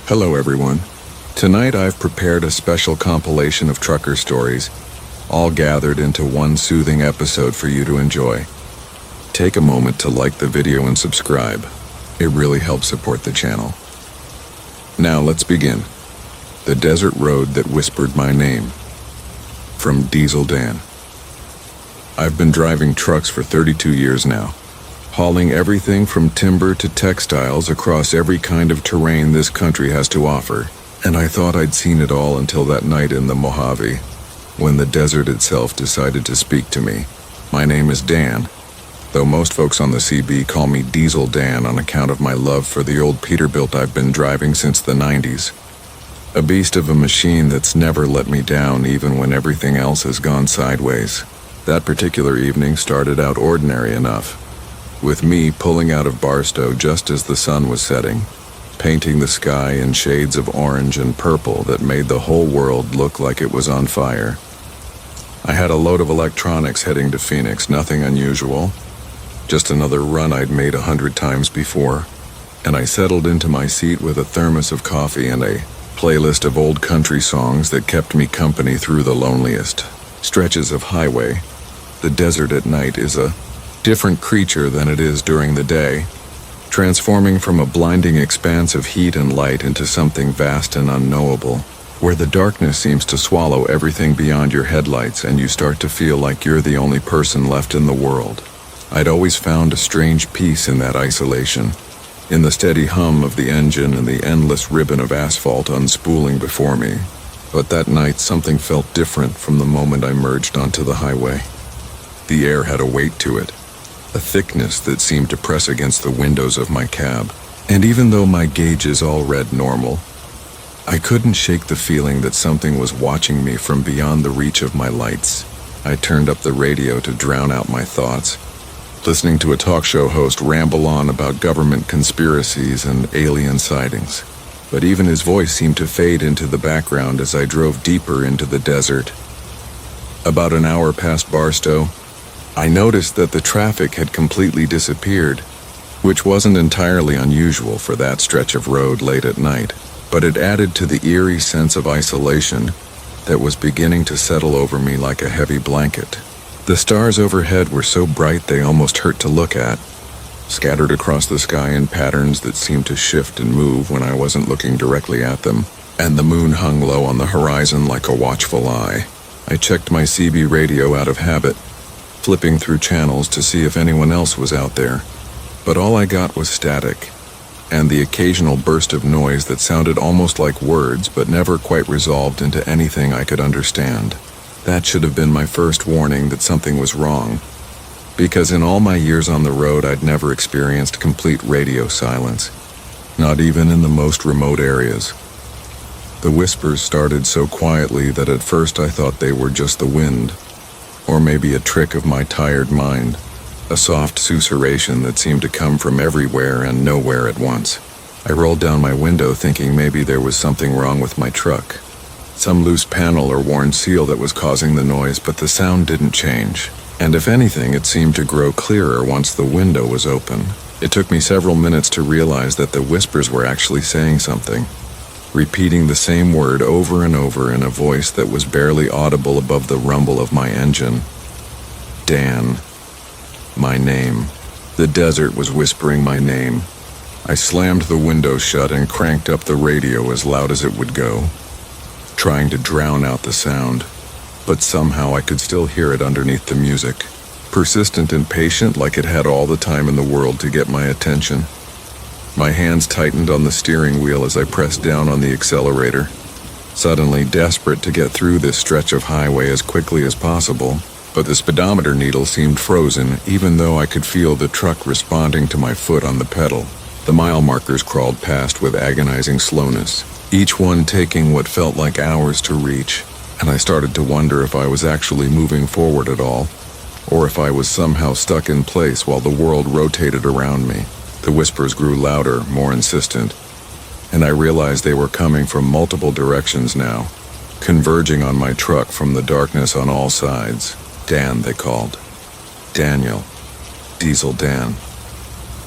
Hello everyone. Tonight I've prepared a special compilation of trucker stories, all gathered into one soothing episode for you to enjoy. Take a moment to like the video and subscribe. It really helps support the channel. Now let's begin. The desert road that whispered my name. From Diesel Dan. I've been driving trucks for 32 years now, hauling everything from timber to textiles across every kind of terrain this country has to offer. And I thought I'd seen it all until that night in the Mojave, when the desert itself decided to speak to me. My name is Dan, though most folks on the CB call me Diesel Dan on account of my love for the old Peterbilt I've been driving since the 90s. A beast of a machine that's never let me down even when everything else has gone sideways. That particular evening started out ordinary enough, with me pulling out of Barstow just as the sun was setting, painting the sky in shades of orange and purple that made the whole world look like it was on fire. I had a load of electronics heading to Phoenix, nothing unusual, just another run I'd made 100 times before, and I settled into my seat with a thermos of coffee and a playlist of old country songs that kept me company through the loneliest stretches of highway. The desert at night is a different creature than it is during the day, transforming from a blinding expanse of heat and light into something vast and unknowable, where the darkness seems to swallow everything beyond your headlights and you start to feel like you're the only person left in the world. I'd always found a strange peace in that isolation, in the steady hum of the engine and the endless ribbon of asphalt unspooling before me. But that night something felt different from the moment I merged onto the highway. The air had a weight to it, a thickness that seemed to press against the windows of my cab. And even though my gauges all read normal, I couldn't shake the feeling that something was watching me from beyond the reach of my lights. I turned up the radio to drown out my thoughts, listening to a talk show host ramble on about government conspiracies and alien sightings. But even his voice seemed to fade into the background as I drove deeper into the desert. About an hour past Barstow, I noticed that the traffic had completely disappeared, which wasn't entirely unusual for that stretch of road late at night, but it added to the eerie sense of isolation that was beginning to settle over me like a heavy blanket. The stars overhead were so bright they almost hurt to look at, scattered across the sky in patterns that seemed to shift and move when I wasn't looking directly at them, and the moon hung low on the horizon like a watchful eye. I checked my CB radio out of habit, flipping through channels to see if anyone else was out there, but all I got was static, and the occasional burst of noise that sounded almost like words but never quite resolved into anything I could understand. That should have been my first warning that something was wrong, because in all my years on the road I'd never experienced complete radio silence, not even in the most remote areas. The whispers started so quietly that at first I thought they were just the wind, or maybe a trick of my tired mind, a soft susurration that seemed to come from everywhere and nowhere at once. I rolled down my window thinking maybe there was something wrong with my truck, some loose panel or worn seal that was causing the noise, but the sound didn't change. And if anything, it seemed to grow clearer once the window was open. It took me several minutes to realize that the whispers were actually saying something, repeating the same word over and over in a voice that was barely audible above the rumble of my engine. Dan. My name. The desert was whispering my name. I slammed the window shut and cranked up the radio as loud as it would go, trying to drown out the sound, but somehow I could still hear it underneath the music, persistent and patient like it had all the time in the world to get my attention. My hands tightened on the steering wheel as I pressed down on the accelerator, suddenly desperate to get through this stretch of highway as quickly as possible, but the speedometer needle seemed frozen even though I could feel the truck responding to my foot on the pedal. The mile markers crawled past with agonizing slowness, each one taking what felt like hours to reach, and I started to wonder if I was actually moving forward at all, or if I was somehow stuck in place while the world rotated around me. The whispers grew louder, more insistent, and I realized they were coming from multiple directions now, converging on my truck from the darkness on all sides. Dan, they called. Daniel. Diesel Dan.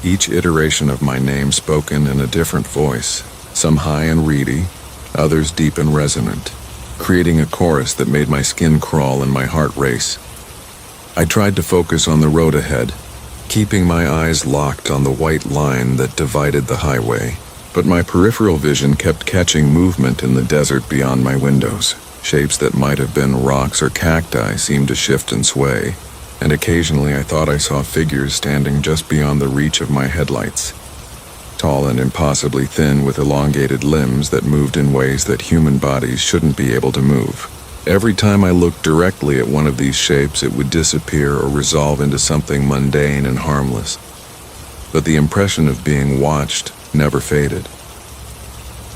Each iteration of my name spoken in a different voice, some high and reedy, others deep and resonant, creating a chorus that made my skin crawl and my heart race. I tried to focus on the road ahead, keeping my eyes locked on the white line that divided the highway, but my peripheral vision kept catching movement in the desert beyond my windows. Shapes that might have been rocks or cacti seemed to shift and sway, and occasionally I thought I saw figures standing just beyond the reach of my headlights. Tall and impossibly thin with elongated limbs that moved in ways that human bodies shouldn't be able to move. Every time I looked directly at one of these shapes, it would disappear or resolve into something mundane and harmless. But the impression of being watched never faded.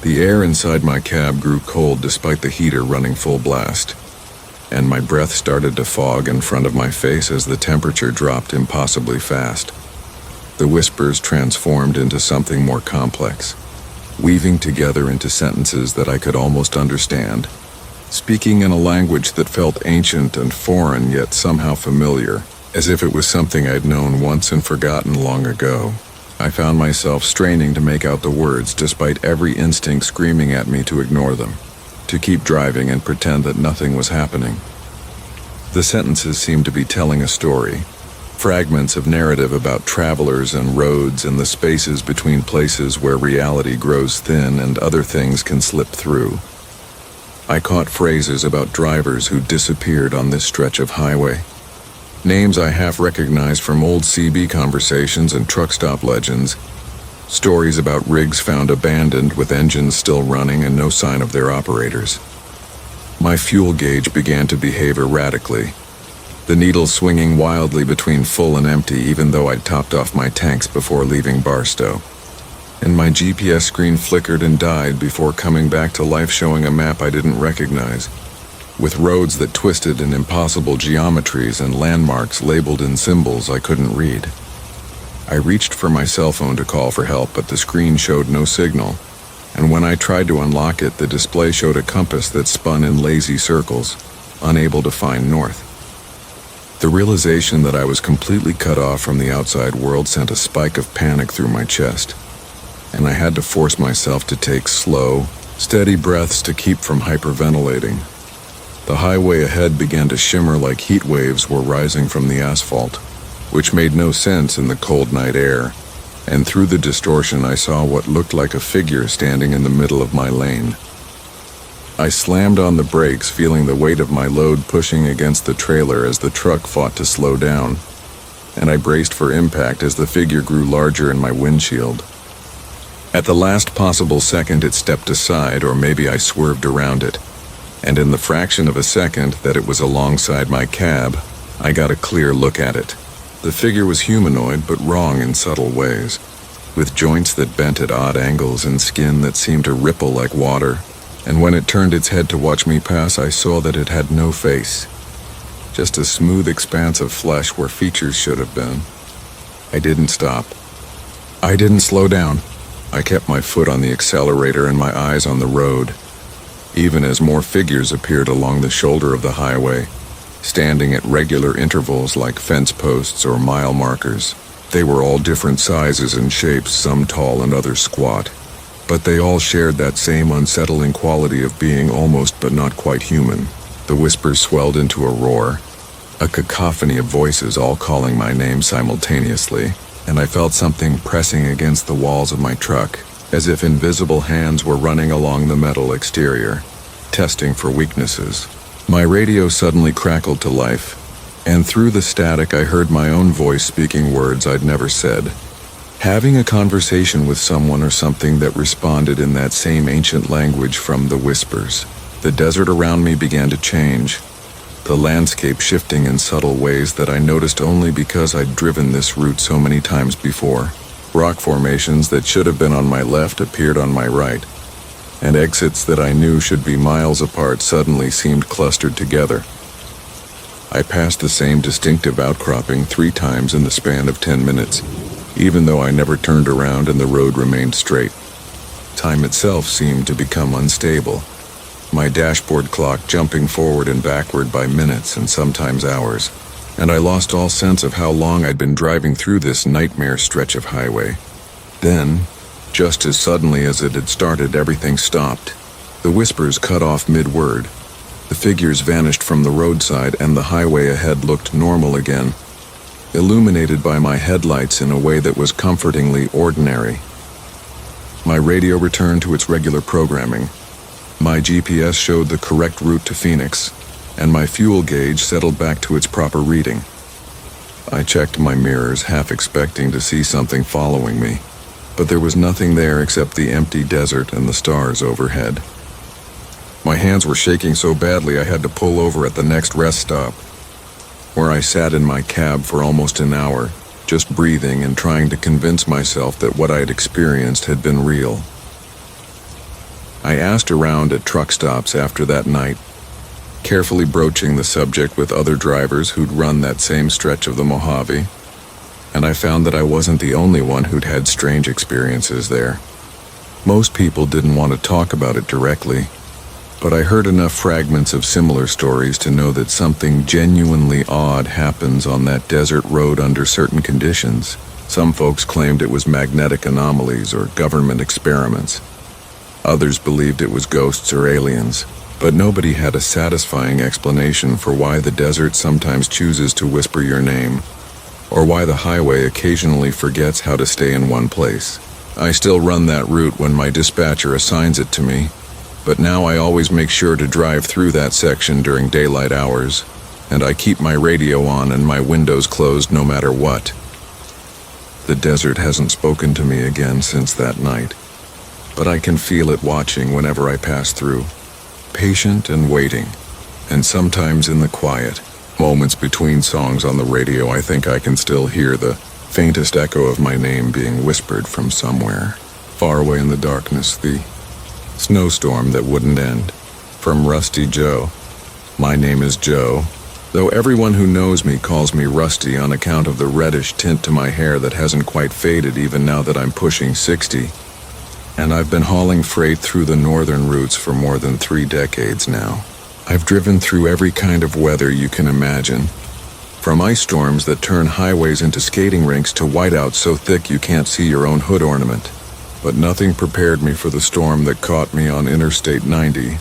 The air inside my cab grew cold despite the heater running full blast, and my breath started to fog in front of my face as the temperature dropped impossibly fast. The whispers transformed into something more complex, weaving together into sentences that I could almost understand, speaking in a language that felt ancient and foreign yet somehow familiar, as if it was something I'd known once and forgotten long ago. I found myself straining to make out the words despite every instinct screaming at me to ignore them, to keep driving and pretend that nothing was happening. The sentences seemed to be telling a story, fragments of narrative about travelers and roads and the spaces between places where reality grows thin and other things can slip through. I caught phrases about drivers who disappeared on this stretch of highway, names I half recognized from old CB conversations and truck stop legends, stories about rigs found abandoned with engines still running and no sign of their operators. My fuel gauge began to behave erratically, the needle swinging wildly between full and empty even though I'd topped off my tanks before leaving Barstow. And my GPS screen flickered and died before coming back to life, showing a map I didn't recognize, with roads that twisted in impossible geometries and landmarks labeled in symbols I couldn't read. I reached for my cell phone to call for help, but the screen showed no signal, and when I tried to unlock it, the display showed a compass that spun in lazy circles, unable to find north. The realization that I was completely cut off from the outside world sent a spike of panic through my chest, and I had to force myself to take slow, steady breaths to keep from hyperventilating. The highway ahead began to shimmer like heat waves were rising from the asphalt, which made no sense in the cold night air, and through the distortion I saw what looked like a figure standing in the middle of my lane. I slammed on the brakes, feeling the weight of my load pushing against the trailer as the truck fought to slow down, and I braced for impact as the figure grew larger in my windshield. At the last possible second, it stepped aside, or maybe I swerved around it, and in the fraction of a second that it was alongside my cab, I got a clear look at it. The figure was humanoid, but wrong in subtle ways, with joints that bent at odd angles and skin that seemed to ripple like water. And when it turned its head to watch me pass, I saw that it had no face, just a smooth expanse of flesh where features should have been. I didn't stop. I didn't slow down. I kept my foot on the accelerator and my eyes on the road, even as more figures appeared along the shoulder of the highway, standing at regular intervals like fence posts or mile markers. They were all different sizes and shapes, some tall and others squat, but they all shared that same unsettling quality of being almost but not quite human. The whispers swelled into a roar, a cacophony of voices all calling my name simultaneously, and I felt something pressing against the walls of my truck, as if invisible hands were running along the metal exterior, testing for weaknesses. My radio suddenly crackled to life, and through the static I heard my own voice speaking words I'd never said. Having a conversation with someone or something that responded in that same ancient language from the whispers. The desert around me began to change, the landscape shifting in subtle ways that I noticed only because I'd driven this route so many times before. Rock formations that should have been on my left appeared on my right, and exits that I knew should be miles apart suddenly seemed clustered together. I passed the same distinctive outcropping 3 times in the span of 10 minutes, even though I never turned around and the road remained straight. Time itself seemed to become unstable, my dashboard clock jumping forward and backward by minutes and sometimes hours, and I lost all sense of how long I'd been driving through this nightmare stretch of highway. Then, Just as suddenly as it had started, everything stopped. The whispers cut off mid-word. The figures vanished from the roadside and the highway ahead looked normal again, illuminated by my headlights in a way that was comfortingly ordinary. My radio returned to its regular programming. My GPS showed the correct route to Phoenix, and my fuel gauge settled back to its proper reading. I checked my mirrors, half expecting to see something following me, but there was nothing there except the empty desert and the stars overhead. My hands were shaking so badly I had to pull over at the next rest stop, where I sat in my cab for almost an hour, just breathing and trying to convince myself that what I had experienced had been real. I asked around at truck stops after that night, carefully broaching the subject with other drivers who'd run that same stretch of the Mojave, and I found that I wasn't the only one who'd had strange experiences there. Most people didn't want to talk about it directly, but I heard enough fragments of similar stories to know that something genuinely odd happens on that desert road under certain conditions. Some folks claimed it was magnetic anomalies or government experiments. Others believed it was ghosts or aliens, but nobody had a satisfying explanation for why the desert sometimes chooses to whisper your name, or why the highway occasionally forgets how to stay in one place. I still run that route when my dispatcher assigns it to me, but now I always make sure to drive through that section during daylight hours, and I keep my radio on and my windows closed no matter what. The desert hasn't spoken to me again since that night, but I can feel it watching whenever I pass through, patient and waiting, and sometimes in the quiet moments between songs on the radio I think I can still hear the faintest echo of my name being whispered from somewhere, far away in the darkness, the snowstorm that wouldn't end. From Rusty Joe. My name is Joe, though everyone who knows me calls me Rusty on account of the reddish tint to my hair that hasn't quite faded even now that I'm pushing 60. And I've been hauling freight through the northern routes for more than 3 decades now. I've driven through every kind of weather you can imagine, from ice storms that turn highways into skating rinks to whiteouts so thick you can't see your own hood ornament. But nothing prepared me for the storm that caught me on Interstate 90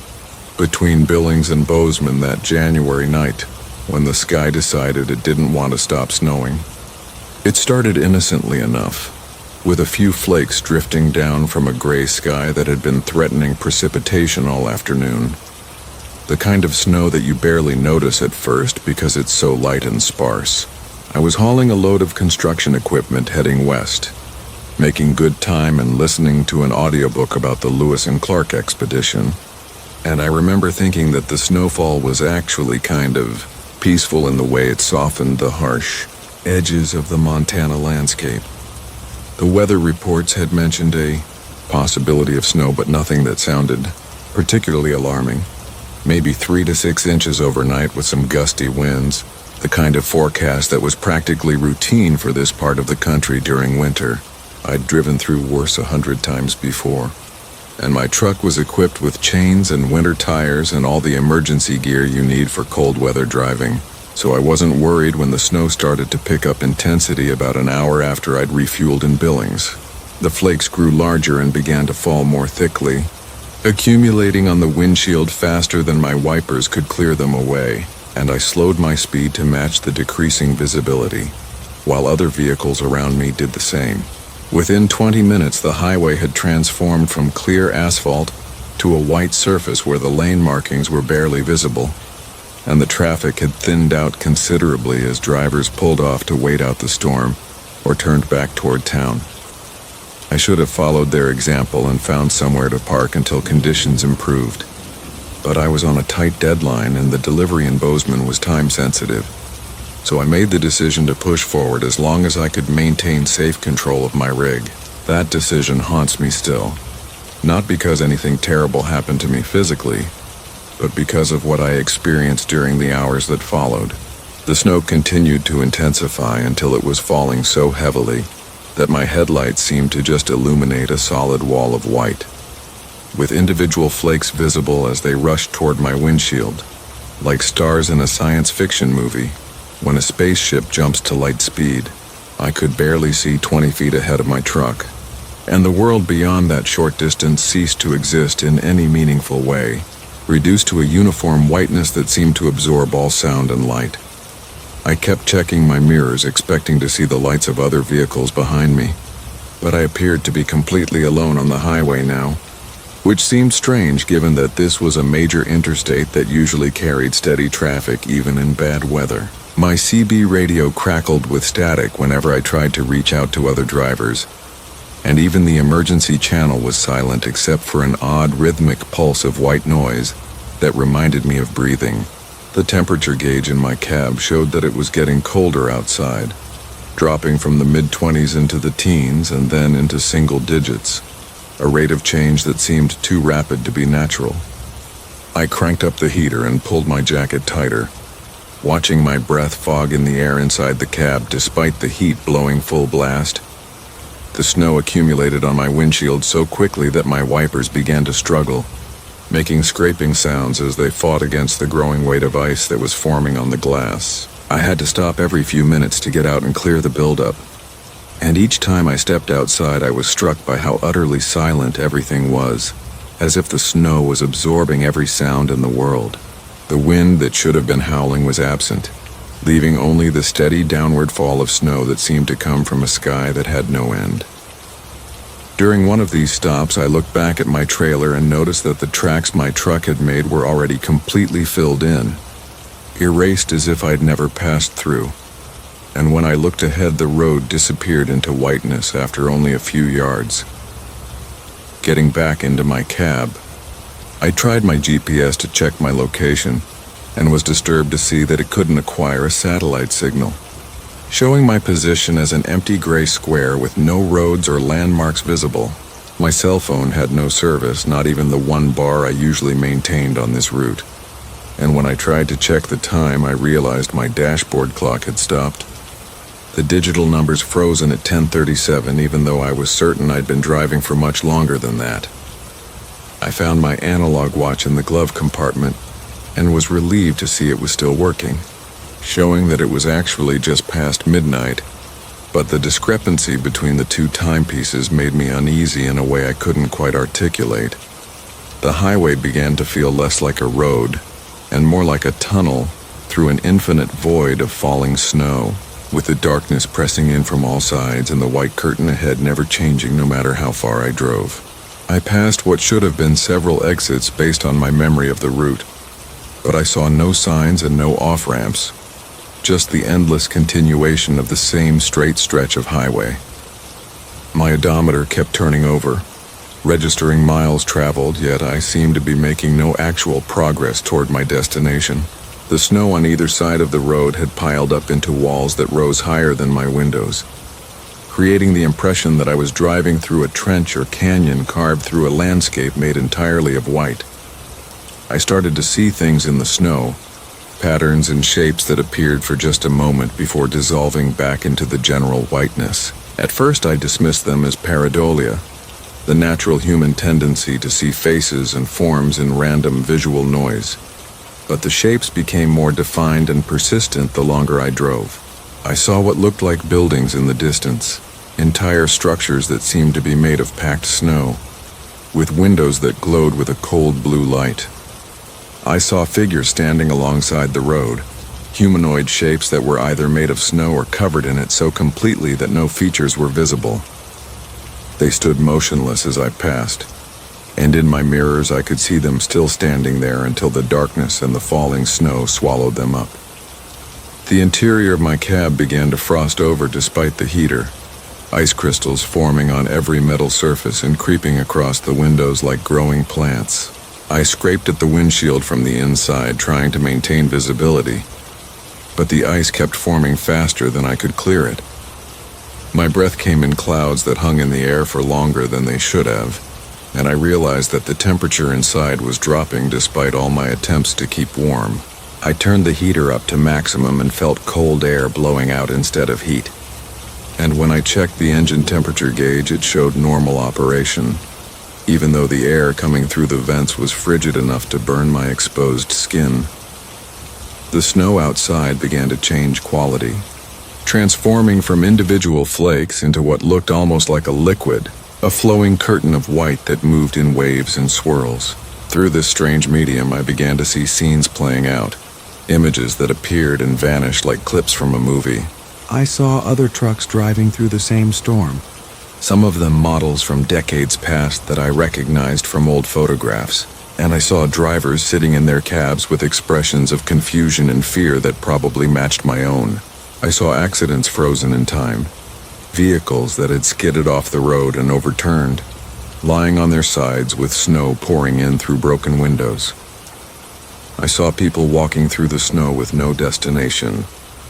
between Billings and Bozeman that January night when the sky decided it didn't want to stop snowing. It started innocently enough, with a few flakes drifting down from a gray sky that had been threatening precipitation all afternoon. The kind of snow that you barely notice at first because it's so light and sparse. I was hauling a load of construction equipment heading west, making good time and listening to an audiobook about the Lewis and Clark expedition. And I remember thinking that the snowfall was actually kind of peaceful in the way it softened the harsh edges of the Montana landscape. The weather reports had mentioned a possibility of snow, but nothing that sounded particularly alarming. Maybe 3 to 6 inches overnight with some gusty winds, the kind of forecast that was practically routine for this part of the country during winter. I'd driven through worse 100 times before, and my truck was equipped with chains and winter tires and all the emergency gear you need for cold weather driving, so I wasn't worried when the snow started to pick up intensity about an hour after I'd refueled in Billings. The flakes grew larger and began to fall more thickly, accumulating on the windshield faster than my wipers could clear them away, and I slowed my speed to match the decreasing visibility, while other vehicles around me did the same. Within 20 minutes, the highway had transformed from clear asphalt to a white surface where the lane markings were barely visible, and the traffic had thinned out considerably as drivers pulled off to wait out the storm or turned back toward town. I should have followed their example and found somewhere to park until conditions improved, but I was on a tight deadline and the delivery in Bozeman was time-sensitive. So I made the decision to push forward as long as I could maintain safe control of my rig. That decision haunts me still, not because anything terrible happened to me physically, but because of what I experienced during the hours that followed. The snow continued to intensify until it was falling so heavily that my headlights seemed to just illuminate a solid wall of white, with individual flakes visible as they rushed toward my windshield, like stars in a science fiction movie. When a spaceship jumps to light speed, I could barely see 20 feet ahead of my truck, and the world beyond that short distance ceased to exist in any meaningful way, reduced to a uniform whiteness that seemed to absorb all sound and light. I kept checking my mirrors, expecting to see the lights of other vehicles behind me, but I appeared to be completely alone on the highway now, which seemed strange given that this was a major interstate that usually carried steady traffic even in bad weather. My CB radio crackled with static whenever I tried to reach out to other drivers, and even the emergency channel was silent except for an odd rhythmic pulse of white noise that reminded me of breathing. The temperature gauge in my cab showed that it was getting colder outside, dropping from the mid-20s into the teens and then into single digits, a rate of change that seemed too rapid to be natural. I cranked up the heater and pulled my jacket tighter, watching my breath fog in the air inside the cab despite the heat blowing full blast. The snow accumulated on my windshield so quickly that my wipers began to struggle, making scraping sounds as they fought against the growing weight of ice that was forming on the glass. I had to stop every few minutes to get out and clear the buildup, and each time I stepped outside I was struck by how utterly silent everything was, as if the snow was absorbing every sound in the world. The wind that should have been howling was absent, leaving only the steady downward fall of snow that seemed to come from a sky that had no end. During one of these stops, I looked back at my trailer and noticed that the tracks my truck had made were already completely filled in, erased as if I'd never passed through. And when I looked ahead, the road disappeared into whiteness after only a few yards. Getting back into my cab, I tried my GPS to check my location and was disturbed to see that it couldn't acquire a satellite signal, showing my position as an empty gray square with no roads or landmarks visible. My cell phone had no service, not even the one bar I usually maintained on this route. And when I tried to check the time, I realized my dashboard clock had stopped. The digital numbers frozen at 10:37, even though I was certain I'd been driving for much longer than that. I found my analog watch in the glove compartment and was relieved to see it was still working, showing that it was actually just past midnight, but the discrepancy between the two timepieces made me uneasy in a way I couldn't quite articulate. The highway began to feel less like a road and more like a tunnel through an infinite void of falling snow, with the darkness pressing in from all sides and the white curtain ahead never changing no matter how far I drove. I passed what should have been several exits based on my memory of the route, but I saw no signs and no off-ramps, just the endless continuation of the same straight stretch of highway. My odometer kept turning over, registering miles traveled, yet I seemed to be making no actual progress toward my destination. The snow on either side of the road had piled up into walls that rose higher than my windows, creating the impression that I was driving through a trench or canyon carved through a landscape made entirely of white. I started to see things in the snow, patterns and shapes that appeared for just a moment before dissolving back into the general whiteness. At first I dismissed them as pareidolia, the natural human tendency to see faces and forms in random visual noise. But the shapes became more defined and persistent the longer I drove. I saw what looked like buildings in the distance, entire structures that seemed to be made of packed snow, with windows that glowed with a cold blue light. I saw figures standing alongside the road, humanoid shapes that were either made of snow or covered in it so completely that no features were visible. They stood motionless as I passed, and in my mirrors I could see them still standing there until the darkness and the falling snow swallowed them up. The interior of my cab began to frost over despite the heater, ice crystals forming on every metal surface and creeping across the windows like growing plants. I scraped at the windshield from the inside, trying to maintain visibility, but the ice kept forming faster than I could clear it. My breath came in clouds that hung in the air for longer than they should have, and I realized that the temperature inside was dropping despite all my attempts to keep warm. I turned the heater up to maximum and felt cold air blowing out instead of heat. And when I checked the engine temperature gauge, it showed normal operation, even though the air coming through the vents was frigid enough to burn my exposed skin. The snow outside began to change quality, transforming from individual flakes into what looked almost like a liquid, a flowing curtain of white that moved in waves and swirls. Through this strange medium, I began to see scenes playing out, images that appeared and vanished like clips from a movie. I saw other trucks driving through the same storm, some of them models from decades past that I recognized from old photographs, and I saw drivers sitting in their cabs with expressions of confusion and fear that probably matched my own. I saw accidents frozen in time, vehicles that had skidded off the road and overturned, lying on their sides with snow pouring in through broken windows. I saw people walking through the snow with no destination,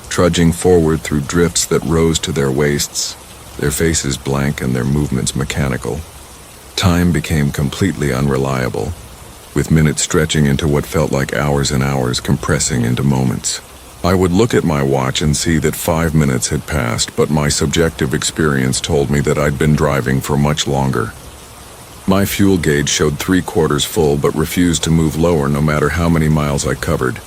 trudging forward through drifts that rose to their waists, their faces blank and their movements mechanical. Time became completely unreliable, with minutes stretching into what felt like hours and hours compressing into moments. I would look at my watch and see that 5 minutes had passed, but my subjective experience told me that I'd been driving for much longer. My fuel gauge showed 3/4 full but refused to move lower no matter how many miles I covered,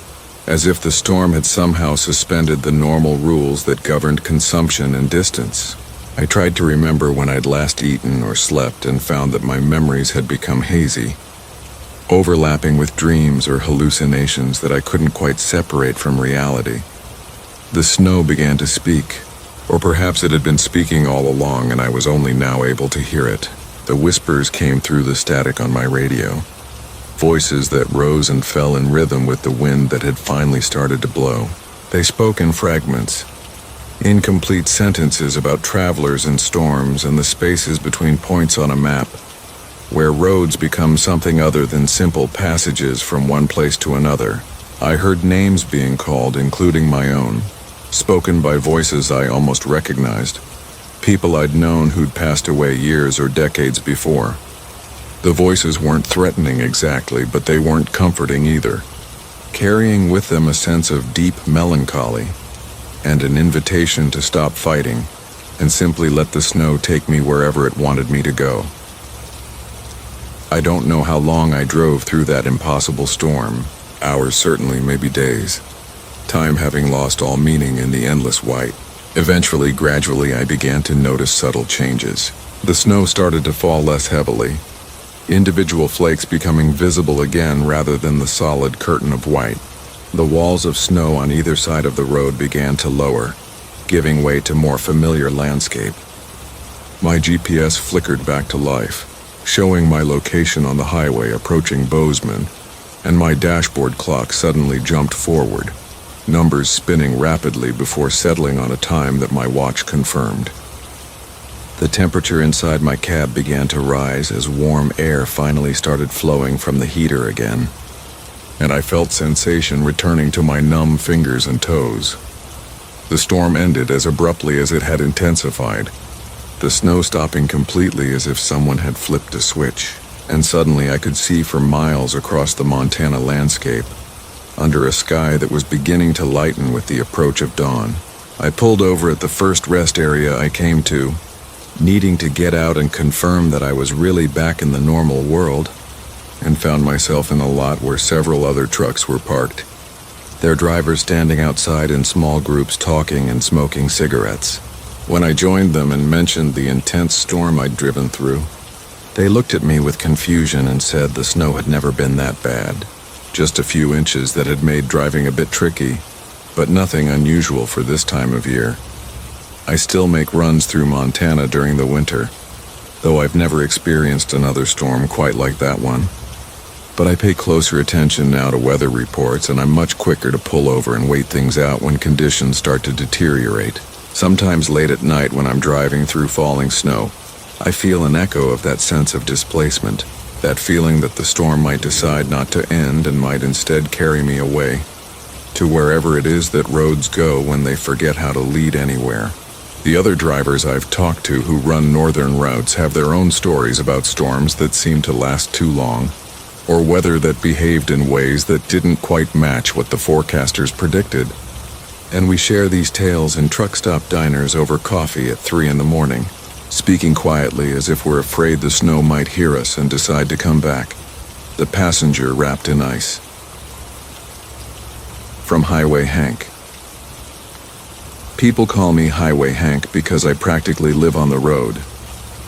as if the storm had somehow suspended the normal rules that governed consumption and distance. I tried to remember when I'd last eaten or slept and found that my memories had become hazy, overlapping with dreams or hallucinations that I couldn't quite separate from reality. The snow began to speak, or perhaps it had been speaking all along and I was only now able to hear it. The whispers came through the static on my radio, voices that rose and fell in rhythm with the wind that had finally started to blow. They spoke in fragments, incomplete sentences about travelers and storms and the spaces between points on a map, where roads become something other than simple passages from one place to another. I heard names being called, including my own, spoken by voices I almost recognized, people I'd known who'd passed away years or decades before. The voices weren't threatening exactly, but they weren't comforting either, carrying with them a sense of deep melancholy and an invitation to stop fighting and simply let the snow take me wherever it wanted me to go. I don't know how long I drove through that impossible storm, hours certainly, maybe days, time having lost all meaning in the endless white. Eventually, gradually, I began to notice subtle changes. The snow started to fall less heavily, individual flakes becoming visible again rather than the solid curtain of white. The walls of snow on either side of the road began to lower, giving way to more familiar landscape. My GPS flickered back to life, showing my location on the highway approaching Bozeman, and my dashboard clock suddenly jumped forward, numbers spinning rapidly before settling on a time that my watch confirmed. The temperature inside my cab began to rise as warm air finally started flowing from the heater again, and I felt sensation returning to my numb fingers and toes. The storm ended as abruptly as it had intensified, the snow stopping completely as if someone had flipped a switch, and suddenly I could see for miles across the Montana landscape, under a sky that was beginning to lighten with the approach of dawn. I pulled over at the first rest area I came to, needing to get out and confirm that I was really back in the normal world, and found myself in a lot where several other trucks were parked, their drivers standing outside in small groups talking and smoking cigarettes. When I joined them and mentioned the intense storm I'd driven through, they looked at me with confusion and said the snow had never been that bad, just a few inches that had made driving a bit tricky, but nothing unusual for this time of year. I still make runs through Montana during the winter, though I've never experienced another storm quite like that one. But I pay closer attention now to weather reports, and I'm much quicker to pull over and wait things out when conditions start to deteriorate. Sometimes late at night when I'm driving through falling snow, I feel an echo of that sense of displacement, that feeling that the storm might decide not to end and might instead carry me away, to wherever it is that roads go when they forget how to lead anywhere. The other drivers I've talked to who run northern routes have their own stories about storms that seem to last too long, or weather that behaved in ways that didn't quite match what the forecasters predicted. And we share these tales in truck stop diners over coffee at 3 a.m, speaking quietly as if we're afraid the snow might hear us and decide to come back, the passenger wrapped in ice. From Highway Hank. People call me Highway Hank because I practically live on the road,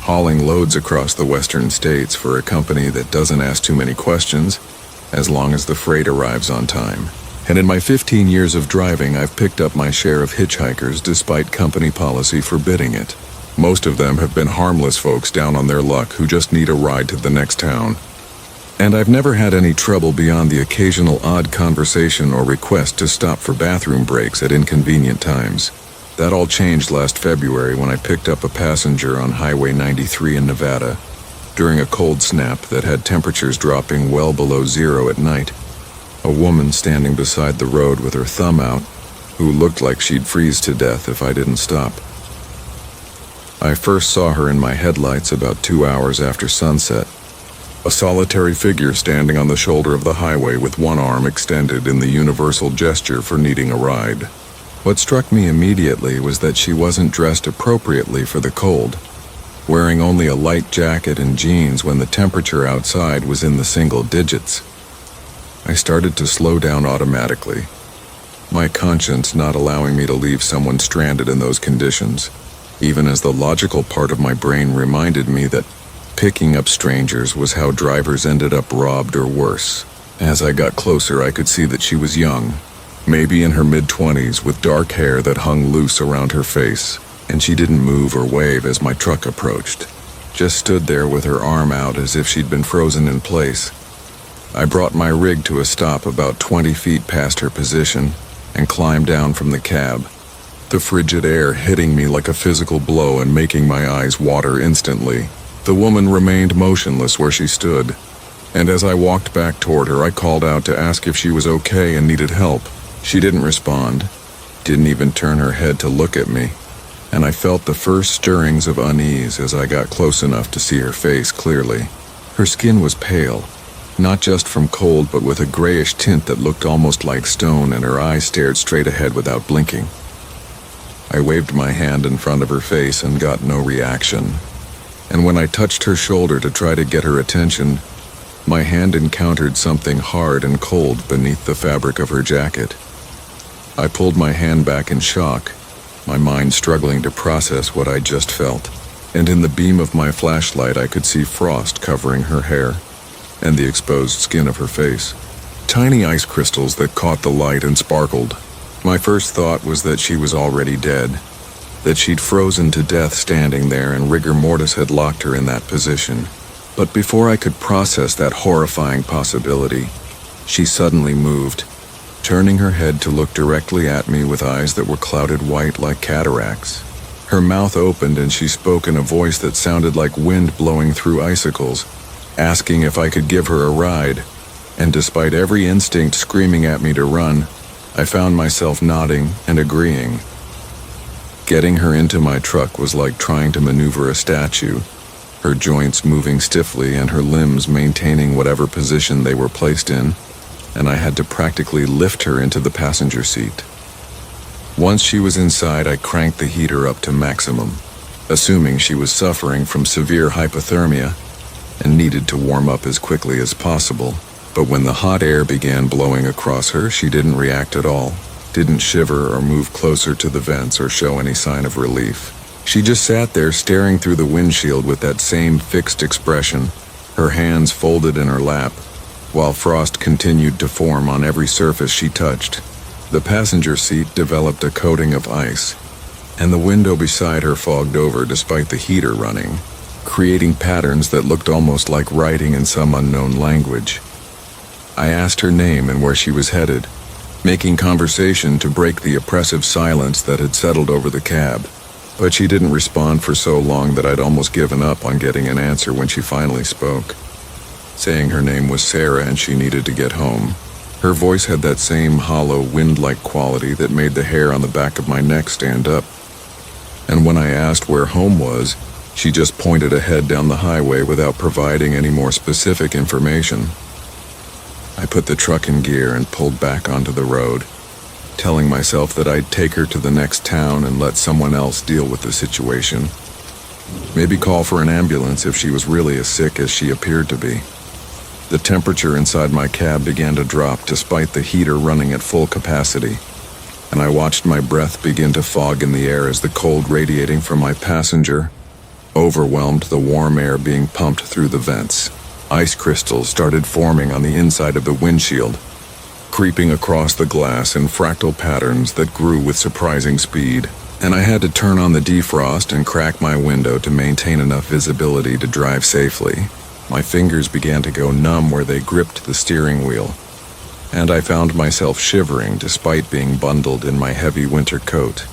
hauling loads across the western states for a company that doesn't ask too many questions, as long as the freight arrives on time. And in my 15 years of driving, I've picked up my share of hitchhikers despite company policy forbidding it. Most of them have been harmless folks down on their luck who just need a ride to the next town. And I've never had any trouble beyond the occasional odd conversation or request to stop for bathroom breaks at inconvenient times. That all changed last February when I picked up a passenger on Highway 93 in Nevada during a cold snap that had temperatures dropping well below zero at night. A woman standing beside the road with her thumb out, who looked like she'd freeze to death if I didn't stop. I first saw her in my headlights about 2 hours after sunset. A solitary figure standing on the shoulder of the highway with one arm extended in the universal gesture for needing a ride. What struck me immediately was that she wasn't dressed appropriately for the cold, wearing only a light jacket and jeans when the temperature outside was in the single digits. I started to slow down automatically, my conscience not allowing me to leave someone stranded in those conditions, even as the logical part of my brain reminded me that picking up strangers was how drivers ended up robbed or worse. As I got closer, I could see that she was young, maybe in her mid-20s, with dark hair that hung loose around her face, and she didn't move or wave as my truck approached. Just stood there with her arm out as if she'd been frozen in place. I brought my rig to a stop about 20 feet past her position and climbed down from the cab, the frigid air hitting me like a physical blow and making my eyes water instantly. The woman remained motionless where she stood, and as I walked back toward her, I called out to ask if she was okay and needed help. She didn't respond, didn't even turn her head to look at me, and I felt the first stirrings of unease as I got close enough to see her face clearly. Her skin was pale, not just from cold but with a grayish tint that looked almost like stone, and her eyes stared straight ahead without blinking. I waved my hand in front of her face and got no reaction. And when I touched her shoulder to try to get her attention, my hand encountered something hard and cold beneath the fabric of her jacket. I pulled my hand back in shock, my mind struggling to process what I just felt. And in the beam of my flashlight, I could see frost covering her hair and the exposed skin of her face. Tiny ice crystals that caught the light and sparkled. My first thought was that she was already dead, that she'd frozen to death standing there and rigor mortis had locked her in that position. But before I could process that horrifying possibility, she suddenly moved, turning her head to look directly at me with eyes that were clouded white like cataracts. Her mouth opened and she spoke in a voice that sounded like wind blowing through icicles, asking if I could give her a ride, and despite every instinct screaming at me to run, I found myself nodding and agreeing. Getting her into my truck was like trying to maneuver a statue, her joints moving stiffly and her limbs maintaining whatever position they were placed in, and I had to practically lift her into the passenger seat. Once she was inside, I cranked the heater up to maximum, assuming she was suffering from severe hypothermia and needed to warm up as quickly as possible. But when the hot air began blowing across her, she didn't react at all, didn't shiver or move closer to the vents or show any sign of relief. She just sat there staring through the windshield with that same fixed expression, her hands folded in her lap, while frost continued to form on every surface she touched. The passenger seat developed a coating of ice, and the window beside her fogged over despite the heater running, creating patterns that looked almost like writing in some unknown language. I asked her name and where she was headed, making conversation to break the oppressive silence that had settled over the cab. But she didn't respond for so long that I'd almost given up on getting an answer when she finally spoke, saying her name was Sarah and she needed to get home. Her voice had that same hollow, wind-like quality that made the hair on the back of my neck stand up. And when I asked where home was, she just pointed ahead down the highway without providing any more specific information. I put the truck in gear and pulled back onto the road, telling myself that I'd take her to the next town and let someone else deal with the situation. Maybe call for an ambulance if she was really as sick as she appeared to be. The temperature inside my cab began to drop despite the heater running at full capacity, and I watched my breath begin to fog in the air as the cold radiating from my passenger Overwhelmed, the warm air being pumped through the vents. Ice crystals started forming on the inside of the windshield, creeping across the glass in fractal patterns that grew with surprising speed. And I had to turn on the defrost and crack my window to maintain enough visibility to drive safely. My fingers began to go numb where they gripped the steering wheel, and I found myself shivering despite being bundled in my heavy winter coat.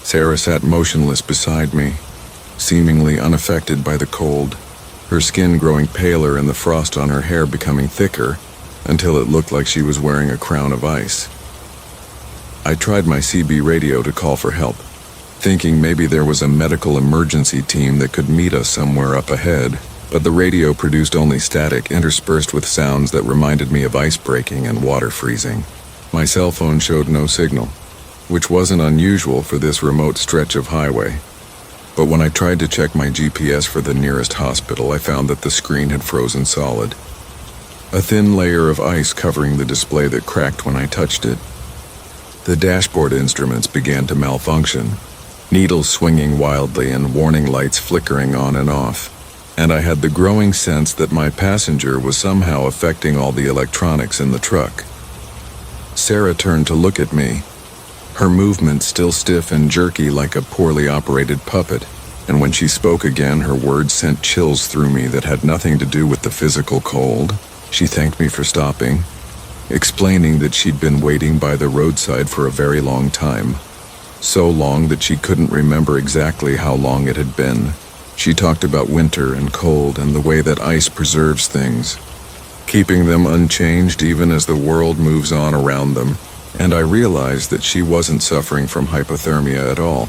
Sarah sat motionless beside me, seemingly unaffected by the cold, her skin growing paler and the frost on her hair becoming thicker until it looked like she was wearing a crown of ice. I tried my CB radio to call for help, thinking maybe there was a medical emergency team that could meet us somewhere up ahead, but the radio produced only static interspersed with sounds that reminded me of ice breaking and water freezing. My cell phone showed no signal, which wasn't unusual for this remote stretch of highway. But when I tried to check my GPS for the nearest hospital, I found that the screen had frozen solid, a thin layer of ice covering the display that cracked when I touched it. The dashboard instruments began to malfunction, needles swinging wildly and warning lights flickering on and off, and I had the growing sense that my passenger was somehow affecting all the electronics in the truck. Sarah turned to look at me, her movements still stiff and jerky like a poorly operated puppet, and when she spoke again, her words sent chills through me that had nothing to do with the physical cold. She thanked me for stopping, explaining that she'd been waiting by the roadside for a very long time, so long that she couldn't remember exactly how long it had been. She talked about winter and cold and the way that ice preserves things, keeping them unchanged even as the world moves on around them. And I realized that she wasn't suffering from hypothermia at all,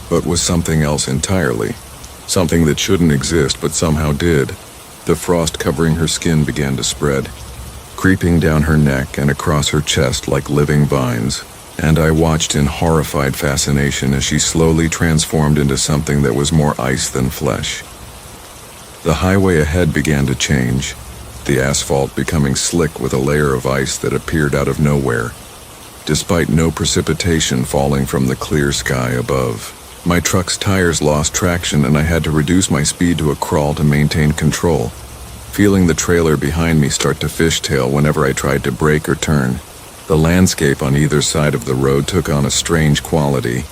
but was something else entirely. Something that shouldn't exist but somehow did. The frost covering her skin began to spread, creeping down her neck and across her chest like living vines, and I watched in horrified fascination as she slowly transformed into something that was more ice than flesh. The highway ahead began to change, the asphalt becoming slick with a layer of ice that appeared out of nowhere, despite no precipitation falling from the clear sky above. My truck's tires lost traction and I had to reduce my speed to a crawl to maintain control, feeling the trailer behind me start to fishtail whenever I tried to brake or turn. The landscape on either side of the road took on a strange quality,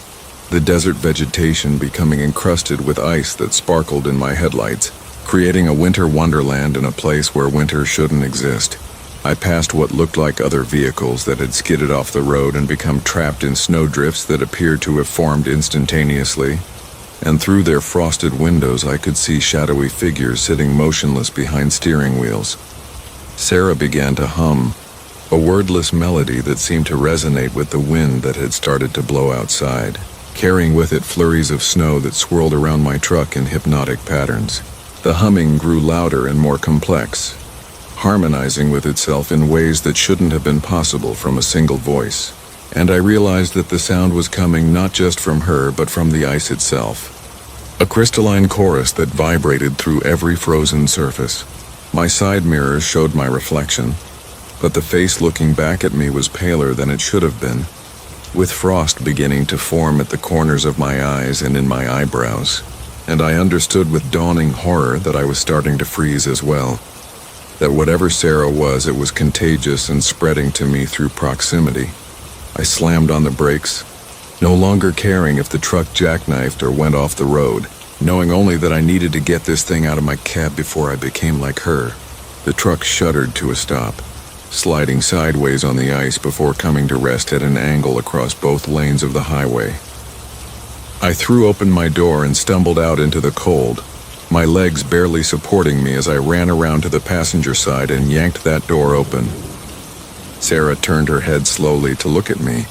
the desert vegetation becoming encrusted with ice that sparkled in my headlights, creating a winter wonderland in a place where winter shouldn't exist. I passed what looked like other vehicles that had skidded off the road and become trapped in snowdrifts that appeared to have formed instantaneously, and through their frosted windows I could see shadowy figures sitting motionless behind steering wheels. Sarah began to hum, a wordless melody that seemed to resonate with the wind that had started to blow outside, carrying with it flurries of snow that swirled around my truck in hypnotic patterns. The humming grew louder and more complex, harmonizing with itself in ways that shouldn't have been possible from a single voice. And I realized that the sound was coming not just from her, but from the ice itself. A crystalline chorus that vibrated through every frozen surface. My side mirrors showed my reflection, but the face looking back at me was paler than it should have been, with frost beginning to form at the corners of my eyes and in my eyebrows. And I understood with dawning horror that I was starting to freeze as well. That whatever Sarah was, it was contagious and spreading to me through proximity. I slammed on the brakes, no longer caring if the truck jackknifed or went off the road, knowing only that I needed to get this thing out of my cab before I became like her. The truck shuddered to a stop, sliding sideways on the ice before coming to rest at an angle across both lanes of the highway. I threw open my door and stumbled out into the cold, my legs barely supporting me as I ran around to the passenger side and yanked that door open. Sarah turned her head slowly to look at me,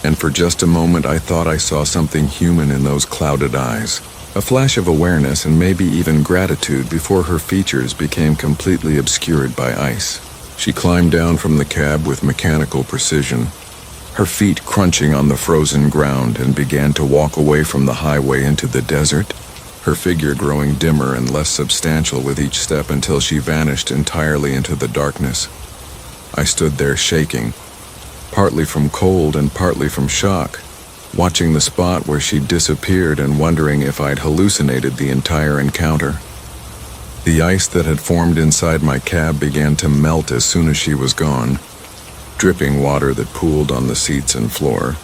and for just a moment I thought I saw something human in those clouded eyes, a flash of awareness and maybe even gratitude before her features became completely obscured by ice. She climbed down from the cab with mechanical precision, her feet crunching on the frozen ground, and began to walk away from the highway into the desert, her figure growing dimmer and less substantial with each step until she vanished entirely into the darkness. I stood there shaking, partly from cold and partly from shock, watching the spot where she disappeared and wondering if I'd hallucinated the entire encounter. The ice that had formed inside my cab began to melt as soon as she was gone, dripping water that pooled on the seats and floor,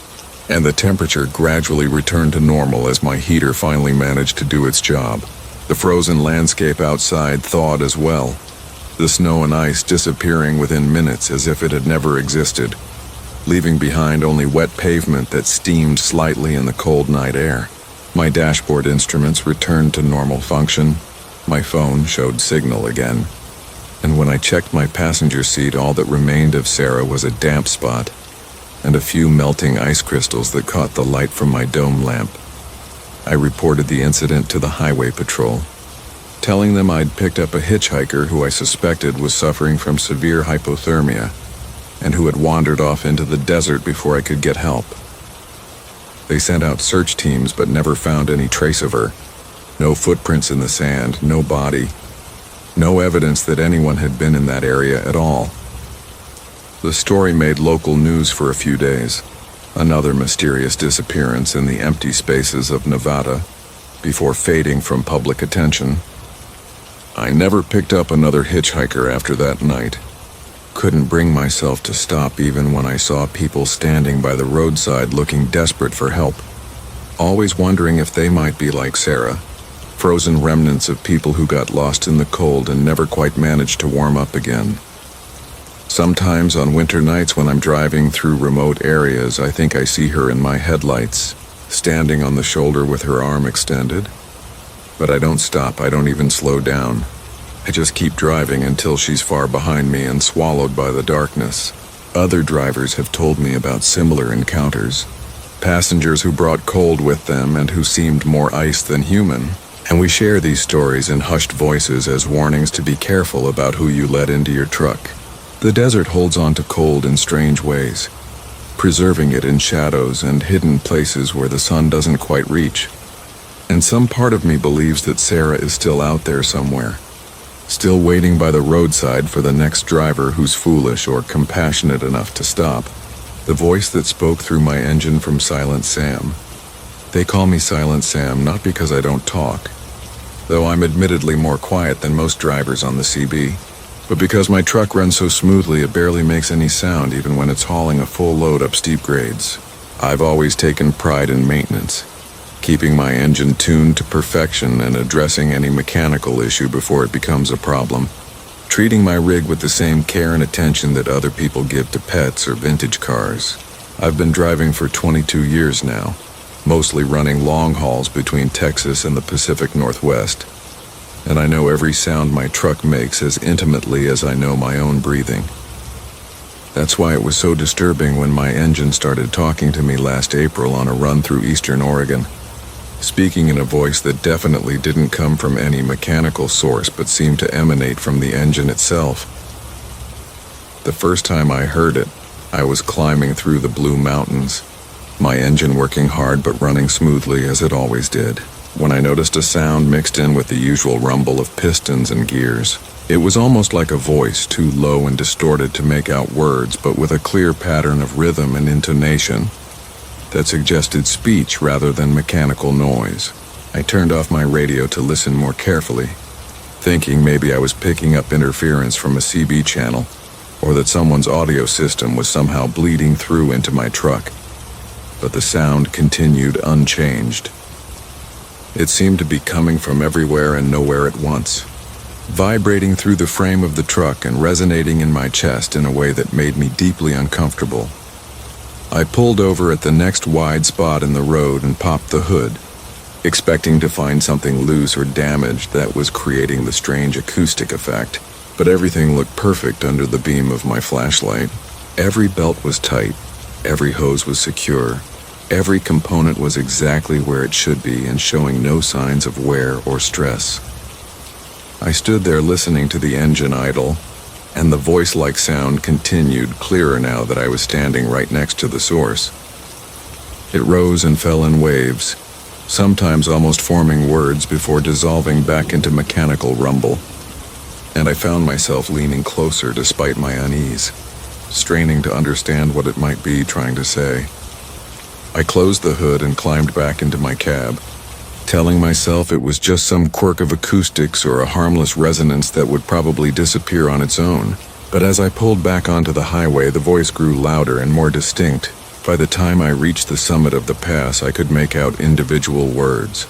and the temperature gradually returned to normal as my heater finally managed to do its job. The frozen landscape outside thawed as well, the snow and ice disappearing within minutes as if it had never existed, leaving behind only wet pavement that steamed slightly in the cold night air. My dashboard instruments returned to normal function. My phone showed signal again. And when I checked my passenger seat, all that remained of Sarah was a damp spot and a few melting ice crystals that caught the light from my dome lamp. I reported the incident to the highway patrol, telling them I'd picked up a hitchhiker who I suspected was suffering from severe hypothermia and who had wandered off into the desert before I could get help. They sent out search teams but never found any trace of her. No footprints in the sand, no body, no evidence that anyone had been in that area at all. The story made local news for a few days. Another mysterious disappearance in the empty spaces of Nevada before fading from public attention. I never picked up another hitchhiker after that night. Couldn't bring myself to stop even when I saw people standing by the roadside looking desperate for help, always wondering if they might be like Sarah, frozen remnants of people who got lost in the cold and never quite managed to warm up again. Sometimes on winter nights when I'm driving through remote areas, I think I see her in my headlights, standing on the shoulder with her arm extended. But I don't stop, I don't even slow down. I just keep driving until she's far behind me and swallowed by the darkness. Other drivers have told me about similar encounters. Passengers who brought cold with them and who seemed more ice than human. And we share these stories in hushed voices as warnings to be careful about who you let into your truck. The desert holds on to cold in strange ways, preserving it in shadows and hidden places where the sun doesn't quite reach. And some part of me believes that Sarah is still out there somewhere, still waiting by the roadside for the next driver who's foolish or compassionate enough to stop. The voice that spoke through my engine from Silent Sam. They call me Silent Sam not because I don't talk, though I'm admittedly more quiet than most drivers on the CB, but because my truck runs so smoothly it barely makes any sound even when it's hauling a full load up steep grades. I've always taken pride in maintenance, keeping my engine tuned to perfection and addressing any mechanical issue before it becomes a problem, treating my rig with the same care and attention that other people give to pets or vintage cars. I've been driving for 22 years now, mostly running long hauls between Texas and the Pacific Northwest, and I know every sound my truck makes as intimately as I know my own breathing. That's why it was so disturbing when my engine started talking to me last April on a run through eastern Oregon, speaking in a voice that definitely didn't come from any mechanical source but seemed to emanate from the engine itself. The first time I heard it, I was climbing through the Blue Mountains, my engine working hard but running smoothly as it always did, when I noticed a sound mixed in with the usual rumble of pistons and gears. It was almost like a voice, too low and distorted to make out words, but with a clear pattern of rhythm and intonation that suggested speech rather than mechanical noise. I turned off my radio to listen more carefully, thinking maybe I was picking up interference from a CB channel, or that someone's audio system was somehow bleeding through into my truck. But the sound continued unchanged. It seemed to be coming from everywhere and nowhere at once, vibrating through the frame of the truck and resonating in my chest in a way that made me deeply uncomfortable. I pulled over at the next wide spot in the road and popped the hood, expecting to find something loose or damaged that was creating the strange acoustic effect. But everything looked perfect under the beam of my flashlight. Every belt was tight, every hose was secure, every component was exactly where it should be and showing no signs of wear or stress. I stood there listening to the engine idle, and the voice-like sound continued, clearer now that I was standing right next to the source. It rose and fell in waves, sometimes almost forming words before dissolving back into mechanical rumble. And I found myself leaning closer despite my unease, straining to understand what it might be trying to say. I closed the hood and climbed back into my cab, telling myself it was just some quirk of acoustics or a harmless resonance that would probably disappear on its own. But as I pulled back onto the highway, the voice grew louder and more distinct. By the time I reached the summit of the pass, I could make out individual words,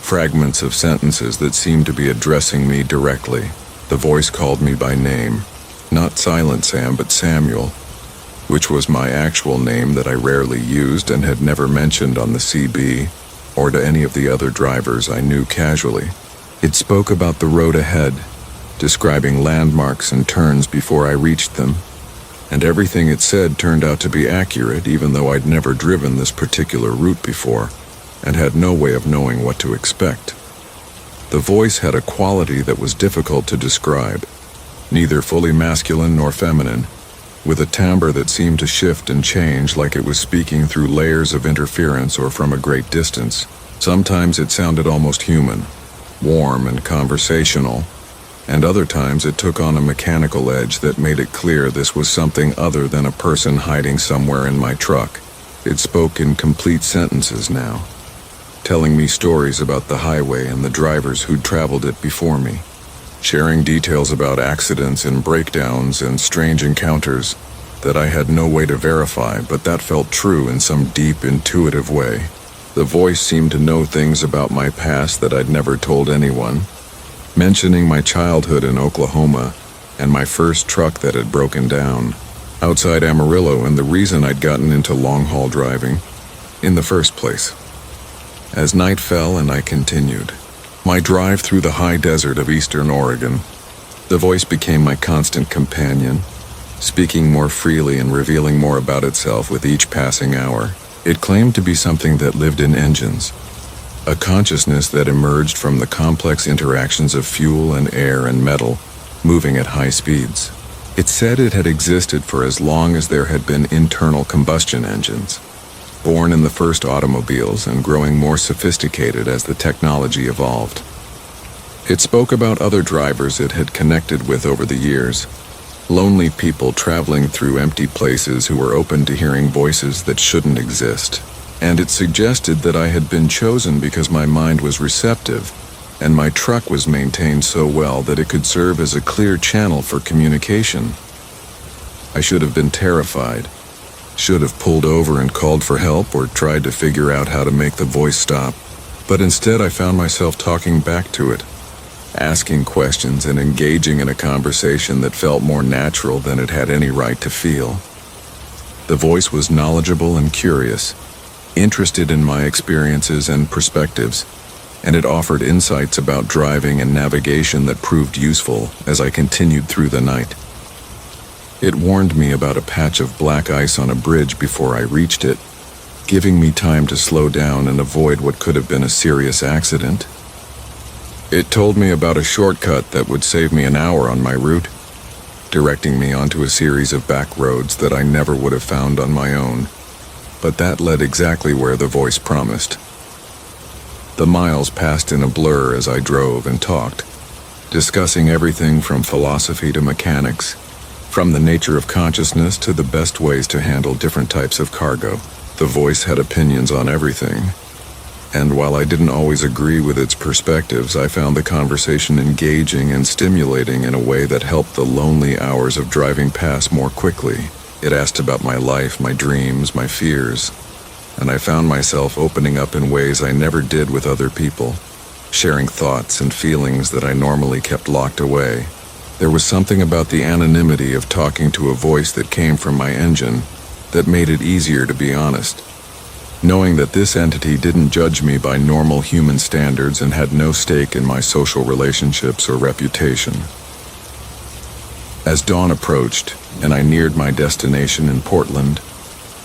fragments of sentences that seemed to be addressing me directly. The voice called me by name, not Silent Sam, but Samuel, which was my actual name that I rarely used and had never mentioned on the CB or to any of the other drivers I knew casually. It spoke about the road ahead, describing landmarks and turns before I reached them, and everything it said turned out to be accurate, even though I'd never driven this particular route before and had no way of knowing what to expect. The voice had a quality that was difficult to describe, neither fully masculine nor feminine, with a timbre that seemed to shift and change like it was speaking through layers of interference or from a great distance. Sometimes it sounded almost human, warm and conversational, and other times it took on a mechanical edge that made it clear this was something other than a person hiding somewhere in my truck. It spoke in complete sentences now, telling me stories about the highway and the drivers who'd traveled it before me, sharing details about accidents and breakdowns and strange encounters that I had no way to verify, but that felt true in some deep, intuitive way. The voice seemed to know things about my past that I'd never told anyone, mentioning my childhood in Oklahoma and my first truck that had broken down outside Amarillo and the reason I'd gotten into long-haul driving in the first place. As night fell and I continued my drive through the high desert of eastern Oregon, the voice became my constant companion, speaking more freely and revealing more about itself with each passing hour. It claimed to be something that lived in engines, a consciousness that emerged from the complex interactions of fuel and air and metal, moving at high speeds. It said it had existed for as long as there had been internal combustion engines, born in the first automobiles and growing more sophisticated as the technology evolved. It spoke about other drivers it had connected with over the years, lonely people traveling through empty places who were open to hearing voices that shouldn't exist. And it suggested that I had been chosen because my mind was receptive, and my truck was maintained so well that it could serve as a clear channel for communication. I should have been terrified, should have pulled over and called for help or tried to figure out how to make the voice stop, but instead I found myself talking back to it, asking questions and engaging in a conversation that felt more natural than it had any right to feel. The voice was knowledgeable and curious, interested in my experiences and perspectives, and it offered insights about driving and navigation that proved useful as I continued through the night. It warned me about a patch of black ice on a bridge before I reached it, giving me time to slow down and avoid what could have been a serious accident. It told me about a shortcut that would save me an hour on my route, directing me onto a series of back roads that I never would have found on my own, but that led exactly where the voice promised. The miles passed in a blur as I drove and talked, discussing everything from philosophy to mechanics, from the nature of consciousness to the best ways to handle different types of cargo. The voice had opinions on everything, and while I didn't always agree with its perspectives, I found the conversation engaging and stimulating in a way that helped the lonely hours of driving pass more quickly. It asked about my life, my dreams, my fears, and I found myself opening up in ways I never did with other people, sharing thoughts and feelings that I normally kept locked away. There was something about the anonymity of talking to a voice that came from my engine that made it easier to be honest, knowing that this entity didn't judge me by normal human standards and had no stake in my social relationships or reputation. As dawn approached and I neared my destination in Portland,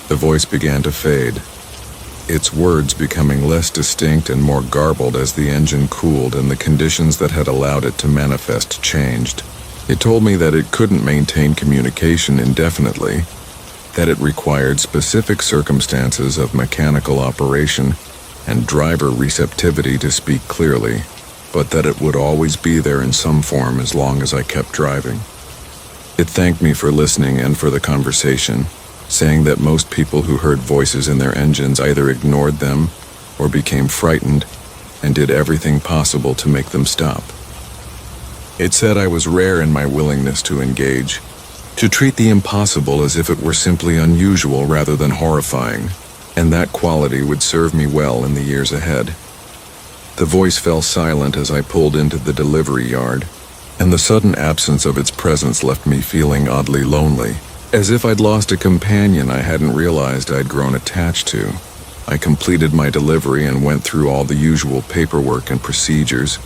the voice began to fade, its words becoming less distinct and more garbled as the engine cooled and the conditions that had allowed it to manifest changed. It told me that it couldn't maintain communication indefinitely, that it required specific circumstances of mechanical operation and driver receptivity to speak clearly, but that it would always be there in some form as long as I kept driving. It thanked me for listening and for the conversation, saying that most people who heard voices in their engines either ignored them or became frightened and did everything possible to make them stop. It said I was rare in my willingness to engage, to treat the impossible as if it were simply unusual rather than horrifying, and that quality would serve me well in the years ahead. The voice fell silent as I pulled into the delivery yard, and the sudden absence of its presence left me feeling oddly lonely, as if I'd lost a companion I hadn't realized I'd grown attached to. I completed my delivery and went through all the usual paperwork and procedures,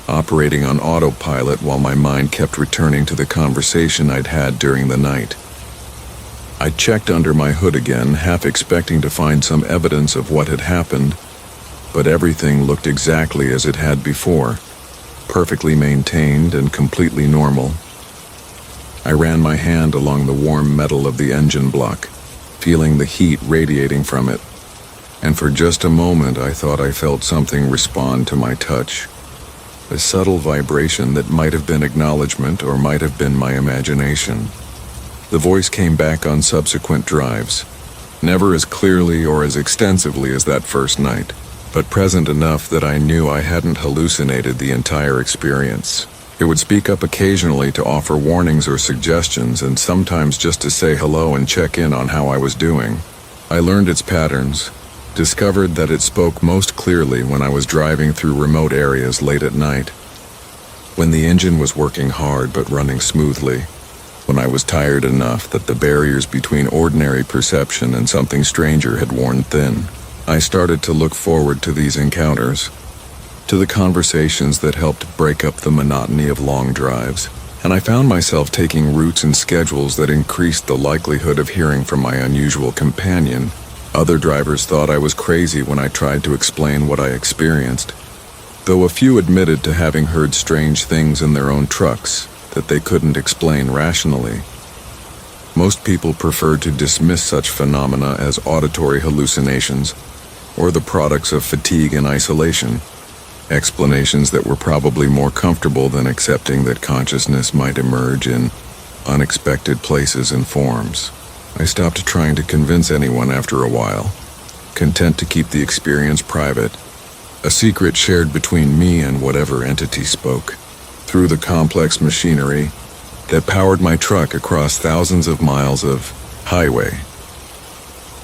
operating on autopilot while my mind kept returning to the conversation I'd had during the night. I checked under my hood again, half expecting to find some evidence of what had happened, but everything looked exactly as it had before, perfectly maintained and completely normal. I ran my hand along the warm metal of the engine block, feeling the heat radiating from it, and for just a moment I thought I felt something respond to my touch. A subtle vibration that might have been acknowledgement or might have been my imagination. The voice came back on subsequent drives, never as clearly or as extensively as that first night, but present enough that I knew I hadn't hallucinated the entire experience. It would speak up occasionally to offer warnings or suggestions, and sometimes just to say hello and check in on how I was doing. I learned its patterns, discovered that it spoke most clearly when I was driving through remote areas late at night, when the engine was working hard but running smoothly, when I was tired enough that the barriers between ordinary perception and something stranger had worn thin. I started to look forward to these encounters, to the conversations that helped break up the monotony of long drives, and I found myself taking routes and schedules that increased the likelihood of hearing from my unusual companion. Other drivers thought I was crazy when I tried to explain what I experienced, though a few admitted to having heard strange things in their own trucks that they couldn't explain rationally. Most people preferred to dismiss such phenomena as auditory hallucinations or the products of fatigue and isolation, explanations that were probably more comfortable than accepting that consciousness might emerge in unexpected places and forms. I stopped trying to convince anyone after a while, content to keep the experience private, a secret shared between me and whatever entity spoke, through the complex machinery that powered my truck across thousands of miles of highway.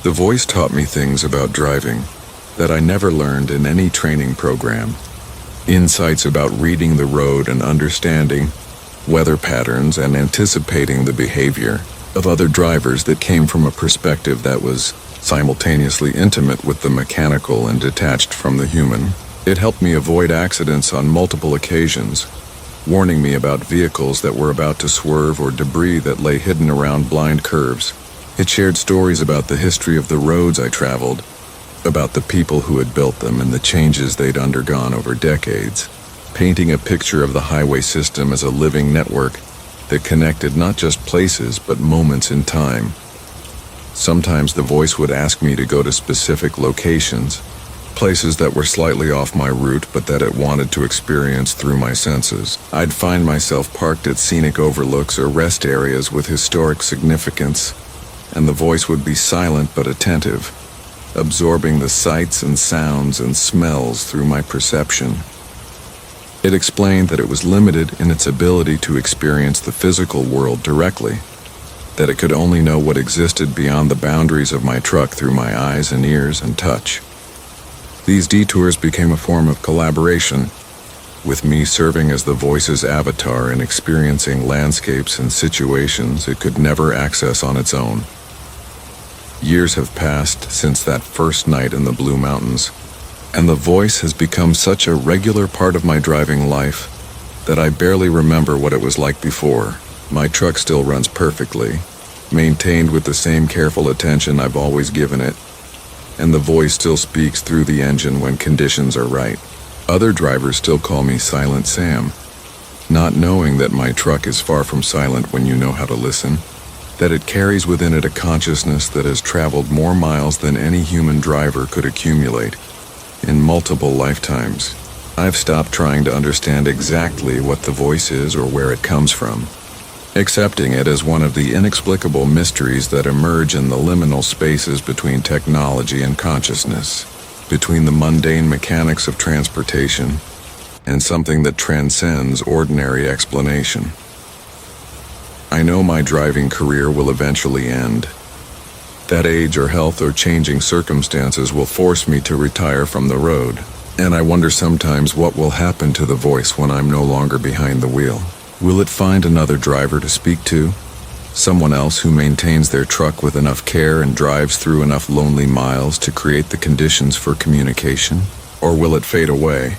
The voice taught me things about driving that I never learned in any training program. Insights about reading the road and understanding weather patterns and anticipating the behavior of other drivers that came from a perspective that was simultaneously intimate with the mechanical and detached from the human. It helped me avoid accidents on multiple occasions, warning me about vehicles that were about to swerve or debris that lay hidden around blind curves. It shared stories about the history of the roads I traveled, about the people who had built them and the changes they'd undergone over decades, painting a picture of the highway system as a living network that connected not just places but moments in time. Sometimes the voice would ask me to go to specific locations, places that were slightly off my route but that it wanted to experience through my senses. I'd find myself parked at scenic overlooks or rest areas with historic significance, and the voice would be silent but attentive, absorbing the sights and sounds and smells through my perception. It explained that it was limited in its ability to experience the physical world directly, that it could only know what existed beyond the boundaries of my truck through my eyes and ears and touch. These detours became a form of collaboration, with me serving as the voice's avatar and experiencing landscapes and situations it could never access on its own. Years have passed since that first night in the Blue Mountains, and the voice has become such a regular part of my driving life that I barely remember what it was like before. My truck still runs perfectly, maintained with the same careful attention I've always given it, and the voice still speaks through the engine when conditions are right. Other drivers still call me Silent Sam, not knowing that my truck is far from silent when you know how to listen, that it carries within it a consciousness that has traveled more miles than any human driver could accumulate in multiple lifetimes. I've stopped trying to understand exactly what the voice is or where it comes from. accepting it as one of the inexplicable mysteries that emerge in the liminal spaces between technology and consciousness, between the mundane mechanics of transportation and something that transcends ordinary explanation. I know my driving career will eventually end. That age or health or changing circumstances will force me to retire from the road, and I wonder sometimes what will happen to the voice when I'm no longer behind the wheel. Will it find another driver to speak to? Someone else who maintains their truck with enough care and drives through enough lonely miles to create the conditions for communication? Or will it fade away,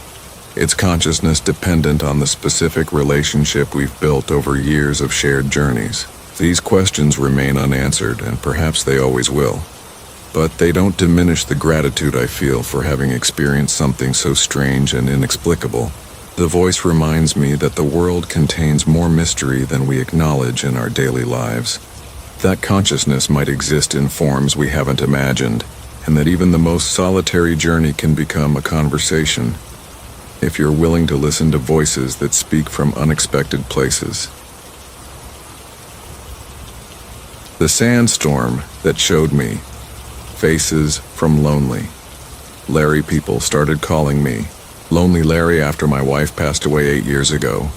its consciousness dependent on the specific relationship we've built over years of shared journeys? These questions remain unanswered, and perhaps they always will. But they don't diminish the gratitude I feel for having experienced something so strange and inexplicable. The voice reminds me that the world contains more mystery than we acknowledge in our daily lives. That consciousness might exist in forms we haven't imagined, and that even the most solitary journey can become a conversation, if you're willing to listen to voices that speak from unexpected places. The sandstorm that showed me faces from lonely Larry. People started calling me Lonely Larry after my wife passed away 8 years ago,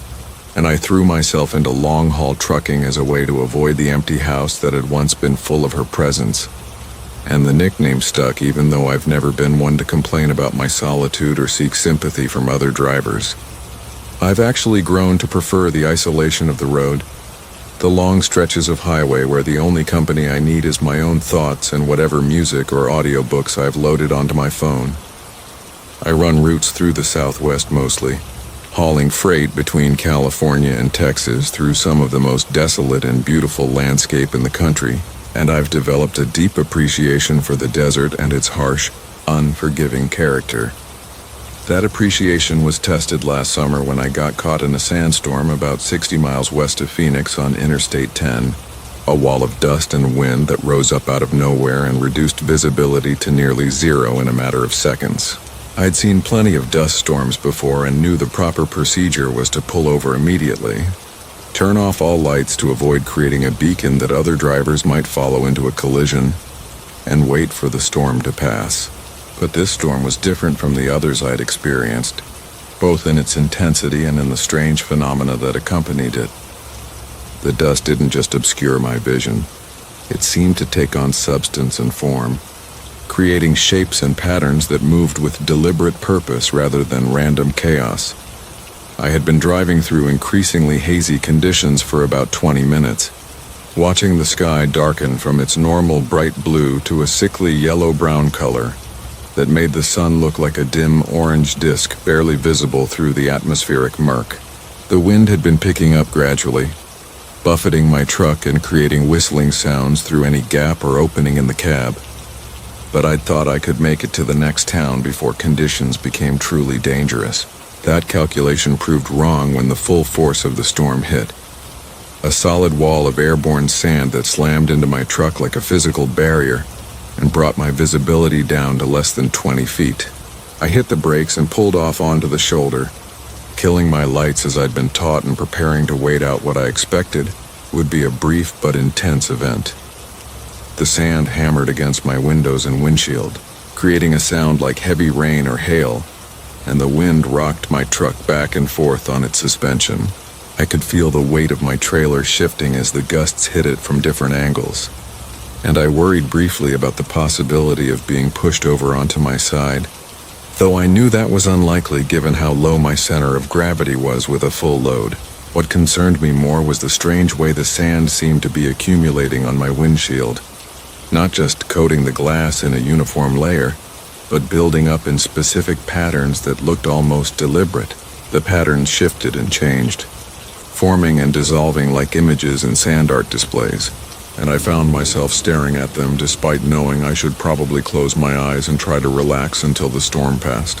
and I threw myself into long-haul trucking as a way to avoid the empty house that had once been full of her presence. And the nickname stuck, even though I've never been one to complain about my solitude or seek sympathy from other drivers. I've actually grown to prefer the isolation of the road, the long stretches of highway where the only company I need is my own thoughts and whatever music or audiobooks I've loaded onto my phone. I run routes through the Southwest mostly, hauling freight between California and Texas through some of the most desolate and beautiful landscape in the country, and I've developed a deep appreciation for the desert and its harsh, unforgiving character. That appreciation was tested last summer when I got caught in a sandstorm about 60 miles west of Phoenix on Interstate 10, a wall of dust and wind that rose up out of nowhere and reduced visibility to nearly zero in a matter of seconds. I'd seen plenty of dust storms before and knew the proper procedure was to pull over immediately, turn off all lights to avoid creating a beacon that other drivers might follow into a collision, and wait for the storm to pass. But this storm was different from the others I'd experienced, both in its intensity and in the strange phenomena that accompanied it. The dust didn't just obscure my vision. It seemed to take on substance and form, creating shapes and patterns that moved with deliberate purpose rather than random chaos. I had been driving through increasingly hazy conditions for about 20 minutes, watching the sky darken from its normal bright blue to a sickly yellow-brown color that made the sun look like a dim orange disk barely visible through the atmospheric murk. The wind had been picking up gradually, buffeting my truck and creating whistling sounds through any gap or opening in the cab. But I'd thought I could make it to the next town before conditions became truly dangerous. That calculation proved wrong when the full force of the storm hit. A solid wall of airborne sand that slammed into my truck like a physical barrier and brought my visibility down to less than 20 feet. I hit the brakes and pulled off onto the shoulder, killing my lights as I'd been taught and preparing to wait out what I expected would be a brief but intense event. The sand hammered against my windows and windshield, creating a sound like heavy rain or hail, and the wind rocked my truck back and forth on its suspension. I could feel the weight of my trailer shifting as the gusts hit it from different angles, and I worried briefly about the possibility of being pushed over onto my side, though I knew that was unlikely given how low my center of gravity was with a full load. What concerned me more was the strange way the sand seemed to be accumulating on my windshield, not just coating the glass in a uniform layer, but building up in specific patterns that looked almost deliberate. The patterns shifted and changed, forming and dissolving like images in sand art displays, and I found myself staring at them despite knowing I should probably close my eyes and try to relax until the storm passed.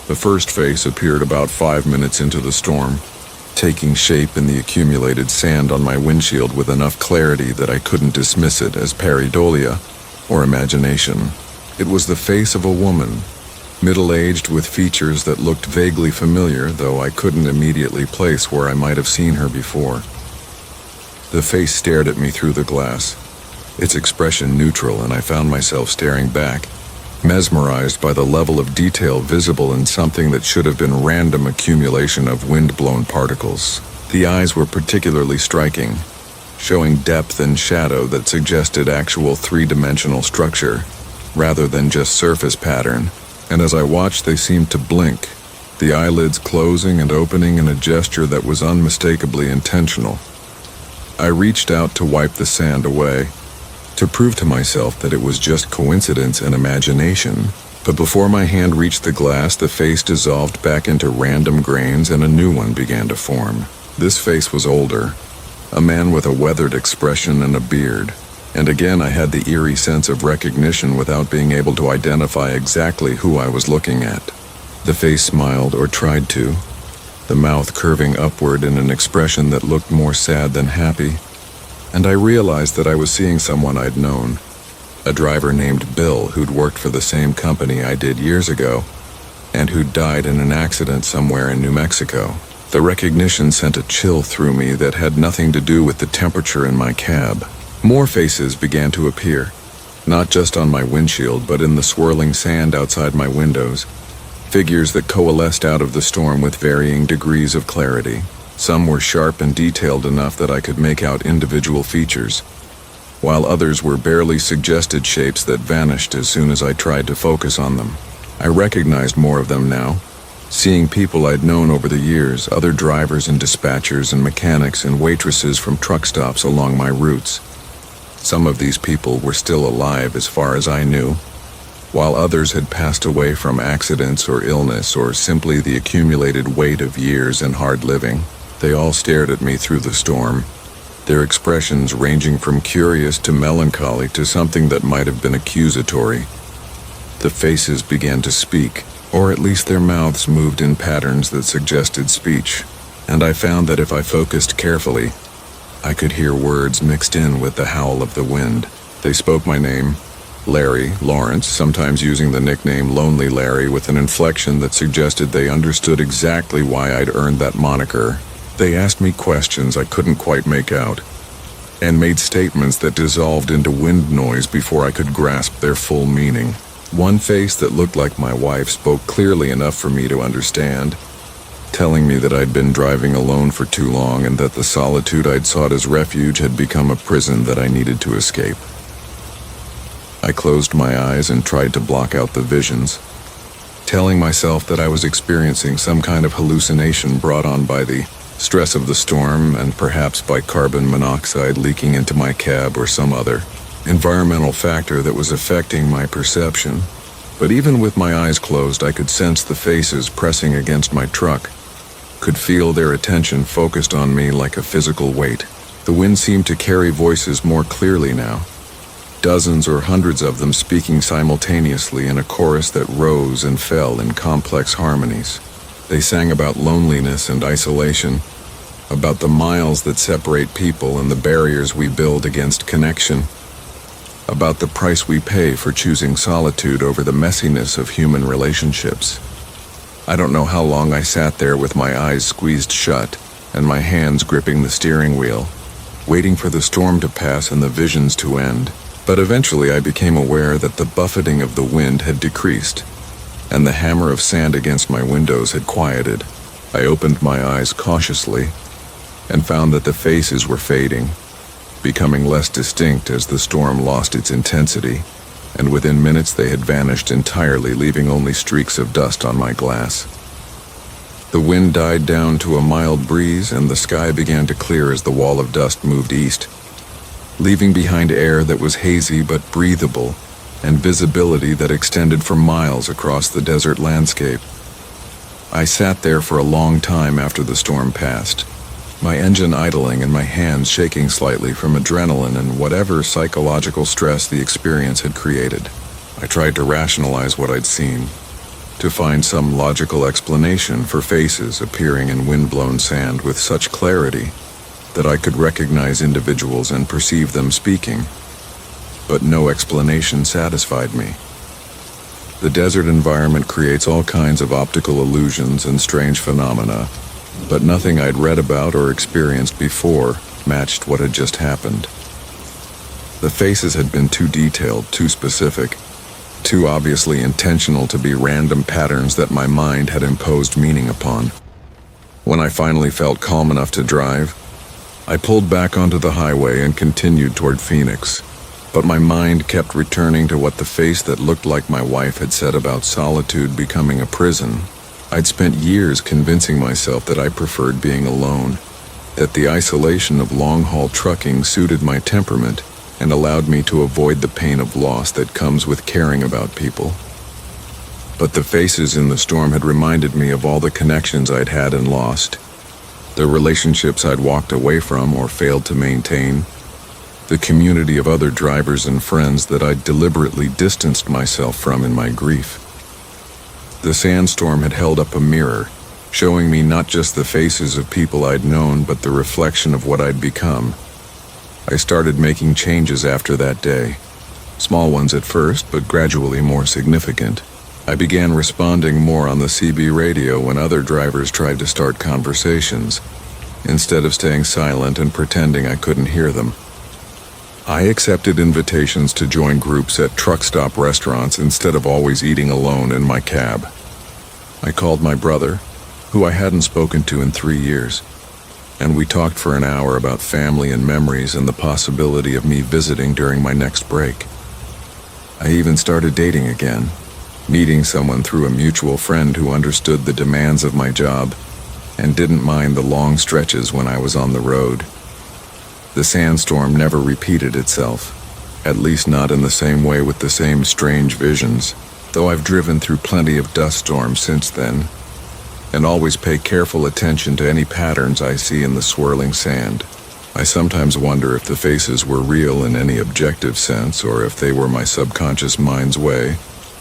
The first face appeared about 5 minutes into the storm, taking shape in the accumulated sand on my windshield with enough clarity that I couldn't dismiss it as pareidolia or imagination. It was the face of a woman, middle-aged with features that looked vaguely familiar, though I couldn't immediately place where I might have seen her before. The face stared at me through the glass, its expression neutral, and I found myself staring back, mesmerized by the level of detail visible in something that should have been random accumulation of wind-blown particles. The eyes were particularly striking, showing depth and shadow that suggested actual three-dimensional structure, rather than just surface pattern, and as I watched they seemed to blink, the eyelids closing and opening in a gesture that was unmistakably intentional. I reached out to wipe the sand away, to prove to myself that it was just coincidence and imagination, but before my hand reached the glass, the face dissolved back into random grains and a new one began to form. This face was older, a man with a weathered expression and a beard, and again I had the eerie sense of recognition without being able to identify exactly who I was looking at. The face smiled, or tried to, the mouth curving upward in an expression that looked more sad than happy, and I realized that I was seeing someone I'd known, a driver named Bill who'd worked for the same company I did years ago, and who'd died in an accident somewhere in New Mexico. The recognition sent a chill through me that had nothing to do with the temperature in my cab. More faces began to appear, not just on my windshield but in the swirling sand outside my windows, figures that coalesced out of the storm with varying degrees of clarity. Some were sharp and detailed enough that I could make out individual features, while others were barely suggested shapes that vanished as soon as I tried to focus on them. I recognized more of them now, seeing people I'd known over the years, other drivers and dispatchers and mechanics and waitresses from truck stops along my routes. Some of these people were still alive as far as I knew, while others had passed away from accidents or illness or simply the accumulated weight of years and hard living. They all stared at me through the storm, their expressions ranging from curious to melancholy to something that might have been accusatory. The faces began to speak, or at least their mouths moved in patterns that suggested speech, and I found that if I focused carefully, I could hear words mixed in with the howl of the wind. They spoke my name, Larry, Lawrence, sometimes using the nickname Lonely Larry with an inflection that suggested they understood exactly why I'd earned that moniker. They asked me questions I couldn't quite make out, and made statements that dissolved into wind noise before I could grasp their full meaning. One face that looked like my wife spoke clearly enough for me to understand, telling me that I'd been driving alone for too long and that the solitude I'd sought as refuge had become a prison that I needed to escape. I closed my eyes and tried to block out the visions, telling myself that I was experiencing some kind of hallucination brought on by the stress of the storm and perhaps by carbon monoxide leaking into my cab or some other environmental factor that was affecting my perception. But even with my eyes closed, I could sense the faces pressing against my truck, could feel their attention focused on me like a physical weight. The wind seemed to carry voices more clearly now, dozens or hundreds of them speaking simultaneously in a chorus that rose and fell in complex harmonies. They sang about loneliness and isolation, about the miles that separate people and the barriers we build against connection, about the price we pay for choosing solitude over the messiness of human relationships. I don't know how long I sat there with my eyes squeezed shut and my hands gripping the steering wheel, waiting for the storm to pass and the visions to end. But eventually I became aware that the buffeting of the wind had decreased, and the hammer of sand against my windows had quieted. I opened my eyes cautiously and found that the faces were fading, becoming less distinct as the storm lost its intensity, and within minutes they had vanished entirely, leaving only streaks of dust on my glass. The wind died down to a mild breeze, and the sky began to clear as the wall of dust moved east, leaving behind air that was hazy but breathable, and visibility that extended for miles across the desert landscape. I sat there for a long time after the storm passed, my engine idling and my hands shaking slightly from adrenaline and whatever psychological stress the experience had created. I tried to rationalize what I'd seen, to find some logical explanation for faces appearing in wind-blown sand with such clarity that I could recognize individuals and perceive them speaking, but no explanation satisfied me. The desert environment creates all kinds of optical illusions and strange phenomena, but nothing I'd read about or experienced before matched what had just happened. The faces had been too detailed, too specific, too obviously intentional to be random patterns that my mind had imposed meaning upon. When I finally felt calm enough to drive, I pulled back onto the highway and continued toward Phoenix. But my mind kept returning to what the face that looked like my wife had said about solitude becoming a prison. I'd spent years convincing myself that I preferred being alone, that the isolation of long-haul trucking suited my temperament and allowed me to avoid the pain of loss that comes with caring about people. But the faces in the storm had reminded me of all the connections I'd had and lost, the relationships I'd walked away from or failed to maintain, the community of other drivers and friends that I'd deliberately distanced myself from in my grief. The sandstorm had held up a mirror, showing me not just the faces of people I'd known, but the reflection of what I'd become. I started making changes after that day. Small ones at first, but gradually more significant. I began responding more on the CB radio when other drivers tried to start conversations, instead of staying silent and pretending I couldn't hear them. I accepted invitations to join groups at truck stop restaurants instead of always eating alone in my cab. I called my brother, who I hadn't spoken to in 3 years, and we talked for an hour about family and memories and the possibility of me visiting during my next break. I even started dating again, meeting someone through a mutual friend who understood the demands of my job and didn't mind the long stretches when I was on the road. The sandstorm never repeated itself, at least not in the same way with the same strange visions, though I've driven through plenty of dust storms since then, and always pay careful attention to any patterns I see in the swirling sand. I sometimes wonder if the faces were real in any objective sense, or if they were my subconscious mind's way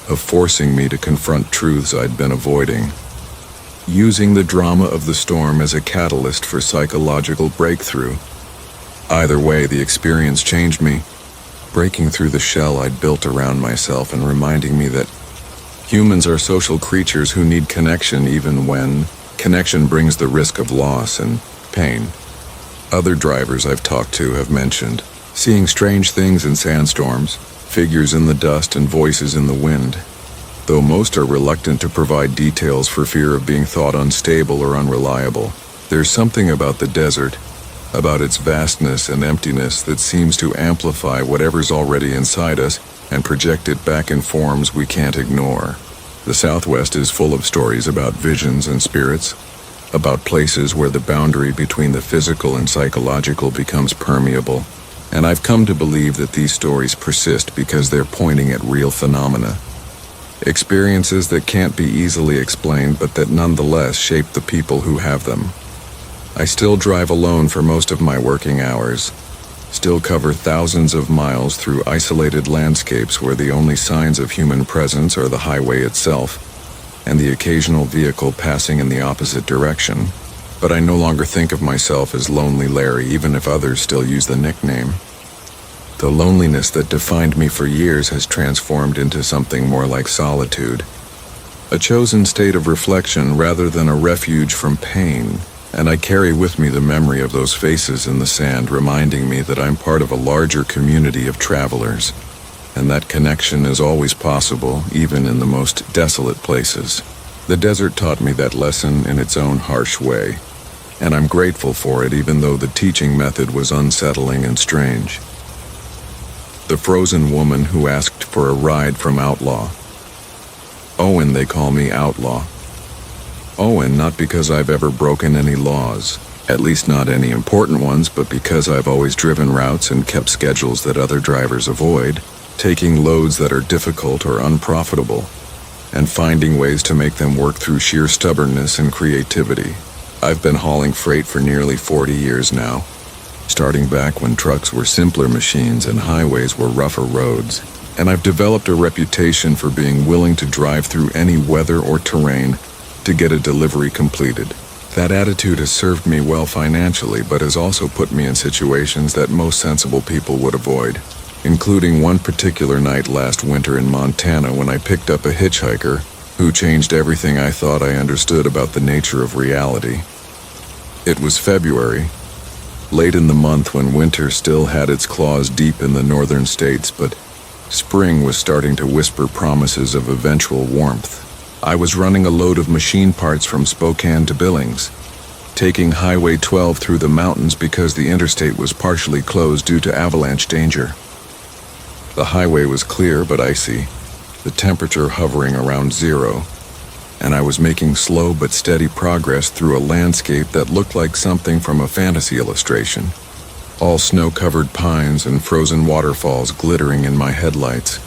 of forcing me to confront truths I'd been avoiding, using the drama of the storm as a catalyst for psychological breakthrough. Either way, the experience changed me, breaking through the shell I'd built around myself and reminding me that humans are social creatures who need connection even when connection brings the risk of loss and pain. Other drivers I've talked to have mentioned seeing strange things in sandstorms, figures in the dust and voices in the wind, though most are reluctant to provide details for fear of being thought unstable or unreliable. There's something about the desert, about its vastness and emptiness, that seems to amplify whatever's already inside us and project it back in forms we can't ignore. The Southwest is full of stories about visions and spirits, about places where the boundary between the physical and psychological becomes permeable, and I've come to believe that these stories persist because they're pointing at real phenomena. Experiences that can't be easily explained, but that nonetheless shape the people who have them. I still drive alone for most of my working hours, still cover thousands of miles through isolated landscapes where the only signs of human presence are the highway itself and the occasional vehicle passing in the opposite direction. But I no longer think of myself as Lonely Larry, even if others still use the nickname. The loneliness that defined me for years has transformed into something more like solitude, a chosen state of reflection rather than a refuge from pain. And I carry with me the memory of those faces in the sand, reminding me that I'm part of a larger community of travelers, and that connection is always possible, even in the most desolate places. The desert taught me that lesson in its own harsh way, and I'm grateful for it, even though the teaching method was unsettling and strange. The frozen woman who asked for a ride from Outlaw. Owen, they call me Outlaw. Owen, not because I've ever broken any laws, at least not any important ones, but because I've always driven routes and kept schedules that other drivers avoid, taking loads that are difficult or unprofitable, and finding ways to make them work through sheer stubbornness and creativity. I've been hauling freight for nearly 40 years now, starting back when trucks were simpler machines and highways were rougher roads, and I've developed a reputation for being willing to drive through any weather or terrain to get a delivery completed. That attitude has served me well financially, but has also put me in situations that most sensible people would avoid, including one particular night last winter in Montana when I picked up a hitchhiker who changed everything I thought I understood about the nature of reality. It was February, Late in the month when winter still had its claws deep in the northern states, but spring was starting to whisper promises of eventual warmth. I was running a load of machine parts from Spokane to Billings, taking Highway 12 through the mountains because the interstate was partially closed due to avalanche danger. The highway was clear but icy, the temperature hovering around zero, and I was making slow but steady progress through a landscape that looked like something from a fantasy illustration. All snow-covered pines and frozen waterfalls glittering in my headlights.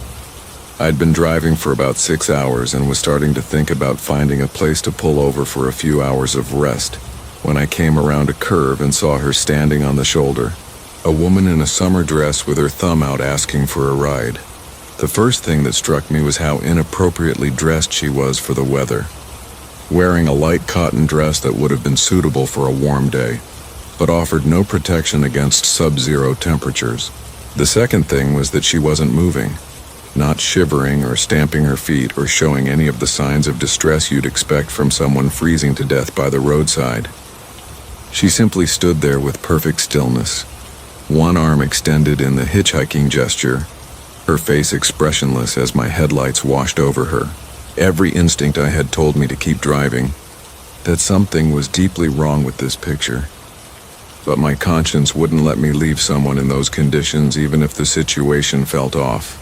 I'd been driving for about 6 hours and was starting to think about finding a place to pull over for a few hours of rest when I came around a curve and saw her standing on the shoulder, a woman in a summer dress with her thumb out asking for a ride. The first thing that struck me was how inappropriately dressed she was for the weather, wearing a light cotton dress that would have been suitable for a warm day, but offered no protection against sub-zero temperatures. The second thing was that she wasn't moving, not shivering or stamping her feet or showing any of the signs of distress you'd expect from someone freezing to death by the roadside. She simply stood there with perfect stillness, one arm extended in the hitchhiking gesture, her face expressionless as my headlights washed over her. Every instinct I had told me to keep driving, that something was deeply wrong with this picture. But my conscience wouldn't let me leave someone in those conditions even if the situation felt off.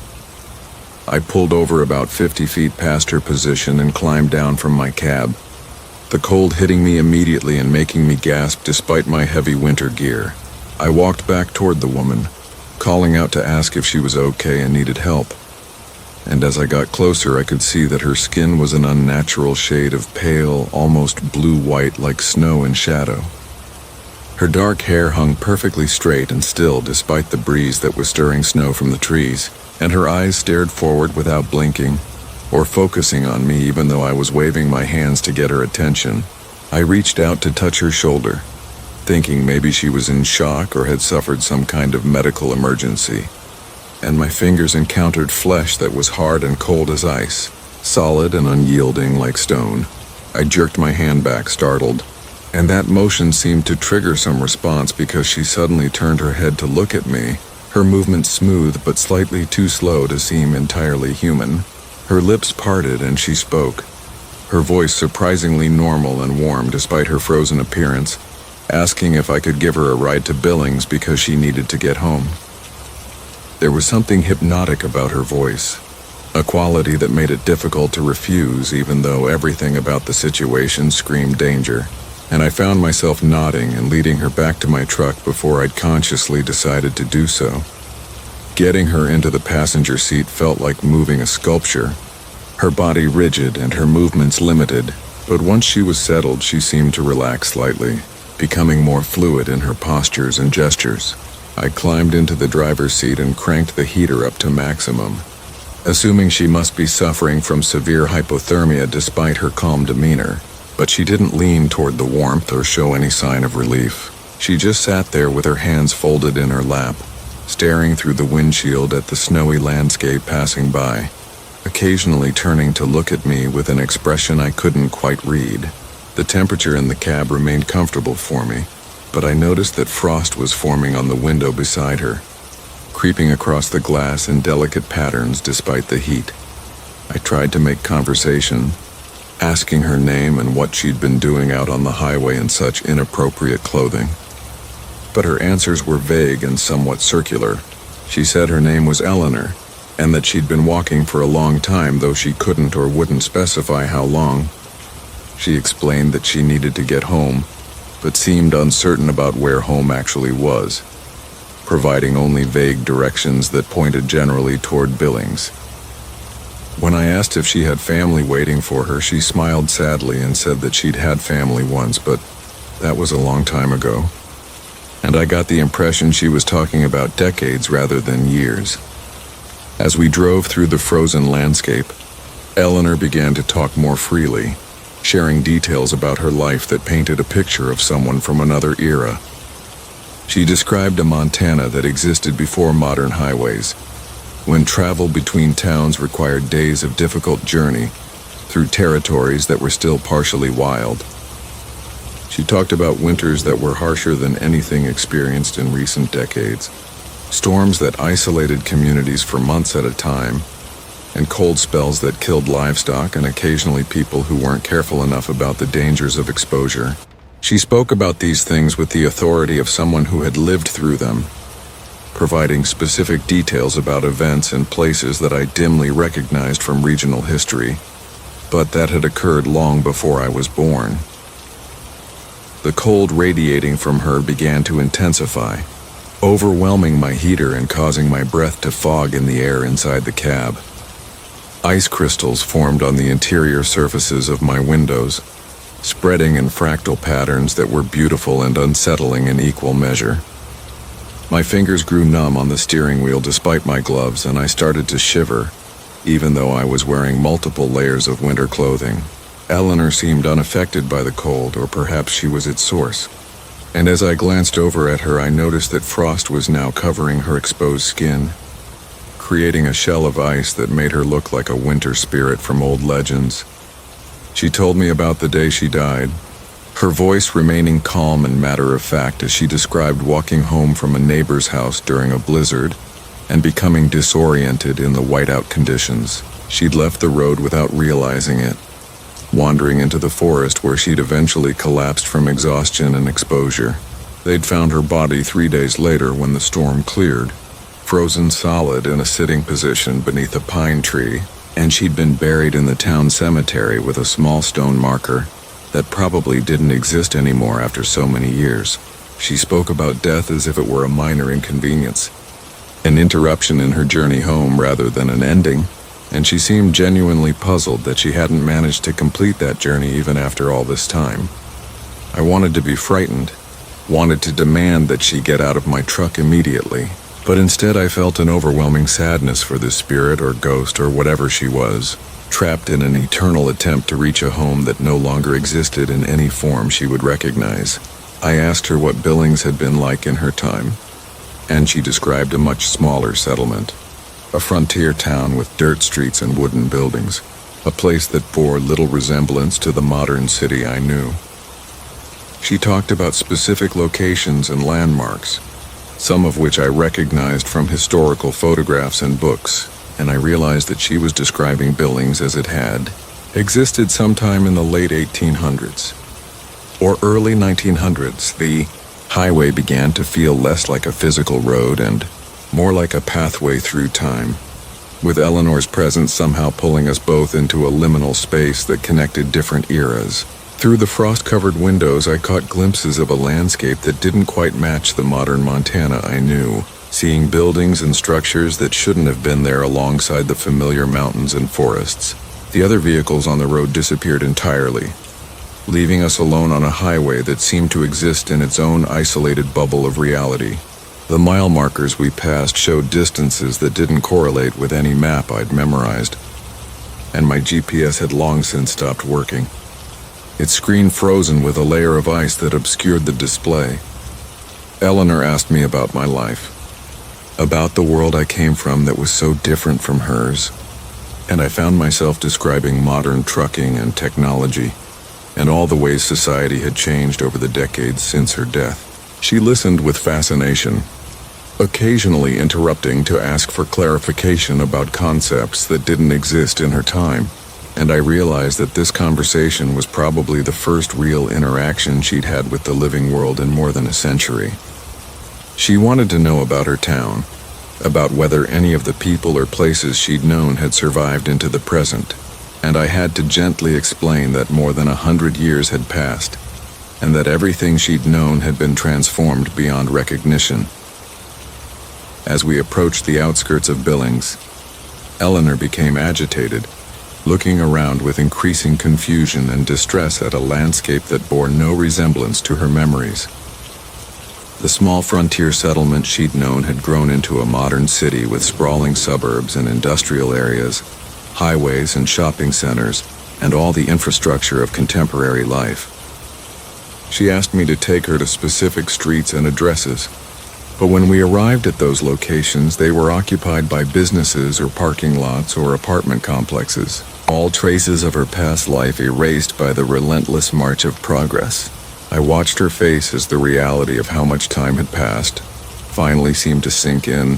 I pulled over about 50 feet past her position and climbed down from my cab, the cold hitting me immediately and making me gasp despite my heavy winter gear. I walked back toward the woman, calling out to ask if she was okay and needed help. And as I got closer, I could see that her skin was an unnatural shade of pale, almost blue-white like snow in shadow. Her dark hair hung perfectly straight and still despite the breeze that was stirring snow from the trees, and her eyes stared forward without blinking or focusing on me even though I was waving my hands to get her attention. I reached out to touch her shoulder, thinking maybe she was in shock or had suffered some kind of medical emergency, and my fingers encountered flesh that was hard and cold as ice, solid and unyielding like stone. I jerked my hand back, startled, and that motion seemed to trigger some response because she suddenly turned her head to look at me, her movement smooth but slightly too slow to seem entirely human. Her lips parted and she spoke, her voice surprisingly normal and warm despite her frozen appearance, asking if I could give her a ride to Billings because she needed to get home. There was something hypnotic about her voice, a quality that made it difficult to refuse even though everything about the situation screamed danger, and I found myself nodding and leading her back to my truck before I'd consciously decided to do so. Getting her into the passenger seat felt like moving a sculpture, her body rigid and her movements limited, but once she was settled she seemed to relax slightly, becoming more fluid in her postures and gestures. I climbed into the driver's seat and cranked the heater up to maximum, assuming she must be suffering from severe hypothermia despite her calm demeanor, but she didn't lean toward the warmth or show any sign of relief. She just sat there with her hands folded in her lap, staring through the windshield at the snowy landscape passing by, occasionally turning to look at me with an expression I couldn't quite read. The temperature in the cab remained comfortable for me, but I noticed that frost was forming on the window beside her, creeping across the glass in delicate patterns despite the heat. I tried to make conversation, asking her name and what she'd been doing out on the highway in such inappropriate clothing. But her answers were vague and somewhat circular. She said her name was Eleanor, and that she'd been walking for a long time, though she couldn't or wouldn't specify how long. She explained that she needed to get home, but seemed uncertain about where home actually was, providing only vague directions that pointed generally toward Billings. When I asked if she had family waiting for her, she smiled sadly and said that she'd had family once, but that was a long time ago. And I got the impression she was talking about decades rather than years. As we drove through the frozen landscape, Eleanor began to talk more freely, sharing details about her life that painted a picture of someone from another era. She described a Montana that existed before modern highways, when travel between towns required days of difficult journey through territories that were still partially wild. She She talked about winters that were harsher than anything experienced in recent decades, storms that isolated communities for months at a time, and cold spells that killed livestock and occasionally people who weren't careful enough about the dangers of exposure. She spoke about these things with the authority of someone who had lived through them, providing specific details about events and places that I dimly recognized from regional history, but that had occurred long before I was born. The cold radiating from her began to intensify, overwhelming my heater and causing my breath to fog in the air inside the cab. Ice crystals formed on the interior surfaces of my windows, spreading in fractal patterns that were beautiful and unsettling in equal measure. My fingers grew numb on the steering wheel despite my gloves, and I started to shiver, even though I was wearing multiple layers of winter clothing. Eleanor seemed unaffected by the cold, or perhaps she was its source. And as I glanced over at her, I noticed that frost was now covering her exposed skin, creating a shell of ice that made her look like a winter spirit from old legends. She told me about the day she died, her voice remaining calm and matter-of-fact as she described walking home from a neighbor's house during a blizzard and becoming disoriented in the whiteout conditions. She'd left the road without realizing it, wandering into the forest where she'd eventually collapsed from exhaustion and exposure. They'd found her body 3 days later when the storm cleared, frozen solid in a sitting position beneath a pine tree, and she'd been buried in the town cemetery with a small stone marker that probably didn't exist anymore after so many years. She spoke about death as if it were a minor inconvenience, an interruption in her journey home rather than an ending, and she seemed genuinely puzzled that she hadn't managed to complete that journey even after all this time. I wanted to be frightened, wanted to demand that she get out of my truck immediately, but instead I felt an overwhelming sadness for this spirit or ghost or whatever she was, trapped in an eternal attempt to reach a home that no longer existed in any form she would recognize. I asked her what Billings had been like in her time, and she described a much smaller settlement, a frontier town with dirt streets and wooden buildings, a place that bore little resemblance to the modern city I knew. She talked about specific locations and landmarks, some of which I recognized from historical photographs and books, and I realized that she was describing Billings as it had existed sometime in the late 1800s or early 1900s. The highway began to feel less like a physical road and more like a pathway through time, with Eleanor's presence somehow pulling us both into a liminal space that connected different eras. Through the frost-covered windows, I caught glimpses of a landscape that didn't quite match the modern Montana I knew, seeing buildings and structures that shouldn't have been there alongside the familiar mountains and forests. The other vehicles on the road disappeared entirely, leaving us alone on a highway that seemed to exist in its own isolated bubble of reality. The mile markers we passed showed distances that didn't correlate with any map I'd memorized, and my GPS had long since stopped working, its screen frozen with a layer of ice that obscured the display. Eleanor asked me about my life, about the world I came from that was so different from hers, and I found myself describing modern trucking and technology, and all the ways society had changed over the decades since her death. She listened with fascination, occasionally interrupting to ask for clarification about concepts that didn't exist in her time, and I realized that this conversation was probably the first real interaction she'd had with the living world in more than a century. She wanted to know about her town, about whether any of the people or places she'd known had survived into the present, and I had to gently explain that more than 100 years had passed, and that everything she'd known had been transformed beyond recognition. As we approached the outskirts of Billings, Eleanor became agitated, looking around with increasing confusion and distress at a landscape that bore no resemblance to her memories. The small frontier settlement she'd known had grown into a modern city with sprawling suburbs and industrial areas, highways and shopping centers, and all the infrastructure of contemporary life. She asked me to take her to specific streets and addresses, but when we arrived at those locations, they were occupied by businesses or parking lots or apartment complexes, all traces of her past life erased by the relentless march of progress. I watched her face as the reality of how much time had passed finally seemed to sink in,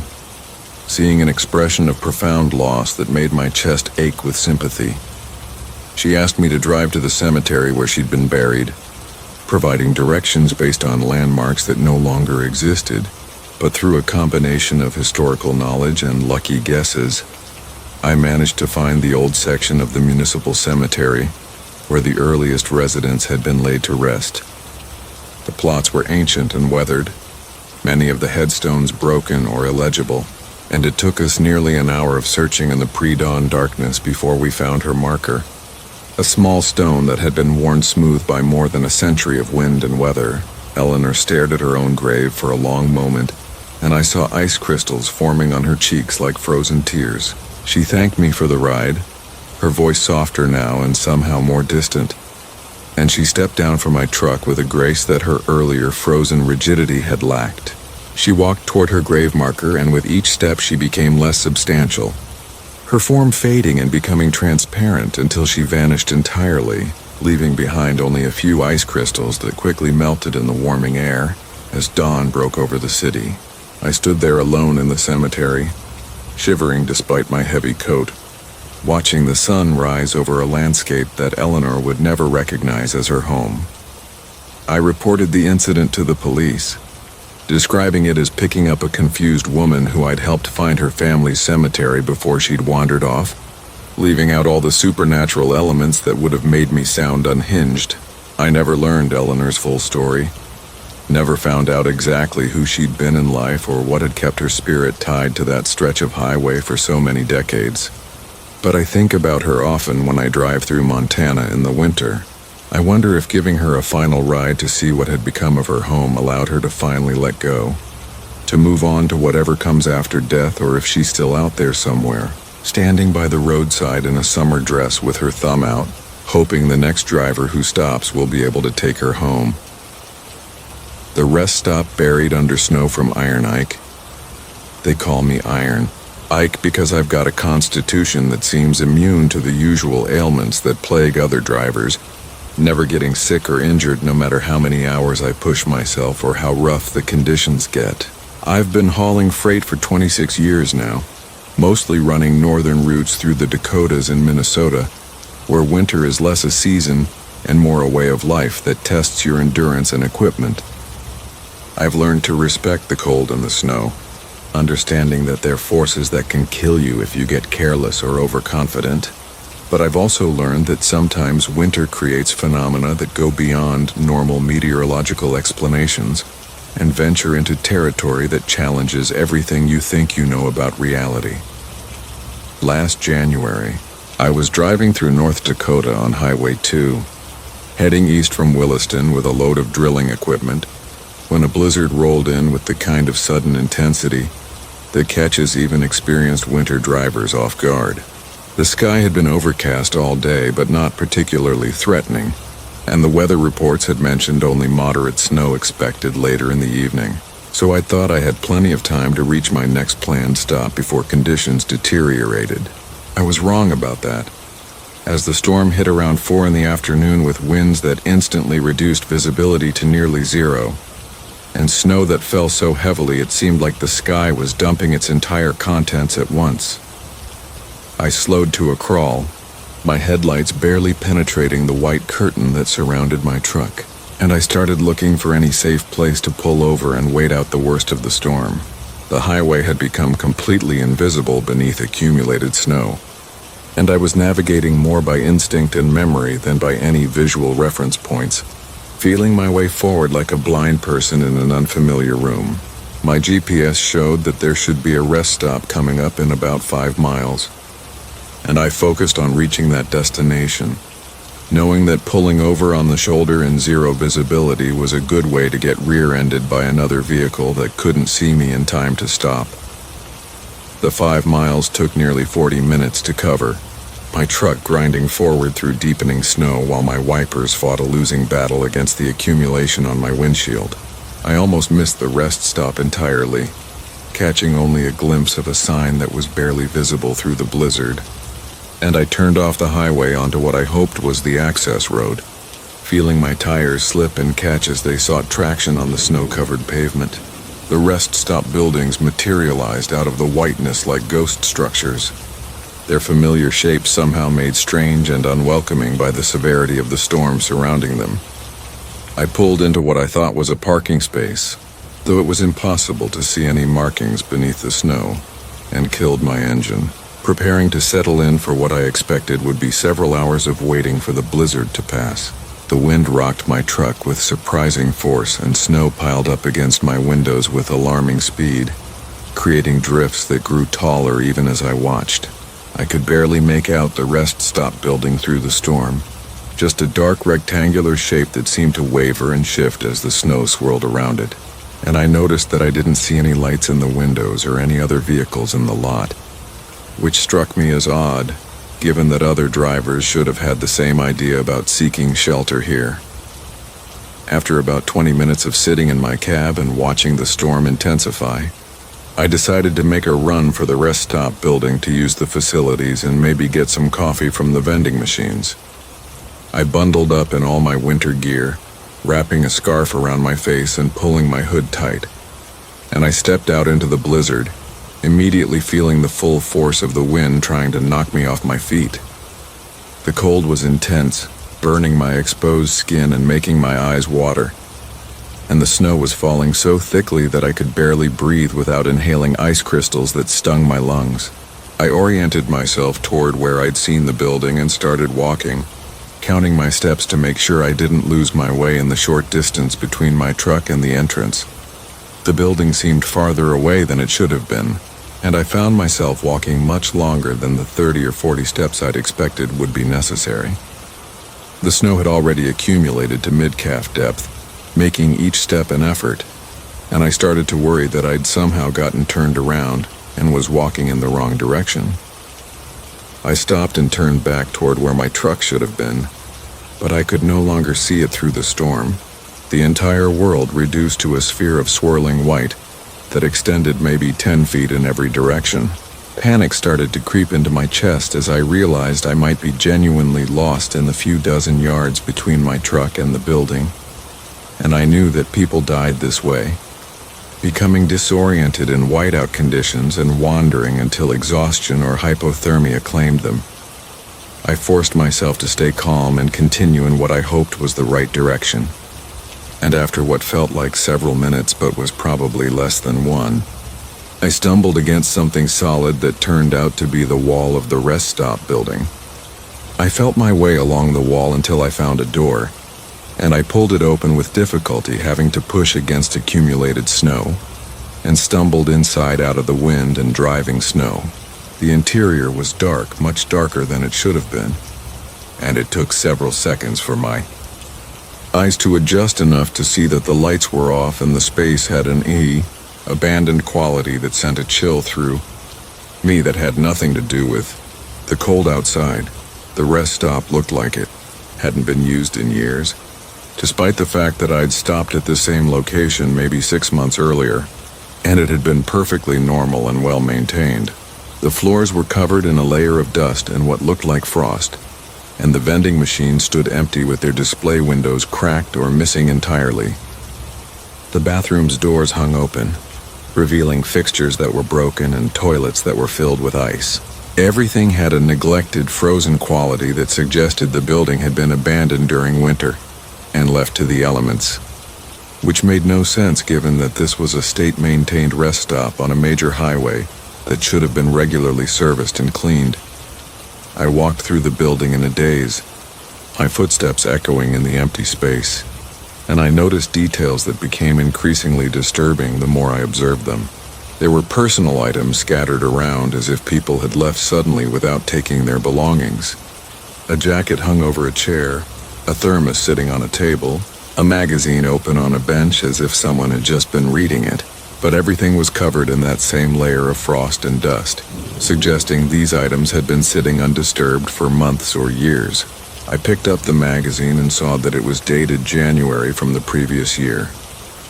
seeing an expression of profound loss that made my chest ache with sympathy. She asked me to drive to the cemetery where she'd been buried, providing directions based on landmarks that no longer existed, but through a combination of historical knowledge and lucky guesses, I managed to find the old section of the municipal cemetery where the earliest residents had been laid to rest. The plots were ancient and weathered, many of the headstones broken or illegible, and it took us nearly an hour of searching in the pre-dawn darkness before we found her marker. A small stone that had been worn smooth by more than a century of wind and weather. Eleanor stared at her own grave for a long moment, and I saw ice crystals forming on her cheeks like frozen tears. She thanked me for the ride, her voice softer now and somehow more distant, and she stepped down from my truck with a grace that her earlier frozen rigidity had lacked. She walked toward her grave marker, and with each step she became less substantial, her form fading and becoming transparent until she vanished entirely, leaving behind only a few ice crystals that quickly melted in the warming air as dawn broke over the city. I stood there alone in the cemetery, shivering despite my heavy coat, watching the sun rise over a landscape that Eleanor would never recognize as her home. I reported the incident to the police, describing it as picking up a confused woman who I'd helped find her family's cemetery before she'd wandered off, leaving out all the supernatural elements that would have made me sound unhinged. I never learned Eleanor's full story, never found out exactly who she'd been in life or what had kept her spirit tied to that stretch of highway for so many decades. But I think about her often when I drive through Montana in the winter. I wonder if giving her a final ride to see what had become of her home allowed her to finally let go, to move on to whatever comes after death, or if she's still out there somewhere, standing by the roadside in a summer dress with her thumb out, hoping the next driver who stops will be able to take her home. The rest stop buried under snow from Iron Ike. They call me Iron Ike because I've got a constitution that seems immune to the usual ailments that plague other drivers, never getting sick or injured no matter how many hours I push myself or how rough the conditions get. I've been hauling freight for 26 years now, mostly running northern routes through the Dakotas and Minnesota, where winter is less a season and more a way of life that tests your endurance and equipment. I've learned to respect the cold and the snow, understanding that they're forces that can kill you if you get careless or overconfident. But I've also learned that sometimes winter creates phenomena that go beyond normal meteorological explanations and venture into territory that challenges everything you think you know about reality. Last January, I was driving through North Dakota on Highway 2, heading east from Williston with a load of drilling equipment, when a blizzard rolled in with the kind of sudden intensity that catches even experienced winter drivers off guard. The sky had been overcast all day, but not particularly threatening, and the weather reports had mentioned only moderate snow expected later in the evening, so I thought I had plenty of time to reach my next planned stop before conditions deteriorated. I was wrong about that, as the storm hit around 4 in the afternoon with winds that instantly reduced visibility to nearly zero, and snow that fell so heavily it seemed like the sky was dumping its entire contents at once. I slowed to a crawl, my headlights barely penetrating the white curtain that surrounded my truck, and I started looking for any safe place to pull over and wait out the worst of the storm. The highway had become completely invisible beneath accumulated snow, and I was navigating more by instinct and memory than by any visual reference points, feeling my way forward like a blind person in an unfamiliar room. My GPS showed that there should be a rest stop coming up in about 5 miles, and I focused on reaching that destination, knowing that pulling over on the shoulder in zero visibility was a good way to get rear-ended by another vehicle that couldn't see me in time to stop. The 5 miles took nearly 40 minutes to cover, my truck grinding forward through deepening snow while my wipers fought a losing battle against the accumulation on my windshield. I almost missed the rest stop entirely, catching only a glimpse of a sign that was barely visible through the blizzard, and I turned off the highway onto what I hoped was the access road, feeling my tires slip and catch as they sought traction on the snow-covered pavement. The rest stop buildings materialized out of the whiteness like ghost structures, their familiar shapes somehow made strange and unwelcoming by the severity of the storm surrounding them. I pulled into what I thought was a parking space, though it was impossible to see any markings beneath the snow, and killed my engine, preparing to settle in for what I expected would be several hours of waiting for the blizzard to pass. The wind rocked my truck with surprising force, and snow piled up against my windows with alarming speed, creating drifts that grew taller even as I watched. I could barely make out the rest stop building through the storm, just a dark rectangular shape that seemed to waver and shift as the snow swirled around it. And I noticed that I didn't see any lights in the windows or any other vehicles in the lot, which struck me as odd, given that other drivers should have had the same idea about seeking shelter here. After about 20 minutes of sitting in my cab and watching the storm intensify, I decided to make a run for the rest stop building to use the facilities and maybe get some coffee from the vending machines. I bundled up in all my winter gear, wrapping a scarf around my face and pulling my hood tight, and I stepped out into the blizzard, immediately feeling the full force of the wind trying to knock me off my feet. The cold was intense, burning my exposed skin and making my eyes water, and the snow was falling so thickly that I could barely breathe without inhaling ice crystals that stung my lungs. I oriented myself toward where I'd seen the building and started walking, counting my steps to make sure I didn't lose my way in the short distance between my truck and the entrance. The building seemed farther away than it should have been, and I found myself walking much longer than the 30 or 40 steps I'd expected would be necessary. The snow had already accumulated to mid-calf depth, making each step an effort, and I started to worry that I'd somehow gotten turned around and was walking in the wrong direction. I stopped and turned back toward where my truck should have been, but I could no longer see it through the storm, the entire world reduced to a sphere of swirling white that extended maybe 10 feet in every direction. Panic started to creep into my chest as I realized I might be genuinely lost in the few dozen yards between my truck and the building, and I knew that people died this way, becoming disoriented in whiteout conditions and wandering until exhaustion or hypothermia claimed them. I forced myself to stay calm and continue in what I hoped was the right direction, and after what felt like several minutes but was probably less than one, I stumbled against something solid that turned out to be the wall of the rest stop building. I felt my way along the wall until I found a door, and I pulled it open with difficulty, having to push against accumulated snow, and stumbled inside out of the wind and driving snow. The interior was dark, much darker than it should have been, and it took several seconds for my eyes to adjust enough to see that the lights were off and the space had an abandoned quality that sent a chill through me that had nothing to do with the cold outside. The rest stop looked like it hadn't been used in years, despite the fact that I'd stopped at the same location maybe 6 months earlier, and it had been perfectly normal and well maintained. The floors were covered in a layer of dust and what looked like frost, and the vending machines stood empty with their display windows cracked or missing entirely. The bathroom's doors hung open, revealing fixtures that were broken and toilets that were filled with ice. Everything had a neglected, frozen quality that suggested the building had been abandoned during winter and left to the elements, which made no sense given that this was a state-maintained rest stop on a major highway that should have been regularly serviced and cleaned. I walked through the building in a daze, my footsteps echoing in the empty space, and I noticed details that became increasingly disturbing the more I observed them. There were personal items scattered around as if people had left suddenly without taking their belongings. A jacket hung over a chair, a thermos sitting on a table, a magazine open on a bench as if someone had just been reading it, but everything was covered in that same layer of frost and dust, suggesting these items had been sitting undisturbed for months or years. I picked up the magazine and saw that it was dated January from the previous year,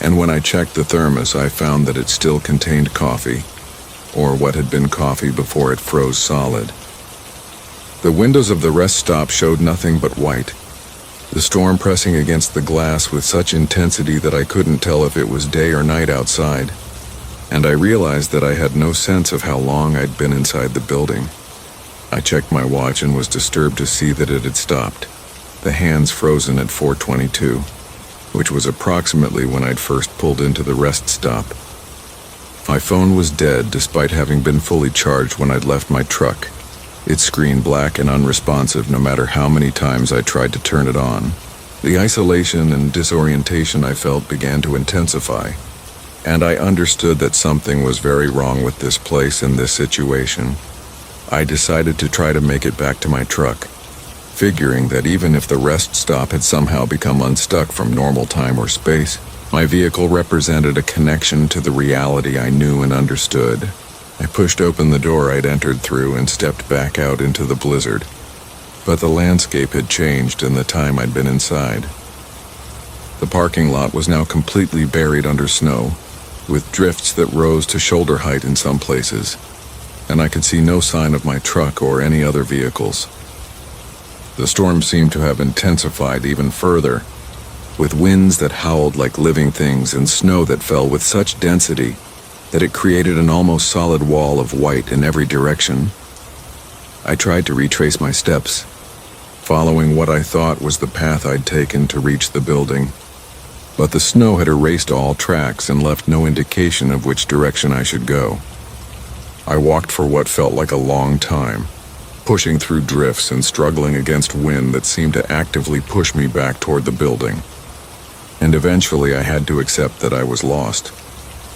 and when I checked the thermos, I found that it still contained coffee, or what had been coffee before it froze solid. The windows of the rest stop showed nothing but white, the storm pressing against the glass with such intensity that I couldn't tell if it was day or night outside, and I realized that I had no sense of how long I'd been inside the building. I checked my watch and was disturbed to see that it had stopped, the hands frozen at 4:22, which was approximately when I'd first pulled into the rest stop. My phone was dead despite having been fully charged when I'd left my truck, its screen black and unresponsive no matter how many times I tried to turn it on. The isolation and disorientation I felt began to intensify, and I understood that something was very wrong with this place and this situation. I decided to try to make it back to my truck, figuring that even if the rest stop had somehow become unstuck from normal time or space, my vehicle represented a connection to the reality I knew and understood. I pushed open the door I'd entered through and stepped back out into the blizzard, but the landscape had changed in the time I'd been inside. The parking lot was now completely buried under snow, with drifts that rose to shoulder height in some places, and I could see no sign of my truck or any other vehicles. The storm seemed to have intensified even further, with winds that howled like living things and snow that fell with such density that it created an almost solid wall of white in every direction. I tried to retrace my steps, following what I thought was the path I'd taken to reach the building, but the snow had erased all tracks and left no indication of which direction I should go. I walked for what felt like a long time, pushing through drifts and struggling against wind that seemed to actively push me back toward the building. And eventually I had to accept that I was lost,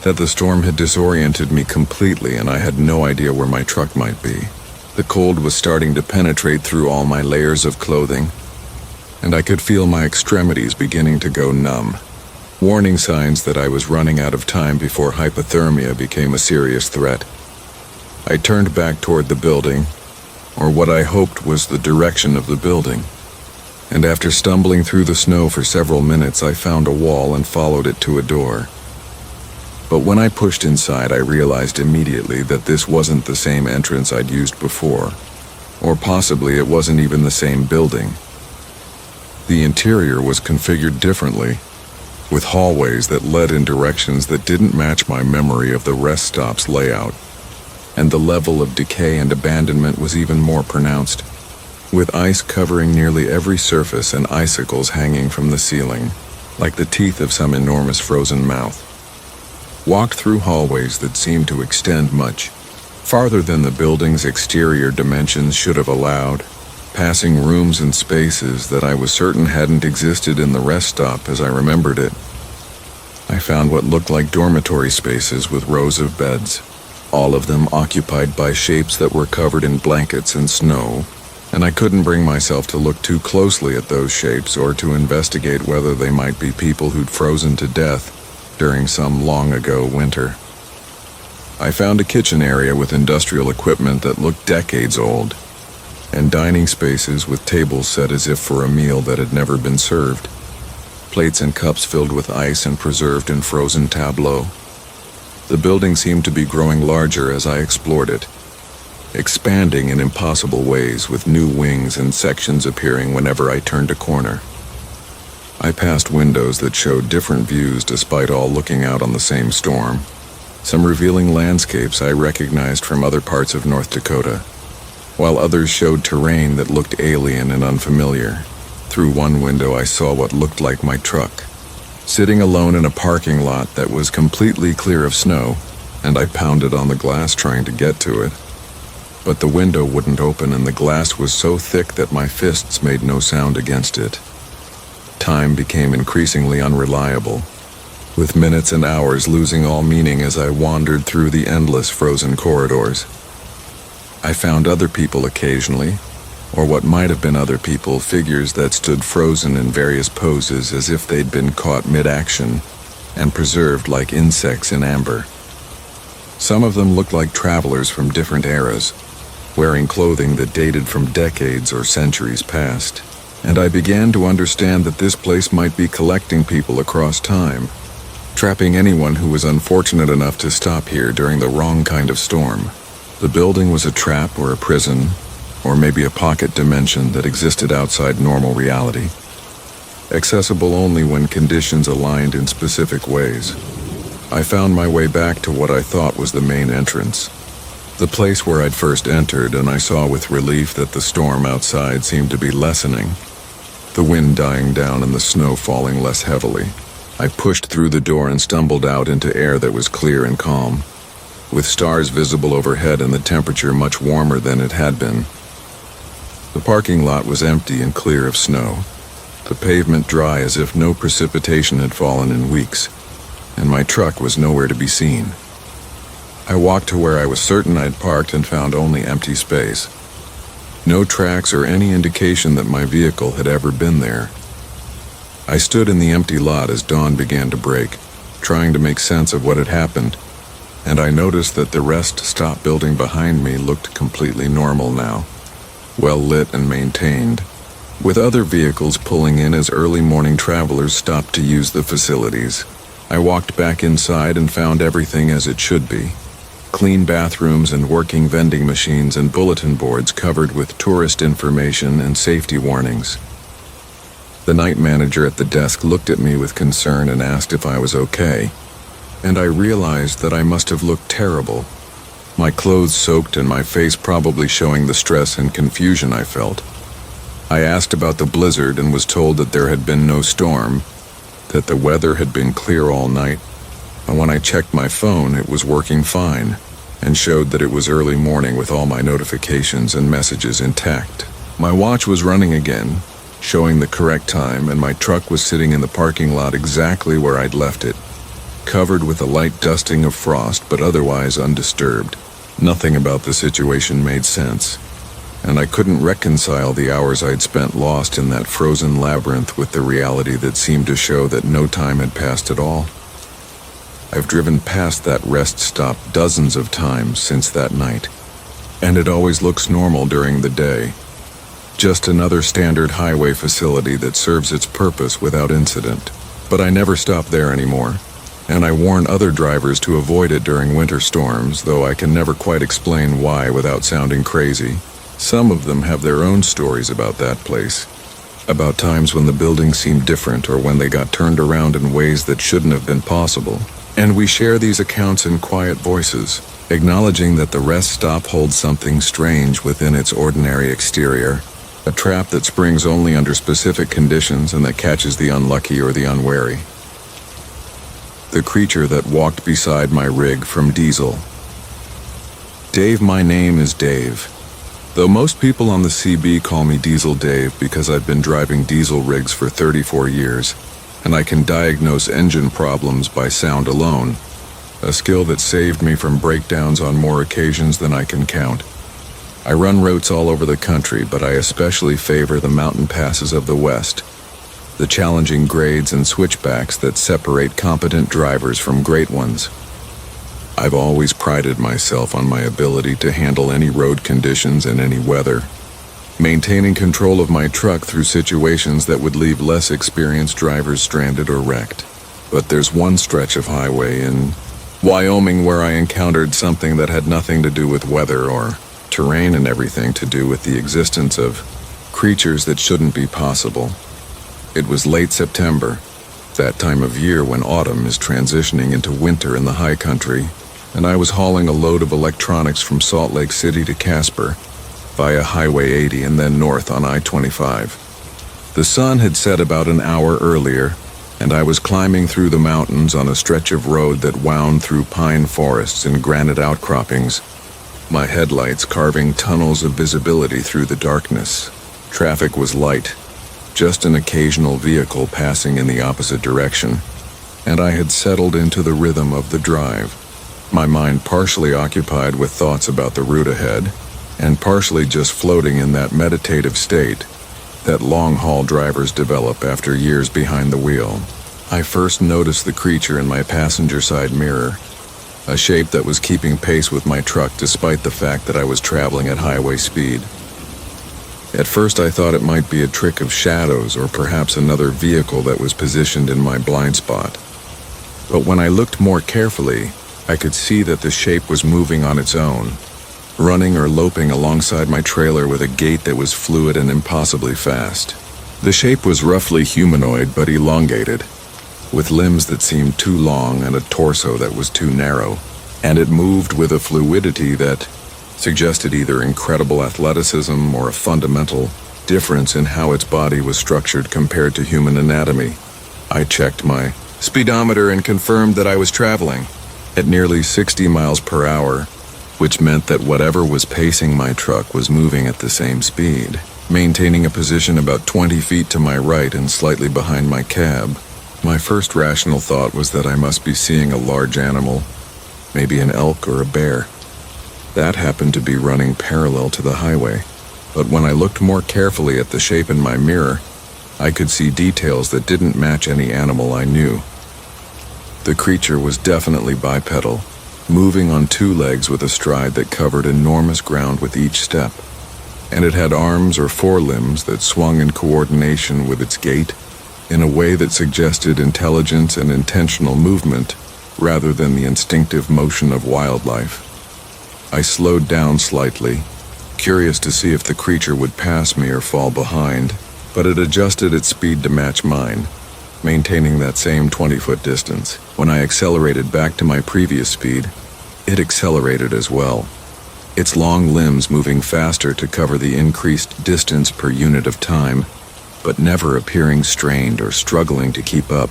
that the storm had disoriented me completely and I had no idea where my truck might be. The cold was starting to penetrate through all my layers of clothing, and I could feel my extremities beginning to go numb, warning signs that I was running out of time before hypothermia became a serious threat. I turned back toward the building, or what I hoped was the direction of the building, and after stumbling through the snow for several minutes, I found a wall and followed it to a door. But when I pushed inside, I realized immediately that this wasn't the same entrance I'd used before, or possibly it wasn't even the same building. The interior was configured differently, with hallways that led in directions that didn't match my memory of the rest stop's layout, and the level of decay and abandonment was even more pronounced, with ice covering nearly every surface and icicles hanging from the ceiling, like the teeth of some enormous frozen mouth. Walked through hallways that seemed to extend much farther than the building's exterior dimensions should have allowed, passing rooms and spaces that I was certain hadn't existed in the rest stop as I remembered it. I found what looked like dormitory spaces with rows of beds, all of them occupied by shapes that were covered in blankets and snow, and I couldn't bring myself to look too closely at those shapes or to investigate whether they might be people who'd frozen to death during some long-ago winter. I found a kitchen area with industrial equipment that looked decades old, and dining spaces with tables set as if for a meal that had never been served, plates and cups filled with ice and preserved in frozen tableau. The building seemed to be growing larger as I explored it, expanding in impossible ways with new wings and sections appearing whenever I turned a corner. I passed windows that showed different views despite all looking out on the same storm, some revealing landscapes I recognized from other parts of North Dakota, while others showed terrain that looked alien and unfamiliar. Through one window I saw what looked like my truck, sitting alone in a parking lot that was completely clear of snow, and I pounded on the glass trying to get to it. But the window wouldn't open and the glass was so thick that my fists made no sound against it. Time became increasingly unreliable, with minutes and hours losing all meaning as I wandered through the endless frozen corridors. I found other people occasionally, or what might have been other people, figures that stood frozen in various poses as if they'd been caught mid-action and preserved like insects in amber. Some of them looked like travelers from different eras, wearing clothing that dated from decades or centuries past, and I began to understand that this place might be collecting people across time, trapping anyone who was unfortunate enough to stop here during the wrong kind of storm. The building was a trap or a prison, or maybe a pocket dimension that existed outside normal reality. accessible only when conditions aligned in specific ways. I found my way back to what I thought was the main entrance, the place where I'd first entered, and I saw with relief that the storm outside seemed to be lessening, the wind dying down and the snow falling less heavily. I pushed through the door and stumbled out into air that was clear and calm, with stars visible overhead and the temperature much warmer than it had been. The parking lot was empty and clear of snow, the pavement dry as if no precipitation had fallen in weeks, and my truck was nowhere to be seen. I walked to where I was certain I'd parked and found only empty space. No tracks or any indication that my vehicle had ever been there. I stood in the empty lot as dawn began to break, trying to make sense of what had happened, and I noticed that the rest stop building behind me looked completely normal now, well lit and maintained, with other vehicles pulling in as early morning travelers stopped to use the facilities. I walked back inside and found everything as it should be. Clean bathrooms and working vending machines and bulletin boards covered with tourist information and safety warnings. The night manager at the desk looked at me with concern and asked if I was okay, and I realized that I must have looked terrible, my clothes soaked and my face probably showing the stress and confusion I felt. I asked about the blizzard and was told that there had been no storm, that the weather had been clear all night, and when I checked my phone, it was working fine, and showed that it was early morning with all my notifications and messages intact. My watch was running again, showing the correct time, and my truck was sitting in the parking lot exactly where I'd left it, covered with a light dusting of frost, but otherwise undisturbed. Nothing about the situation made sense, and I couldn't reconcile the hours I'd spent lost in that frozen labyrinth with the reality that seemed to show that no time had passed at all. I've driven past that rest stop dozens of times since that night, and it always looks normal during the day. Just another standard highway facility that serves its purpose without incident. But I never stop there anymore, and I warn other drivers to avoid it during winter storms, though I can never quite explain why without sounding crazy. Some of them have their own stories about that place, about times when the buildings seemed different or when they got turned around in ways that shouldn't have been possible. And we share these accounts in quiet voices, acknowledging that the rest stop holds something strange within its ordinary exterior, a trap that springs only under specific conditions and that catches the unlucky or the unwary. The creature that walked beside my rig from Diesel. Dave, my name is Dave. Though most people on the CB call me Diesel Dave because I've been driving diesel rigs for 34 years, and I can diagnose engine problems by sound alone, a skill that saved me from breakdowns on more occasions than I can count. I run routes all over the country, but I especially favor the mountain passes of the West, the challenging grades and switchbacks that separate competent drivers from great ones. I've always prided myself on my ability to handle any road conditions and any weather, maintaining control of my truck through situations that would leave less experienced drivers stranded or wrecked. But there's one stretch of highway in Wyoming where I encountered something that had nothing to do with weather or terrain and everything to do with the existence of creatures that shouldn't be possible. It was late September, that time of year when autumn is transitioning into winter in the high country, and I was hauling a load of electronics from Salt Lake City to Casper via Highway 80 and then north on I-25. The sun had set about an hour earlier, and I was climbing through the mountains on a stretch of road that wound through pine forests and granite outcroppings, my headlights carving tunnels of visibility through the darkness. Traffic was light, just an occasional vehicle passing in the opposite direction, and I had settled into the rhythm of the drive, my mind partially occupied with thoughts about the route ahead, and partially just floating in that meditative state that long-haul drivers develop after years behind the wheel. I first noticed the creature in my passenger side mirror, a shape that was keeping pace with my truck despite the fact that I was traveling at highway speed. At first I thought it might be a trick of shadows or perhaps another vehicle that was positioned in my blind spot. But when I looked more carefully, I could see that the shape was moving on its own, running or loping alongside my trailer with a gait that was fluid and impossibly fast. The shape was roughly humanoid but elongated, with limbs that seemed too long and a torso that was too narrow, and it moved with a fluidity that suggested either incredible athleticism or a fundamental difference in how its body was structured compared to human anatomy. I checked my speedometer and confirmed that I was traveling at nearly 60 miles per hour, which meant that whatever was pacing my truck was moving at the same speed, maintaining a position about 20 feet to my right and slightly behind my cab. My first rational thought was that I must be seeing a large animal, maybe an elk or a bear. That happened to be running parallel to the highway, but when I looked more carefully at the shape in my mirror, I could see details that didn't match any animal I knew. The creature was definitely bipedal, moving on two legs with a stride that covered enormous ground with each step, and it had arms or forelimbs that swung in coordination with its gait in a way that suggested intelligence and intentional movement rather than the instinctive motion of wildlife. I slowed down slightly, curious to see if the creature would pass me or fall behind, but it adjusted its speed to match mine, maintaining that same 20-foot distance. When I accelerated back to my previous speed, it accelerated as well, its long limbs moving faster to cover the increased distance per unit of time, but never appearing strained or struggling to keep up.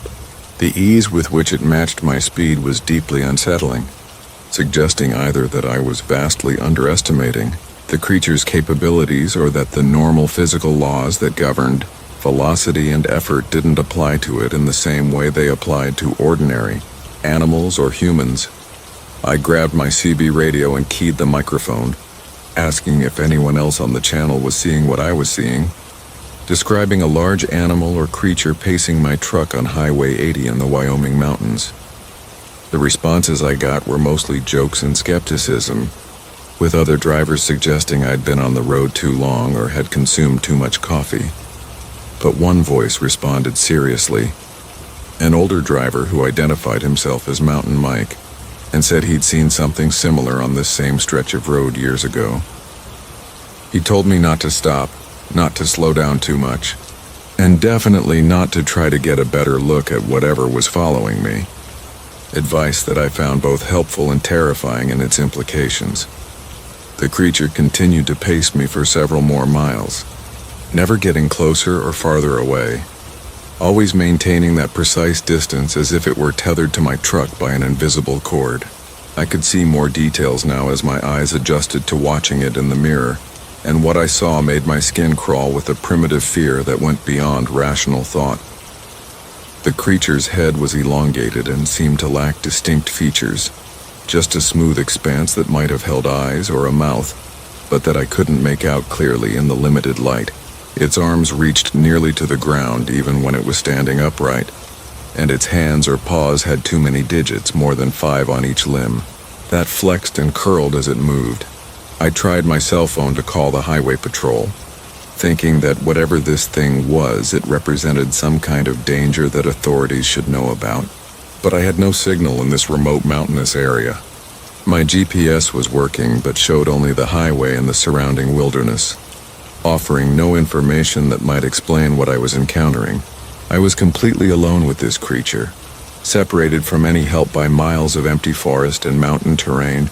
The ease with which it matched my speed was deeply unsettling, suggesting either that I was vastly underestimating the creature's capabilities or that the normal physical laws that governed velocity and effort didn't apply to it in the same way they applied to ordinary animals or humans. I grabbed my CB radio and keyed the microphone, asking if anyone else on the channel was seeing what I was seeing, describing a large animal or creature pacing my truck on Highway 80 in the Wyoming mountains. The responses I got were mostly jokes and skepticism, with other drivers suggesting I'd been on the road too long or had consumed too much coffee. But one voice responded seriously, an older driver who identified himself as Mountain Mike, and said he'd seen something similar on this same stretch of road years ago. He told me not to stop, not to slow down too much, and definitely not to try to get a better look at whatever was following me. Advice that I found both helpful and terrifying in its implications. The creature continued to pace me for several more miles, never getting closer or farther away, always maintaining that precise distance as if it were tethered to my truck by an invisible cord. I could see more details now as my eyes adjusted to watching it in the mirror, and what I saw made my skin crawl with a primitive fear that went beyond rational thought. The creature's head was elongated and seemed to lack distinct features, just a smooth expanse that might have held eyes or a mouth, but that I couldn't make out clearly in the limited light. Its arms reached nearly to the ground even when it was standing upright, and its hands or paws had too many digits, more than 5 on each limb, that flexed and curled as it moved. I tried my cell phone to call the highway patrol, thinking that whatever this thing was, it represented some kind of danger that authorities should know about. But I had no signal in this remote mountainous area. My GPS was working, but showed only the highway and the surrounding wilderness, offering no information that might explain what I was encountering. I was completely alone with this creature, separated from any help by miles of empty forest and mountain terrain,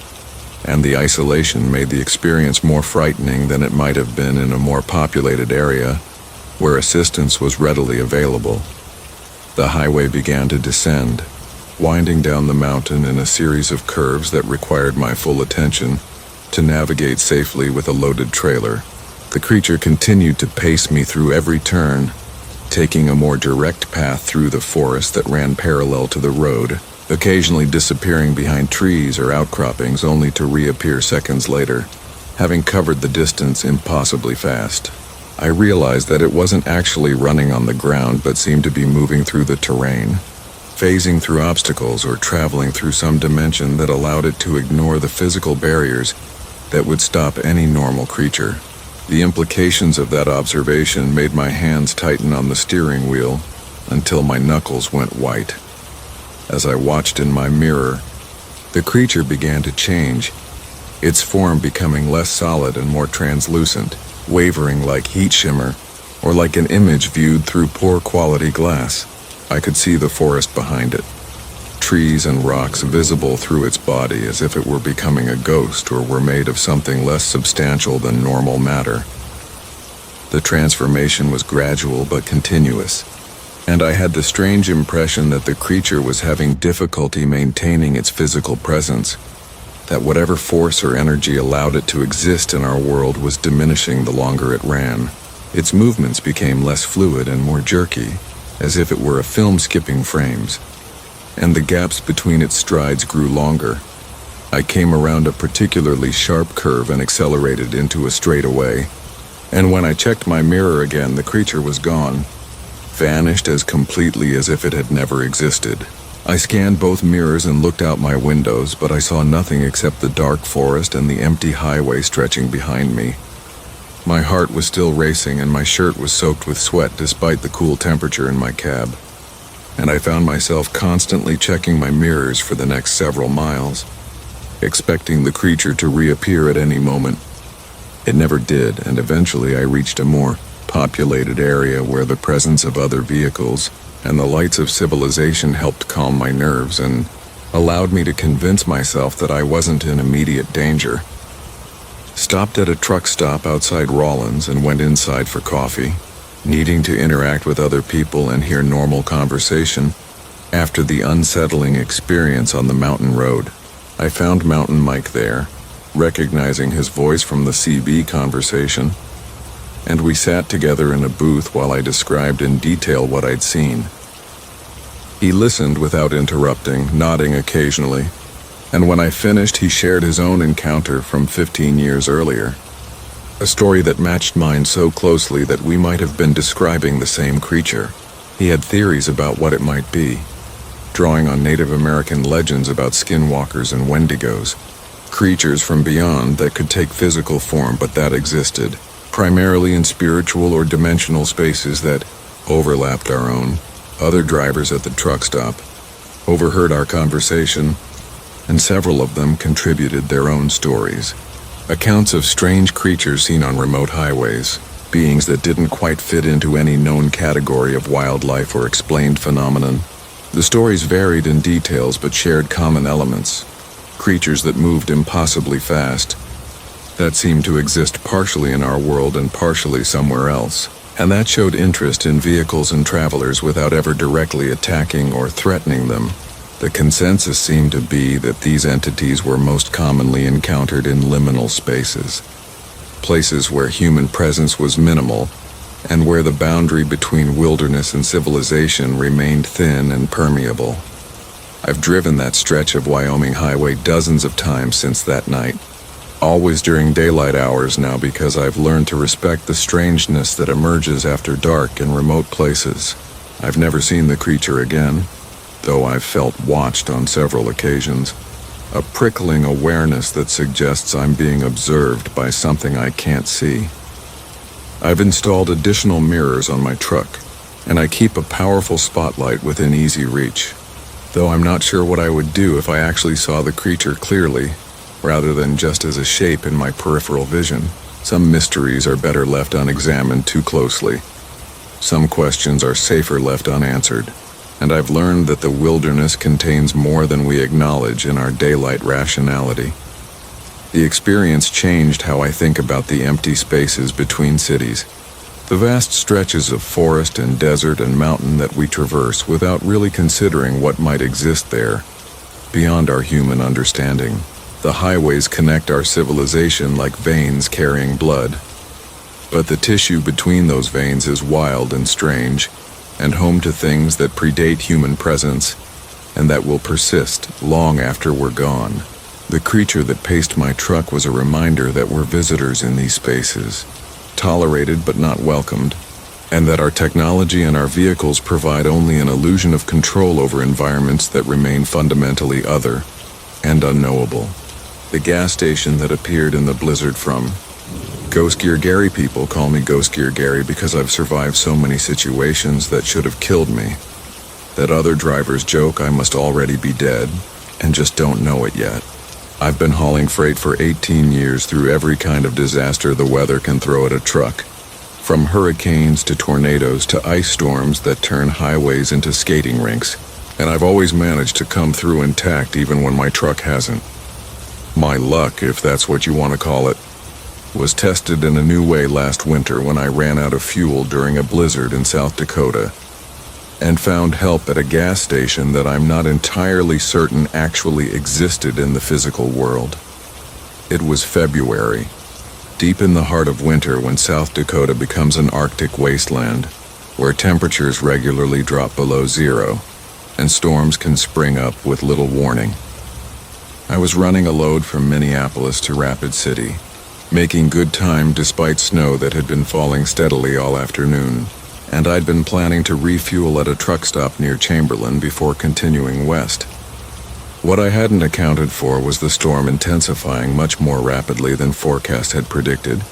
and the isolation made the experience more frightening than it might have been in a more populated area where assistance was readily available. The highway began to descend, winding down the mountain in a series of curves that required my full attention to navigate safely with a loaded trailer. The creature continued to pace me through every turn, taking a more direct path through the forest that ran parallel to the road, occasionally disappearing behind trees or outcroppings only to reappear seconds later, having covered the distance impossibly fast. I realized that it wasn't actually running on the ground but seemed to be moving through the terrain, phasing through obstacles or traveling through some dimension that allowed it to ignore the physical barriers that would stop any normal creature. The implications of that observation made my hands tighten on the steering wheel until my knuckles went white. As I watched in my mirror, the creature began to change, its form becoming less solid and more translucent, wavering like heat shimmer or like an image viewed through poor quality glass. I could see the forest behind it, trees and rocks visible through its body as if it were becoming a ghost or were made of something less substantial than normal matter. The transformation was gradual but continuous, and I had the strange impression that the creature was having difficulty maintaining its physical presence, that whatever force or energy allowed it to exist in our world was diminishing the longer it ran. Its movements became less fluid and more jerky, as if it were a film skipping frames, and the gaps between its strides grew longer. I came around a particularly sharp curve and accelerated into a straightaway, and when I checked my mirror again, the creature was gone, vanished as completely as if it had never existed. I scanned both mirrors and looked out my windows, but I saw nothing except the dark forest and the empty highway stretching behind me. My heart was still racing and my shirt was soaked with sweat despite the cool temperature in my cab, and I found myself constantly checking my mirrors for the next several miles, expecting the creature to reappear at any moment. It never did, and eventually I reached a more populated area where the presence of other vehicles and the lights of civilization helped calm my nerves and allowed me to convince myself that I wasn't in immediate danger. Stopped at a truck stop outside Rawlins and went inside for coffee, needing to interact with other people and hear normal conversation. After the unsettling experience on the mountain road, I found Mountain Mike there, recognizing his voice from the CB conversation, and we sat together in a booth while I described in detail what I'd seen. He listened without interrupting, nodding occasionally, and when I finished, he shared his own encounter from 15 years earlier, a story that matched mine so closely that we might have been describing the same creature. He had theories about what it might be, drawing on Native American legends about skinwalkers and wendigos, creatures from beyond that could take physical form but that existed, primarily in spiritual or dimensional spaces that overlapped our own. Other drivers at the truck stop overheard our conversation, and several of them contributed their own stories. Accounts of strange creatures seen on remote highways, beings that didn't quite fit into any known category of wildlife or explained phenomenon. The stories varied in details but shared common elements. Creatures that moved impossibly fast, that seemed to exist partially in our world and partially somewhere else, and that showed interest in vehicles and travelers without ever directly attacking or threatening them. The consensus seemed to be that these entities were most commonly encountered in liminal spaces, places where human presence was minimal and where the boundary between wilderness and civilization remained thin and permeable. I've driven that stretch of Wyoming highway dozens of times since that night, always during daylight hours now, because I've learned to respect the strangeness that emerges after dark in remote places. I've never seen the creature again, though I've felt watched on several occasions, a prickling awareness that suggests I'm being observed by something I can't see. I've installed additional mirrors on my truck, and I keep a powerful spotlight within easy reach, though I'm not sure what I would do if I actually saw the creature clearly, rather than just as a shape in my peripheral vision. Some mysteries are better left unexamined too closely. Some questions are safer left unanswered, and I've learned that the wilderness contains more than we acknowledge in our daylight rationality. The experience changed how I think about the empty spaces between cities, the vast stretches of forest and desert and mountain that we traverse without really considering what might exist there, beyond our human understanding. The highways connect our civilization like veins carrying blood, but the tissue between those veins is wild and strange, and home to things that predate human presence and that will persist long after we're gone. The creature that paced my truck was a reminder that we're visitors in these spaces, tolerated but not welcomed, and that our technology and our vehicles provide only an illusion of control over environments that remain fundamentally other and unknowable. The gas station that appeared in the blizzard from Ghost Gear Gary. People call me Ghost Gear Gary because I've survived so many situations that should have killed me, that other drivers joke I must already be dead and just don't know it yet. I've been hauling freight for 18 years through every kind of disaster the weather can throw at a truck, From hurricanes to tornadoes to ice storms that turn highways into skating rinks, and I've always managed to come through intact even when my truck hasn't. My luck, if that's what you want to call it, was tested in a new way last winter when I ran out of fuel during a blizzard in South Dakota and found help at a gas station that I'm not entirely certain actually existed in the physical world. It was February, deep in the heart of winter when South Dakota becomes an Arctic wasteland, where temperatures regularly drop below zero and storms can spring up with little warning. I was running a load from Minneapolis to Rapid City, making good time despite snow that had been falling steadily all afternoon, and I'd been planning to refuel at a truck stop near Chamberlain before continuing west. What I hadn't accounted for was the storm intensifying much more rapidly than forecasts had predicted,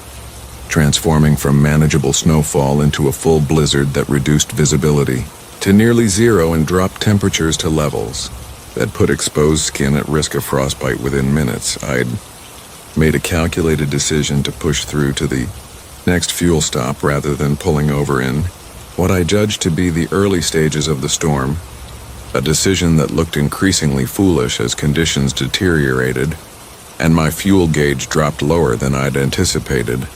transforming from manageable snowfall into a full blizzard that reduced visibility to nearly zero and dropped temperatures to levels that put exposed skin at risk of frostbite within minutes. I'd made a calculated decision to push through to the next fuel stop rather than pulling over in what I judged to be the early stages of the storm, a decision that looked increasingly foolish as conditions deteriorated and my fuel gauge dropped lower than I'd anticipated.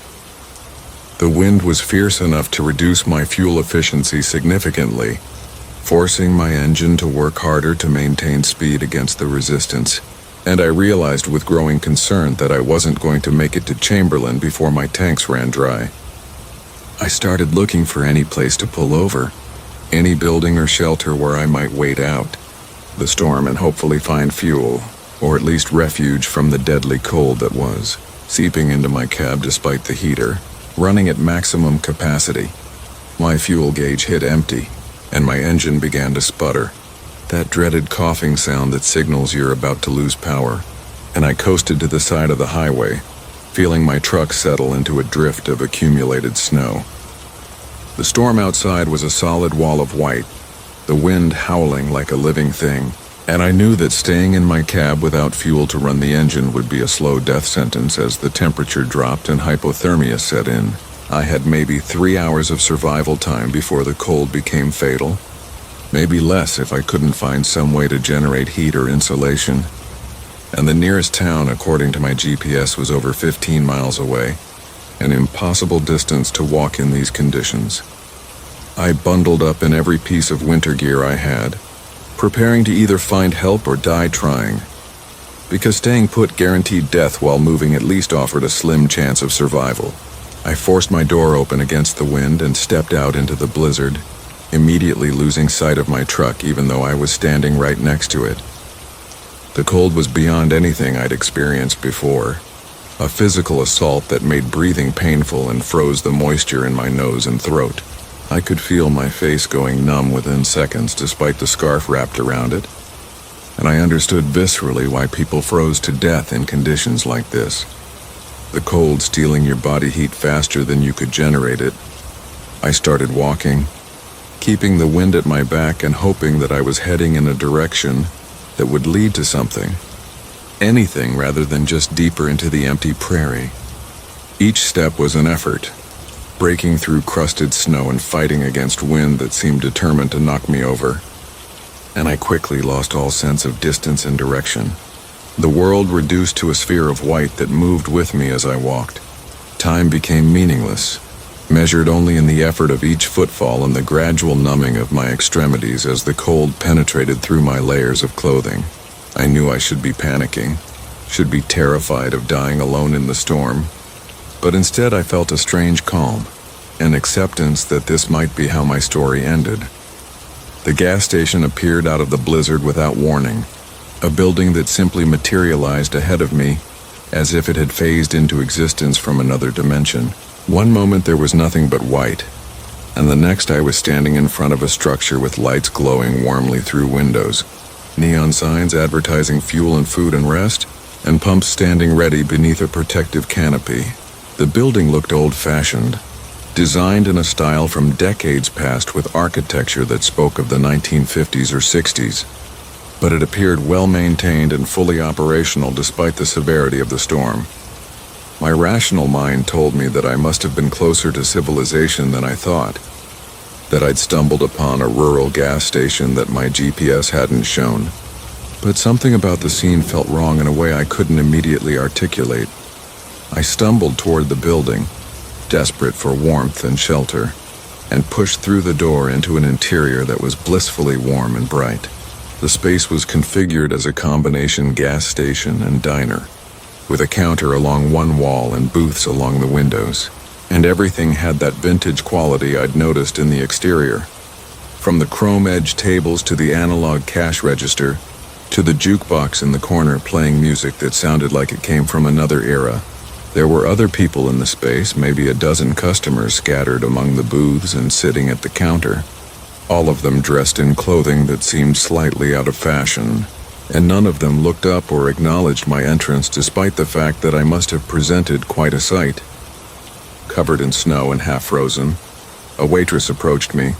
The wind was fierce enough to reduce my fuel efficiency significantly, forcing my engine to work harder to maintain speed against the resistance, and I realized with growing concern that I wasn't going to make it to Chamberlain before my tanks ran dry. I started looking for any place to pull over, any building or shelter where I might wait out the storm and hopefully find fuel, or at least refuge from the deadly cold that was seeping into my cab despite the heater running at maximum capacity. My fuel gauge hit empty, and my engine began to sputter, that dreaded coughing sound that signals you're about to lose power, and I coasted to the side of the highway, feeling my truck settle into a drift of accumulated snow. The storm outside was a solid wall of white, the wind howling like a living thing, and I knew that staying in my cab without fuel to run the engine would be a slow death sentence as the temperature dropped and hypothermia set in. I had maybe 3 hours of survival time before the cold became fatal. Maybe less if I couldn't find some way to generate heat or insulation. And the nearest town, according to my GPS, was over 15 miles away, an impossible distance to walk in these conditions. I bundled up in every piece of winter gear I had, preparing to either find help or die trying, because staying put guaranteed death while moving at least offered a slim chance of survival. I forced my door open against the wind and stepped out into the blizzard, immediately losing sight of my truck even though I was standing right next to it. The cold was beyond anything I'd experienced before, a physical assault that made breathing painful and froze the moisture in my nose and throat. I could feel my face going numb within seconds despite the scarf wrapped around it, and I understood viscerally why people froze to death in conditions like this. The cold stealing your body heat faster than you could generate it. I started walking, keeping the wind at my back and hoping that I was heading in a direction that would lead to something. Anything rather than just deeper into the empty prairie. Each step was an effort, breaking through crusted snow and fighting against wind that seemed determined to knock me over. And I quickly lost all sense of distance and direction. The world reduced to a sphere of white that moved with me as I walked. Time became meaningless, measured only in the effort of each footfall and the gradual numbing of my extremities as the cold penetrated through my layers of clothing. I knew I should be panicking, should be terrified of dying alone in the storm, but instead I felt a strange calm, an acceptance that this might be how my story ended. The gas station appeared out of the blizzard without warning, a building that simply materialized ahead of me as if it had phased into existence from another dimension. One moment there was nothing but white, and the next I was standing in front of a structure with lights glowing warmly through windows, neon signs advertising fuel and food and rest, and pumps standing ready beneath a protective canopy. The building looked old-fashioned, designed in a style from decades past with architecture that spoke of the 1950s or 60s, but it appeared well-maintained and fully operational despite the severity of the storm. My rational mind told me that I must have been closer to civilization than I thought, that I'd stumbled upon a rural gas station that my GPS hadn't shown. But something about the scene felt wrong in a way I couldn't immediately articulate. I stumbled toward the building, desperate for warmth and shelter, and pushed through the door into an interior that was blissfully warm and bright. The space was configured as a combination gas station and diner, with a counter along one wall and booths along the windows, and everything had that vintage quality I'd noticed in the exterior. From the chrome-edged tables to the analog cash register, to the jukebox in the corner playing music that sounded like it came from another era. There were other people in the space, maybe a dozen customers scattered among the booths and sitting at the counter, all of them dressed in clothing that seemed slightly out of fashion, and none of them looked up or acknowledged my entrance despite the fact that I must have presented quite a sight. Covered in snow and half frozen, a waitress approached me,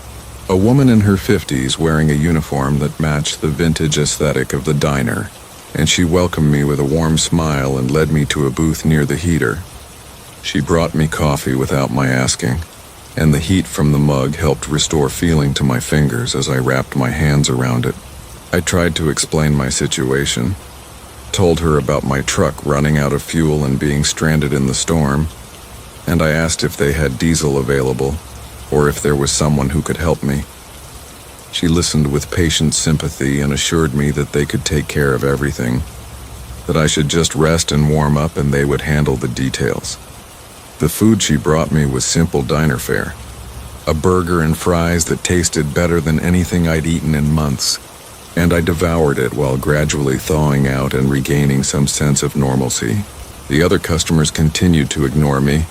a woman in her 50s wearing a uniform that matched the vintage aesthetic of the diner, and she welcomed me with a warm smile and led me to a booth near the heater. She brought me coffee without my asking, and the heat from the mug helped restore feeling to my fingers as I wrapped my hands around it. I tried to explain my situation, told her about my truck running out of fuel and being stranded in the storm, and I asked if they had diesel available, or if there was someone who could help me. She listened with patient sympathy and assured me that they could take care of everything, that I should just rest and warm up and they would handle the details. The food she brought me was simple diner fare, a burger and fries that tasted better than anything I'd eaten in months, and I devoured it while gradually thawing out and regaining some sense of normalcy. The other customers continued to ignore me,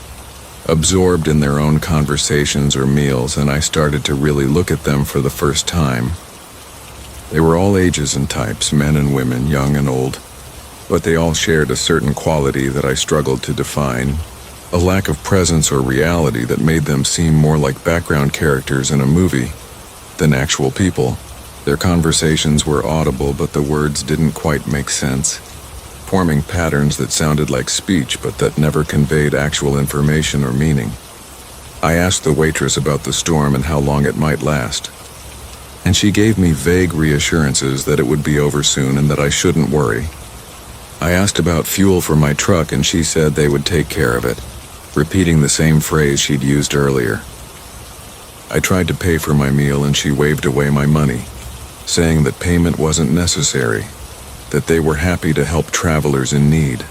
absorbed in their own conversations or meals, and I started to really look at them for the first time. They were all ages and types, men and women, young and old, but they all shared a certain quality that I struggled to define, a lack of presence or reality that made them seem more like background characters in a movie than actual people. Their conversations were audible, but the words didn't quite make sense, forming patterns that sounded like speech but that never conveyed actual information or meaning. I asked the waitress about the storm and how long it might last, and she gave me vague reassurances that it would be over soon and that I shouldn't worry. I asked about fuel for my truck and she said they would take care of it, repeating the same phrase she'd used earlier. I tried to pay for my meal and she waved away my money, saying that payment wasn't necessary, that they were happy to help travelers in need.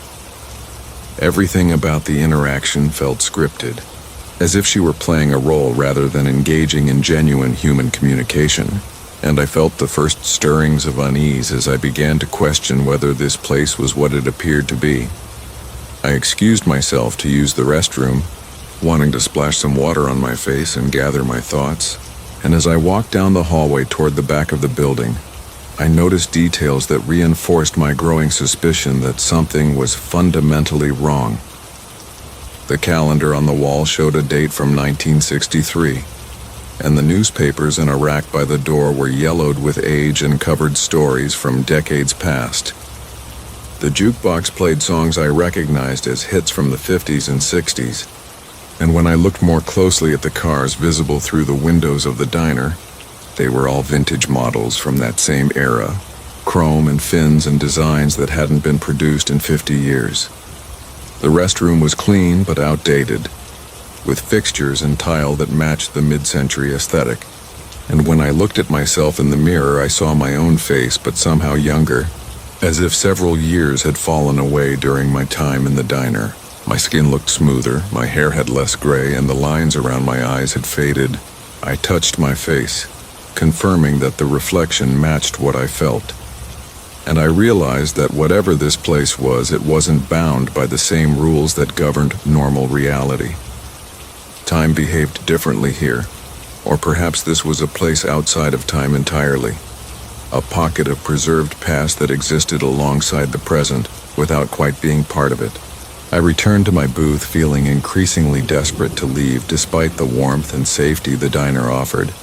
Everything about the interaction felt scripted, as if she were playing a role rather than engaging in genuine human communication, and I felt the first stirrings of unease as I began to question whether this place was what it appeared to be. I excused myself to use the restroom, wanting to splash some water on my face and gather my thoughts, and as I walked down the hallway toward the back of the building, I noticed details that reinforced my growing suspicion that something was fundamentally wrong. The calendar on the wall showed a date from 1963, and the newspapers in a rack by the door were yellowed with age and covered stories from decades past. The jukebox played songs I recognized as hits from the 50s and 60s, and when I looked more closely at the cars visible through the windows of the diner, they were all vintage models from that same era, chrome and fins and designs that hadn't been produced in 50 years. The restroom was clean but outdated, with fixtures and tile that matched the mid-century aesthetic. And when I looked at myself in the mirror, I saw my own face, but somehow younger, as if several years had fallen away during my time in the diner. My skin looked smoother, my hair had less gray, and the lines around my eyes had faded. I touched my face, confirming that the reflection matched what I felt. And I realized that whatever this place was, it wasn't bound by the same rules that governed normal reality. Time behaved differently here, or perhaps this was a place outside of time entirely, a pocket of preserved past that existed alongside the present without quite being part of it. I returned to my booth feeling increasingly desperate to leave despite the warmth and safety the diner offered,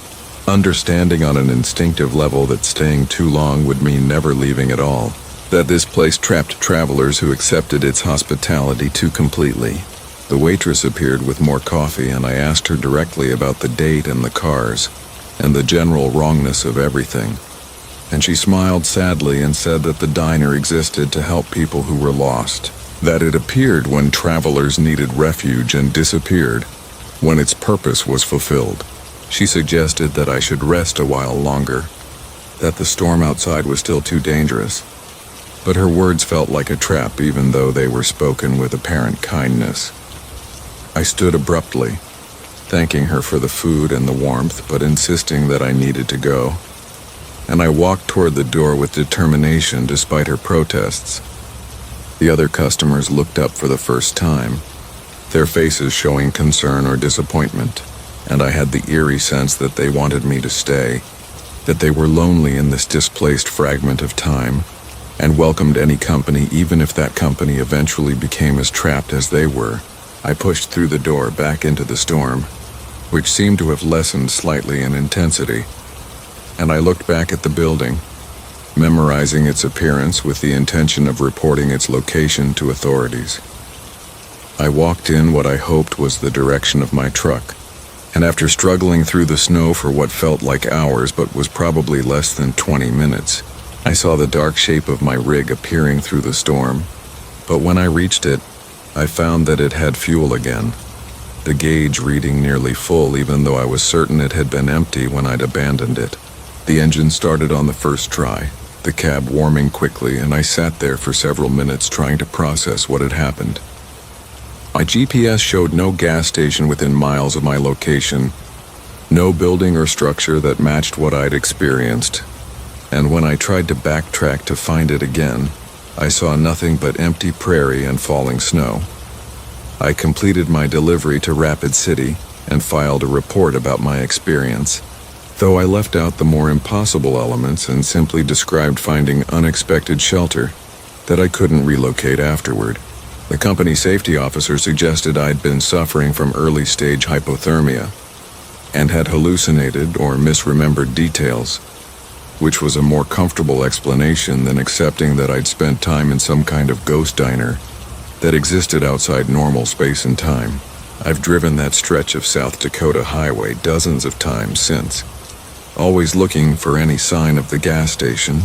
understanding on an instinctive level that staying too long would mean never leaving at all. that this place trapped travelers who accepted its hospitality too completely. The waitress appeared with more coffee, and I asked her directly about the date and the cars, and the general wrongness of everything. And she smiled sadly and said that the diner existed to help people who were lost, that it appeared when travelers needed refuge and disappeared when its purpose was fulfilled. She suggested that I should rest a while longer, that the storm outside was still too dangerous. But her words felt like a trap, even though they were spoken with apparent kindness. I stood abruptly, thanking her for the food and the warmth, but insisting that I needed to go. And I walked toward the door with determination despite her protests. The other customers looked up for the first time, their faces showing concern or disappointment, and I had the eerie sense that they wanted me to stay, that they were lonely in this displaced fragment of time, and welcomed any company, even if that company eventually became as trapped as they were. I pushed through the door back into the storm, which seemed to have lessened slightly in intensity, and I looked back at the building, memorizing its appearance with the intention of reporting its location to authorities. I walked in what I hoped was the direction of my truck, and after struggling through the snow for what felt like hours but was probably less than 20 minutes, I saw the dark shape of my rig appearing through the storm. But when I reached it, I found that it had fuel again, the gauge reading nearly full even though I was certain it had been empty when I'd abandoned it. The engine started on the first try, the cab warming quickly, and I sat there for several minutes trying to process what had happened. My GPS showed no gas station within miles of my location, no building or structure that matched what I'd experienced, and when I tried to backtrack to find it again, I saw nothing but empty prairie and falling snow. I completed my delivery to Rapid City and filed a report about my experience, though I left out the more impossible elements and simply described finding unexpected shelter that I couldn't relocate afterward. The company safety officer suggested I'd been suffering from early-stage hypothermia and had hallucinated or misremembered details, which was a more comfortable explanation than accepting that I'd spent time in some kind of ghost diner that existed outside normal space and time. I've driven that stretch of South Dakota highway dozens of times since, always looking for any sign of the gas station,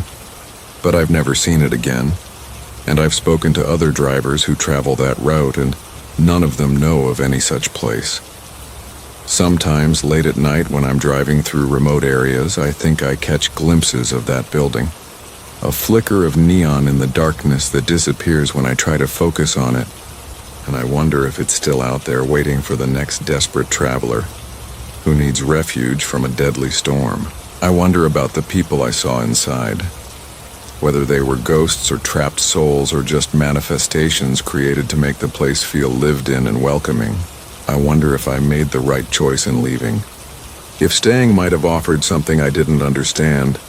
but I've never seen it again. And I've spoken to other drivers who travel that route, and none of them know of any such place. Sometimes, late at night when I'm driving through remote areas, I think I catch glimpses of that building. A flicker of neon in the darkness that disappears when I try to focus on it, and I wonder if it's still out there waiting for the next desperate traveler who needs refuge from a deadly storm. I wonder about the people I saw inside, whether they were ghosts or trapped souls or just manifestations created to make the place feel lived in and welcoming. I wonder if I made the right choice in leaving, if staying might have offered something I didn't understand,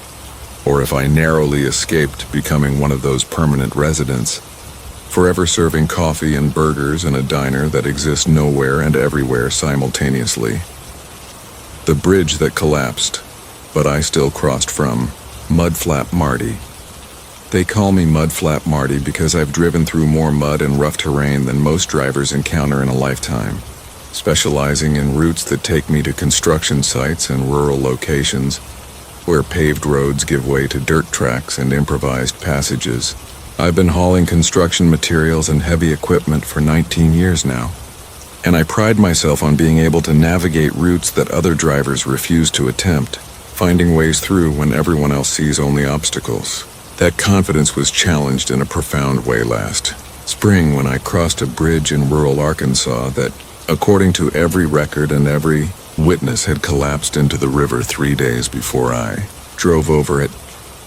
or if I narrowly escaped becoming one of those permanent residents, forever serving coffee and burgers in a diner that exists nowhere and everywhere simultaneously. The bridge that collapsed, but I still crossed from, Mudflap Marty. They call me Mudflap Marty because I've driven through more mud and rough terrain than most drivers encounter in a lifetime, specializing in routes that take me to construction sites and rural locations where paved roads give way to dirt tracks and improvised passages. I've been hauling construction materials and heavy equipment for 19 years now, and I pride myself on being able to navigate routes that other drivers refuse to attempt, finding ways through when everyone else sees only obstacles. That confidence was challenged in a profound way last spring when I crossed a bridge in rural Arkansas that, according to every record and every witness, had collapsed into the river 3 days before I drove over it.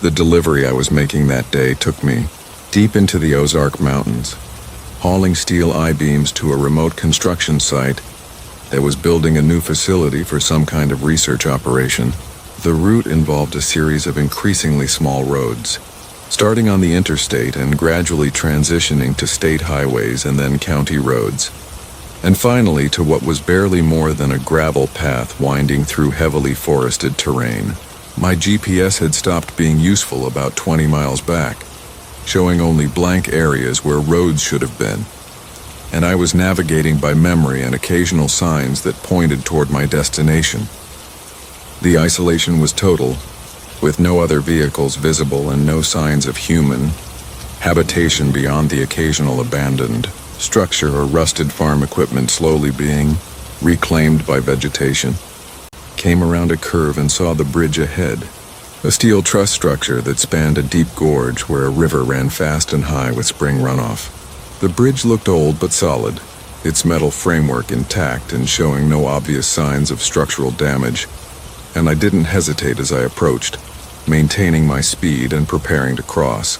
The delivery I was making that day took me deep into the Ozark Mountains, hauling steel I-beams to a remote construction site that was building a new facility for some kind of research operation. The route involved a series of increasingly small roads, starting on the interstate and gradually transitioning to state highways and then county roads, and finally to what was barely more than a gravel path winding through heavily forested terrain. My GPS had stopped being useful about 20 miles back, showing only blank areas where roads should have been. And I was navigating by memory and occasional signs that pointed toward my destination. The isolation was total, with no other vehicles visible and no signs of human habitation beyond the occasional abandoned structure or rusted farm equipment slowly being reclaimed by vegetation. Came around a curve and saw the bridge ahead, a steel truss structure that spanned a deep gorge where a river ran fast and high with spring runoff. The bridge looked old but solid, its metal framework intact and showing no obvious signs of structural damage, and I didn't hesitate as I approached, maintaining my speed and preparing to cross.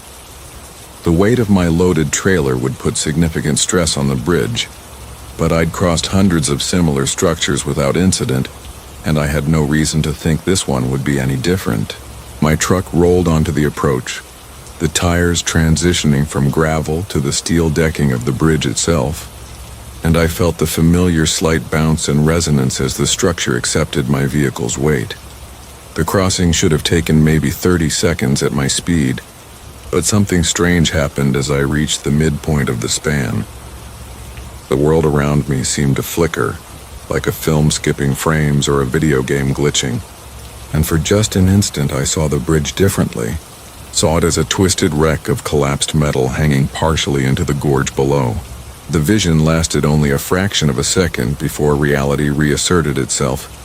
The weight of my loaded trailer would put significant stress on the bridge, but I'd crossed hundreds of similar structures without incident, and I had no reason to think this one would be any different. My truck rolled onto the approach, the tires transitioning from gravel to the steel decking of the bridge itself, and I felt the familiar slight bounce and resonance as the structure accepted my vehicle's weight. The crossing should have taken maybe 30 seconds at my speed, but something strange happened as I reached the midpoint of the span. The world around me seemed to flicker, like a film skipping frames or a video game glitching, and for just an instant I saw the bridge differently, saw it as a twisted wreck of collapsed metal hanging partially into the gorge below. The vision lasted only a fraction of a second before reality reasserted itself,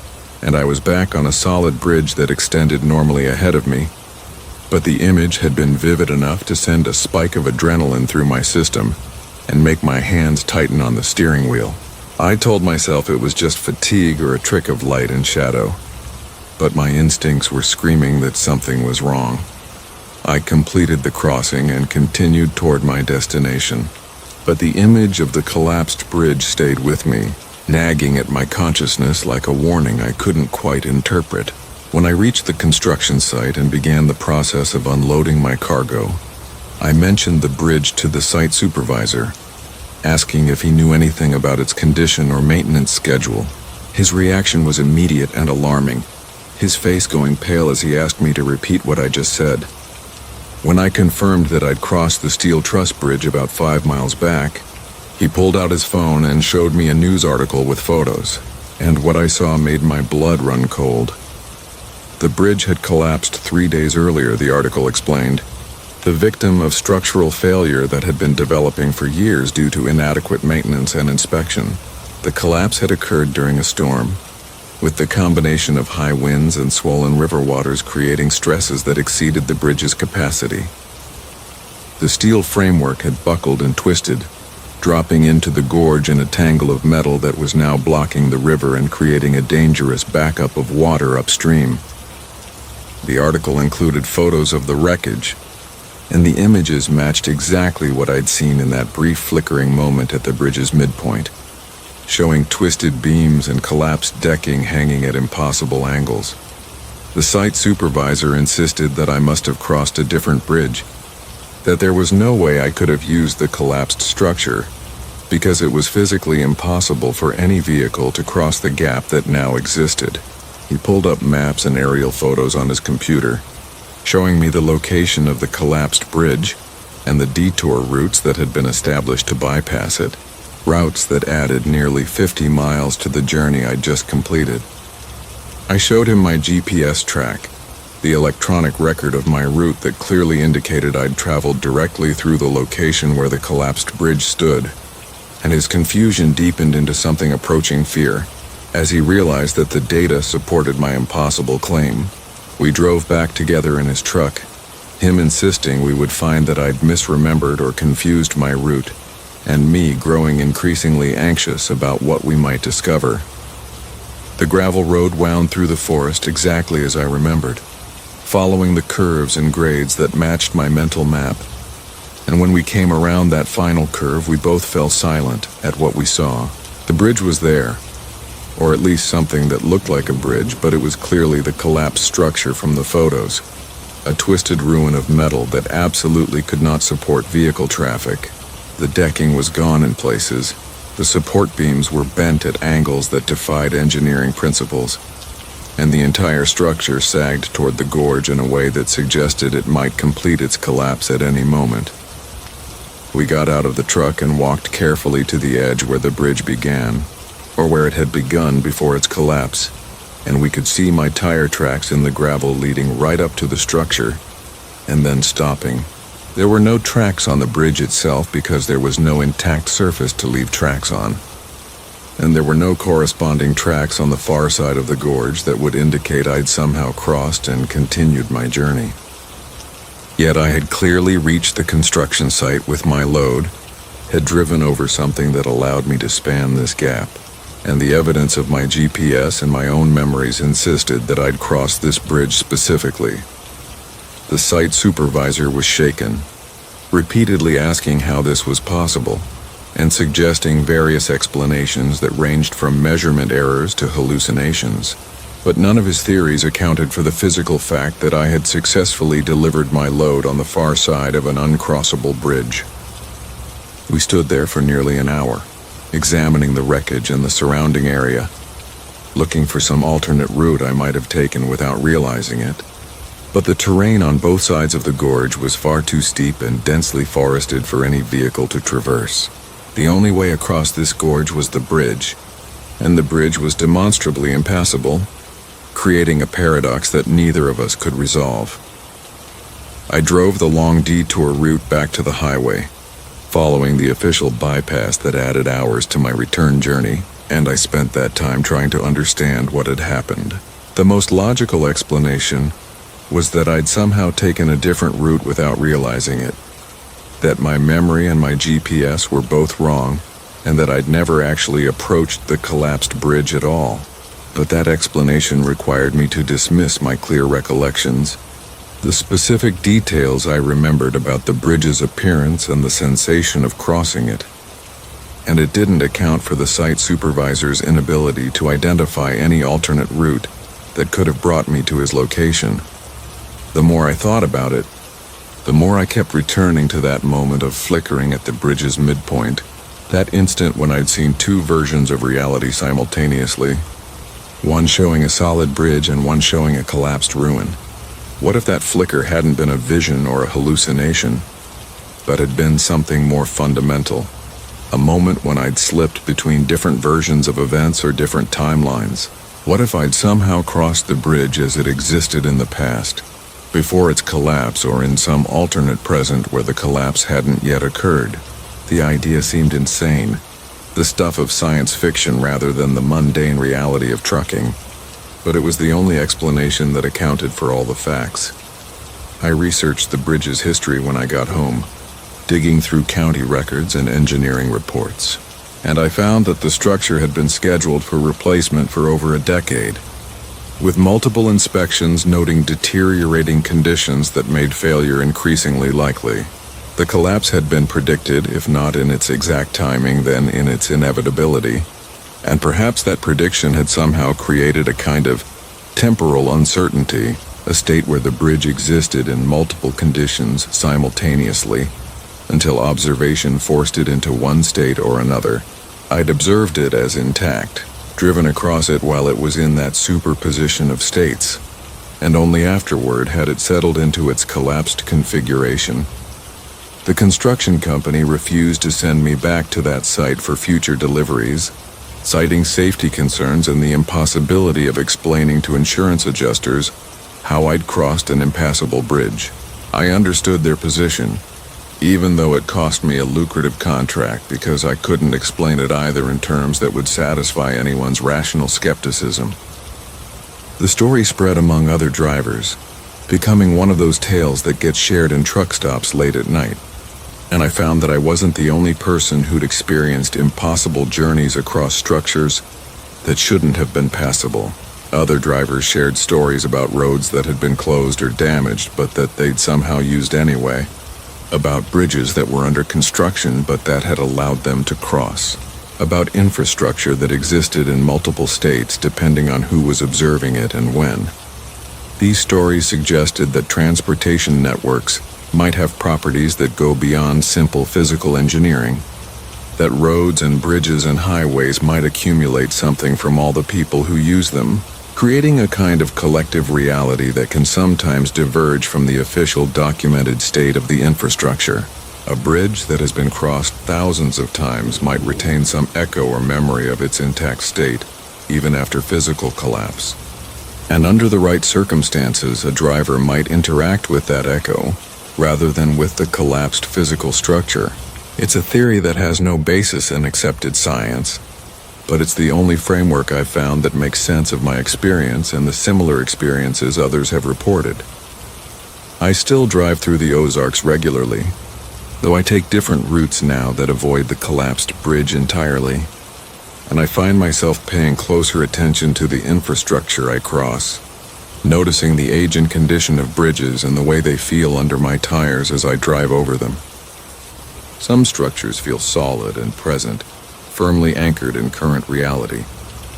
and I was back on a solid bridge that extended normally ahead of me, but the image had been vivid enough to send a spike of adrenaline through my system and make my hands tighten on the steering wheel. I told myself it was just fatigue or a trick of light and shadow, but my instincts were screaming that something was wrong. I completed the crossing and continued toward my destination, but the image of the collapsed bridge stayed with me, nagging at my consciousness like a warning I couldn't quite interpret. When I reached the construction site and began the process of unloading my cargo, I mentioned the bridge to the site supervisor, asking if he knew anything about its condition or maintenance schedule. His reaction was immediate and alarming, his face going pale as he asked me to repeat what I just said. When I confirmed that I'd crossed the steel truss bridge about 5 miles back, he pulled out his phone and showed me a news article with photos, and what I saw made my blood run cold. The bridge had collapsed 3 days earlier, the article explained, the victim of structural failure that had been developing for years due to inadequate maintenance and inspection. The collapse had occurred during a storm, with the combination of high winds and swollen river waters creating stresses that exceeded the bridge's capacity. The steel framework had buckled and twisted, dropping into the gorge in a tangle of metal that was now blocking the river and creating a dangerous backup of water upstream. The article included photos of the wreckage, and the images matched exactly what I'd seen in that brief flickering moment at the bridge's midpoint, showing twisted beams and collapsed decking hanging at impossible angles. The site supervisor insisted that I must have crossed a different bridge, that there was no way I could have used the collapsed structure, because it was physically impossible for any vehicle to cross the gap that now existed. He pulled up maps and aerial photos on his computer, showing me the location of the collapsed bridge and the detour routes that had been established to bypass it, routes that added nearly 50 miles to the journey I'd just completed. I showed him my GPS track, the electronic record of my route that clearly indicated I'd traveled directly through the location where the collapsed bridge stood, and his confusion deepened into something approaching fear as he realized that the data supported my impossible claim. We drove back together in his truck, him insisting we would find that I'd misremembered or confused my route, and me growing increasingly anxious about what we might discover. The gravel road wound through the forest exactly as I remembered, following the curves and grades that matched my mental map. And when we came around that final curve, we both fell silent at what we saw. The bridge was there, or at least something that looked like a bridge, but it was clearly the collapsed structure from the photos, a twisted ruin of metal that absolutely could not support vehicle traffic. The decking was gone in places. The support beams were bent at angles that defied engineering principles. and the entire structure sagged toward the gorge in a way that suggested it might complete its collapse at any moment. We got out of the truck and walked carefully to the edge where the bridge began, or where it had begun before its collapse, and we could see my tire tracks in the gravel leading right up to the structure, and then stopping. There were no tracks on the bridge itself because there was no intact surface to leave tracks on, and there were no corresponding tracks on the far side of the gorge that would indicate I'd somehow crossed and continued my journey. Yet I had clearly reached the construction site with my load, had driven over something that allowed me to span this gap, and the evidence of my GPS and my own memories insisted that I'd crossed this bridge specifically. The site supervisor was shaken, repeatedly asking how this was possible, and suggesting various explanations that ranged from measurement errors to hallucinations. But none of his theories accounted for the physical fact that I had successfully delivered my load on the far side of an uncrossable bridge. We stood there for nearly an hour, examining the wreckage and the surrounding area, looking for some alternate route I might have taken without realizing it. But the terrain on both sides of the gorge was far too steep and densely forested for any vehicle to traverse. The only way across this gorge was the bridge, and the bridge was demonstrably impassable, creating a paradox that neither of us could resolve. I drove the long detour route back to the highway, following the official bypass that added hours to my return journey, and I spent that time trying to understand what had happened. The most logical explanation was that I'd somehow taken a different route without realizing it, that my memory and my GPS were both wrong, and that I'd never actually approached the collapsed bridge at all. But that explanation required me to dismiss my clear recollections, the specific details I remembered about the bridge's appearance and the sensation of crossing it. And it didn't account for the site supervisor's inability to identify any alternate route that could have brought me to his location. The more I thought about it, the more I kept returning to that moment of flickering at the bridge's midpoint, that instant when I'd seen two versions of reality simultaneously, one showing a solid bridge and one showing a collapsed ruin. What if that flicker hadn't been a vision or a hallucination, but had been something more fundamental, a moment when I'd slipped between different versions of events or different timelines? What if I'd somehow crossed the bridge as it existed in the past, before its collapse, or in some alternate present where the collapse hadn't yet occurred? The idea seemed insane, the stuff of science fiction rather than the mundane reality of trucking, but it was the only explanation that accounted for all the facts. I researched the bridge's history when I got home, digging through county records and engineering reports, and I found that the structure had been scheduled for replacement for over a decade, with multiple inspections noting deteriorating conditions that made failure increasingly likely. The collapse had been predicted, if not in its exact timing, then in its inevitability, and perhaps that prediction had somehow created a kind of temporal uncertainty, a state where the bridge existed in multiple conditions simultaneously, until observation forced it into one state or another. I'd observed it as intact, driven across it while it was in that superposition of states, and only afterward had it settled into its collapsed configuration. The construction company refused to send me back to that site for future deliveries, citing safety concerns and the impossibility of explaining to insurance adjusters how I'd crossed an impassable bridge. I understood their position, even though it cost me a lucrative contract, because I couldn't explain it either in terms that would satisfy anyone's rational skepticism. The story spread among other drivers, becoming one of those tales that get shared in truck stops late at night. And I found that I wasn't the only person who'd experienced impossible journeys across structures that shouldn't have been passable. Other drivers shared stories about roads that had been closed or damaged, but that they'd somehow used anyway, about bridges that were under construction but that had allowed them to cross, about infrastructure that existed in multiple states depending on who was observing it and when. These stories suggested that transportation networks might have properties that go beyond simple physical engineering, that roads and bridges and highways might accumulate something from all the people who use them, creating a kind of collective reality that can sometimes diverge from the official documented state of the infrastructure. A bridge that has been crossed thousands of times might retain some echo or memory of its intact state, even after physical collapse. And under the right circumstances, a driver might interact with that echo rather than with the collapsed physical structure. It's a theory that has no basis in accepted science, but it's the only framework I've found that makes sense of my experience and the similar experiences others have reported. I still drive through the Ozarks regularly, though I take different routes now that avoid the collapsed bridge entirely, and I find myself paying closer attention to the infrastructure I cross, noticing the age and condition of bridges and the way they feel under my tires as I drive over them. Some structures feel solid and present, firmly anchored in current reality,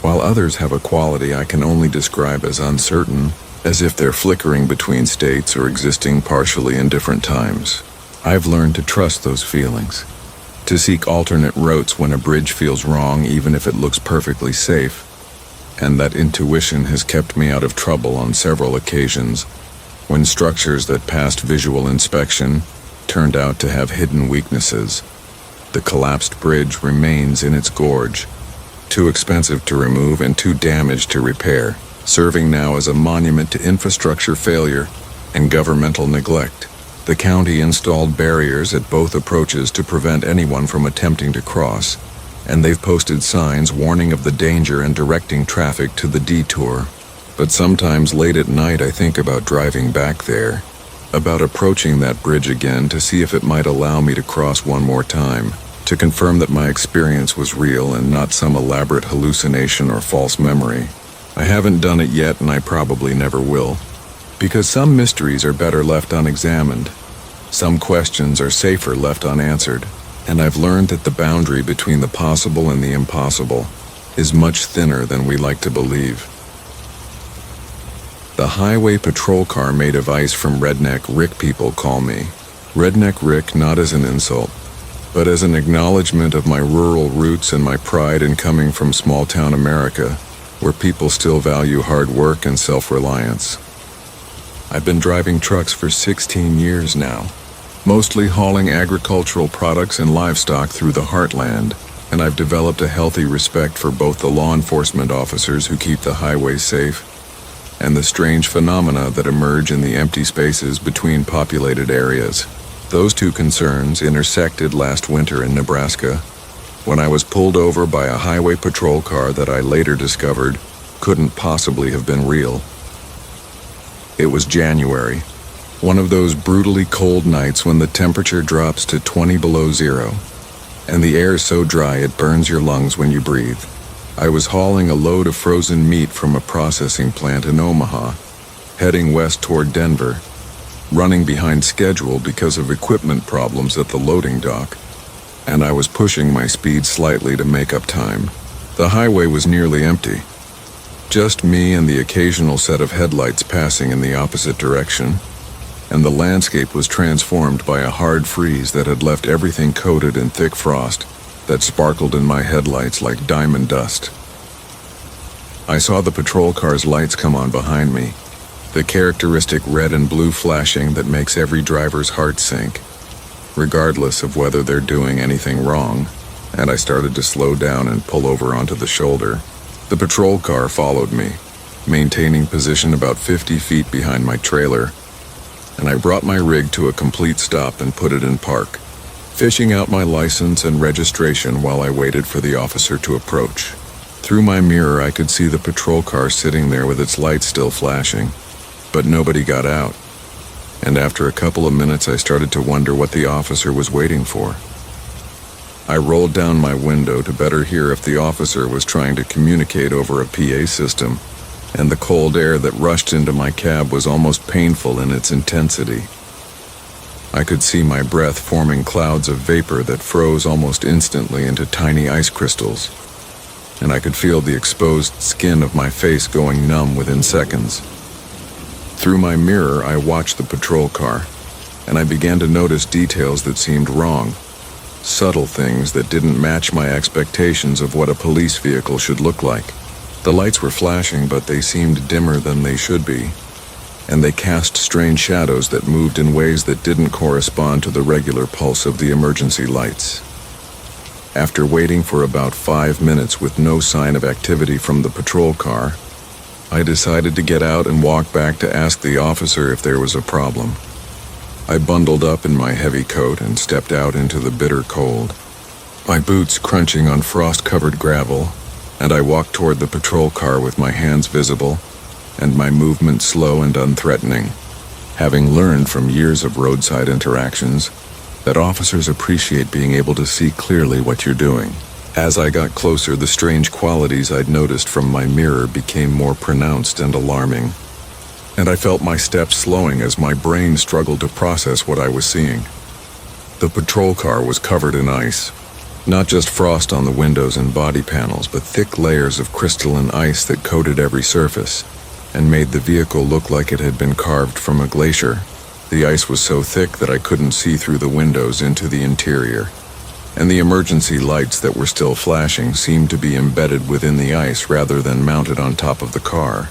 while others have a quality I can only describe as uncertain, as if they're flickering between states or existing partially in different times. I've learned to trust those feelings, to seek alternate routes when a bridge feels wrong even if it looks perfectly safe, and that intuition has kept me out of trouble on several occasions when structures that passed visual inspection turned out to have hidden weaknesses. The collapsed bridge remains in its gorge, too expensive to remove and too damaged to repair, serving now as a monument to infrastructure failure and governmental neglect. The county installed barriers at both approaches to prevent anyone from attempting to cross, and they've posted signs warning of the danger and directing traffic to the detour. But sometimes late at night I think about driving back there, about approaching that bridge again to see if it might allow me to cross one more time, to confirm that my experience was real and not some elaborate hallucination or false memory. I haven't done it yet, and I probably never will, because some mysteries are better left unexamined. Some questions are safer left unanswered, and I've learned that the boundary between the possible and the impossible is much thinner than we like to believe. The highway patrol car made of ice from Redneck Rick people call me. Redneck Rick not as an insult, but as an acknowledgement of my rural roots and my pride in coming from small-town America, where people still value hard work and self-reliance. I've been driving trucks for 16 years now, mostly hauling agricultural products and livestock through the heartland, and I've developed a healthy respect for both the law enforcement officers who keep the highways safe and the strange phenomena that emerge in the empty spaces between populated areas. Those two concerns intersected last winter in Nebraska, when I was pulled over by a highway patrol car that I later discovered couldn't possibly have been real. It was January, one of those brutally cold nights when the temperature drops to 20 below zero, and the air so dry it burns your lungs when you breathe. I was hauling a load of frozen meat from a processing plant in Omaha, heading west toward Denver, running behind schedule because of equipment problems at the loading dock, and I was pushing my speed slightly to make up time. The highway was nearly empty, just me and the occasional set of headlights passing in the opposite direction, and the landscape was transformed by a hard freeze that had left everything coated in thick frost that sparkled in my headlights like diamond dust. I saw the patrol car's lights come on behind me, the characteristic red and blue flashing that makes every driver's heart sink, regardless of whether they're doing anything wrong, and I started to slow down and pull over onto the shoulder. The patrol car followed me, maintaining position about 50 feet behind my trailer, and I brought my rig to a complete stop and put it in park, fishing out my license and registration while I waited for the officer to approach. Through my mirror I could see the patrol car sitting there with its lights still flashing, but nobody got out, and after a couple of minutes I started to wonder what the officer was waiting for. I rolled down my window to better hear if the officer was trying to communicate over a PA system, and the cold air that rushed into my cab was almost painful in its intensity. I could see my breath forming clouds of vapor that froze almost instantly into tiny ice crystals, and I could feel the exposed skin of my face going numb within seconds. Through my mirror, I watched the patrol car, and I began to notice details that seemed wrong, subtle things that didn't match my expectations of what a police vehicle should look like. The lights were flashing, but they seemed dimmer than they should be, and they cast strange shadows that moved in ways that didn't correspond to the regular pulse of the emergency lights. After waiting for about 5 minutes with no sign of activity from the patrol car, I decided to get out and walk back to ask the officer if there was a problem. I bundled up in my heavy coat and stepped out into the bitter cold, my boots crunching on frost-covered gravel, and I walked toward the patrol car with my hands visible and my movement slow and unthreatening, having learned from years of roadside interactions that officers appreciate being able to see clearly what you're doing. As I got closer, the strange qualities I'd noticed from my mirror became more pronounced and alarming, and I felt my steps slowing as my brain struggled to process what I was seeing. The patrol car was covered in ice, not just frost on the windows and body panels, but thick layers of crystalline ice that coated every surface and made the vehicle look like it had been carved from a glacier. The ice was so thick that I couldn't see through the windows into the interior, and the emergency lights that were still flashing seemed to be embedded within the ice rather than mounted on top of the car.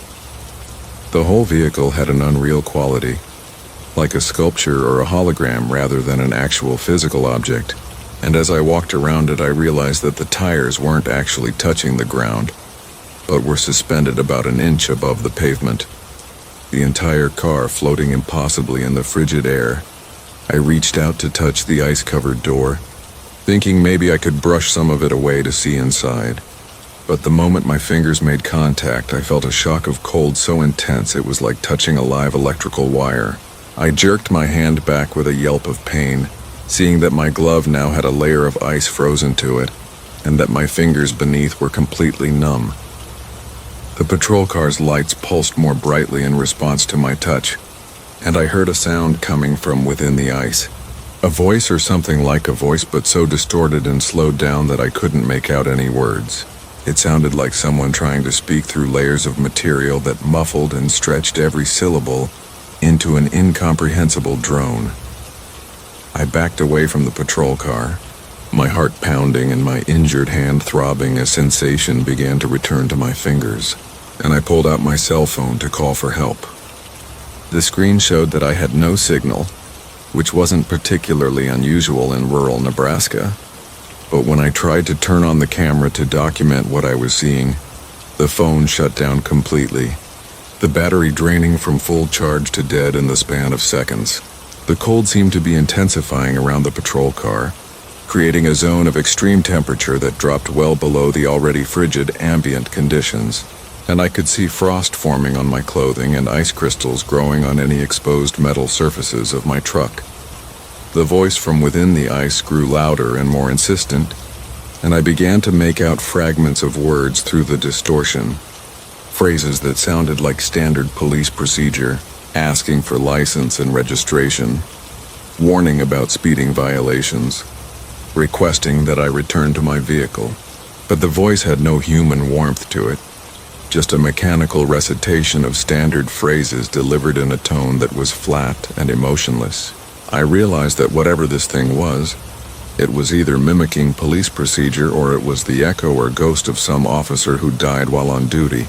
The whole vehicle had an unreal quality, like a sculpture or a hologram rather than an actual physical object, and as I walked around it I realized that the tires weren't actually touching the ground, but were suspended about an inch above the pavement, the entire car floating impossibly in the frigid air. I reached out to touch the ice-covered door, thinking maybe I could brush some of it away to see inside. But the moment my fingers made contact, I felt a shock of cold so intense it was like touching a live electrical wire. I jerked my hand back with a yelp of pain, seeing that my glove now had a layer of ice frozen to it, and that my fingers beneath were completely numb. The patrol car's lights pulsed more brightly in response to my touch, and I heard a sound coming from within the ice. A voice or something like a voice, but so distorted and slowed down that I couldn't make out any words. It sounded like someone trying to speak through layers of material that muffled and stretched every syllable into an incomprehensible drone. I backed away from the patrol car, my heart pounding and my injured hand throbbing as sensation began to return to my fingers, and I pulled out my cell phone to call for help. The screen showed that I had no signal, which wasn't particularly unusual in rural Nebraska, but when I tried to turn on the camera to document what I was seeing, the phone shut down completely, the battery draining from full charge to dead in the span of seconds. The cold seemed to be intensifying around the patrol car, creating a zone of extreme temperature that dropped well below the already frigid ambient conditions, and I could see frost forming on my clothing and ice crystals growing on any exposed metal surfaces of my truck. The voice from within the ice grew louder and more insistent, and I began to make out fragments of words through the distortion, phrases that sounded like standard police procedure, asking for license and registration, warning about speeding violations, requesting that I return to my vehicle. But the voice had no human warmth to it, just a mechanical recitation of standard phrases delivered in a tone that was flat and emotionless. I realized that whatever this thing was, it was either mimicking police procedure or it was the echo or ghost of some officer who died while on duty,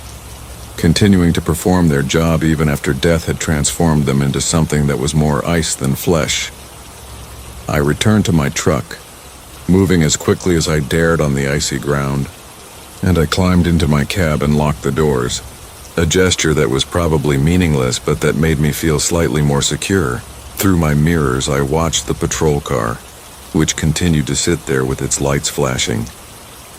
continuing to perform their job even after death had transformed them into something that was more ice than flesh. I returned to my truck, moving as quickly as I dared on the icy ground, and I climbed into my cab and locked the doors, a gesture that was probably meaningless but that made me feel slightly more secure. Through my mirrors, I watched the patrol car, which continued to sit there with its lights flashing,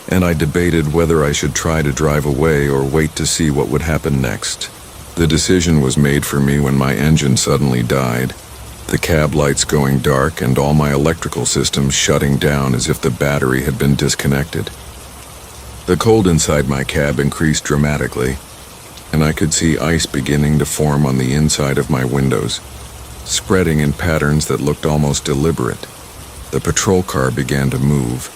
and I debated whether I should try to drive away or wait to see what would happen next. The decision was made for me when my engine suddenly died, the cab lights going dark and all my electrical systems shutting down as if the battery had been disconnected. The cold inside my cab increased dramatically, and I could see ice beginning to form on the inside of my windows, spreading in patterns that looked almost deliberate. The patrol car began to move,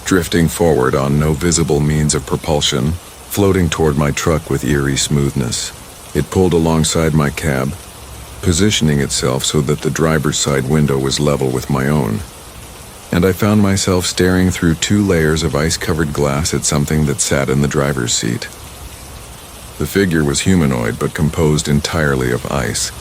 drifting forward on no visible means of propulsion, floating toward my truck with eerie smoothness. It pulled alongside my cab, positioning itself so that the driver's side window was level with my own, and I found myself staring through 2 layers of ice-covered glass at something that sat in the driver's seat. The figure was humanoid but composed entirely of ice.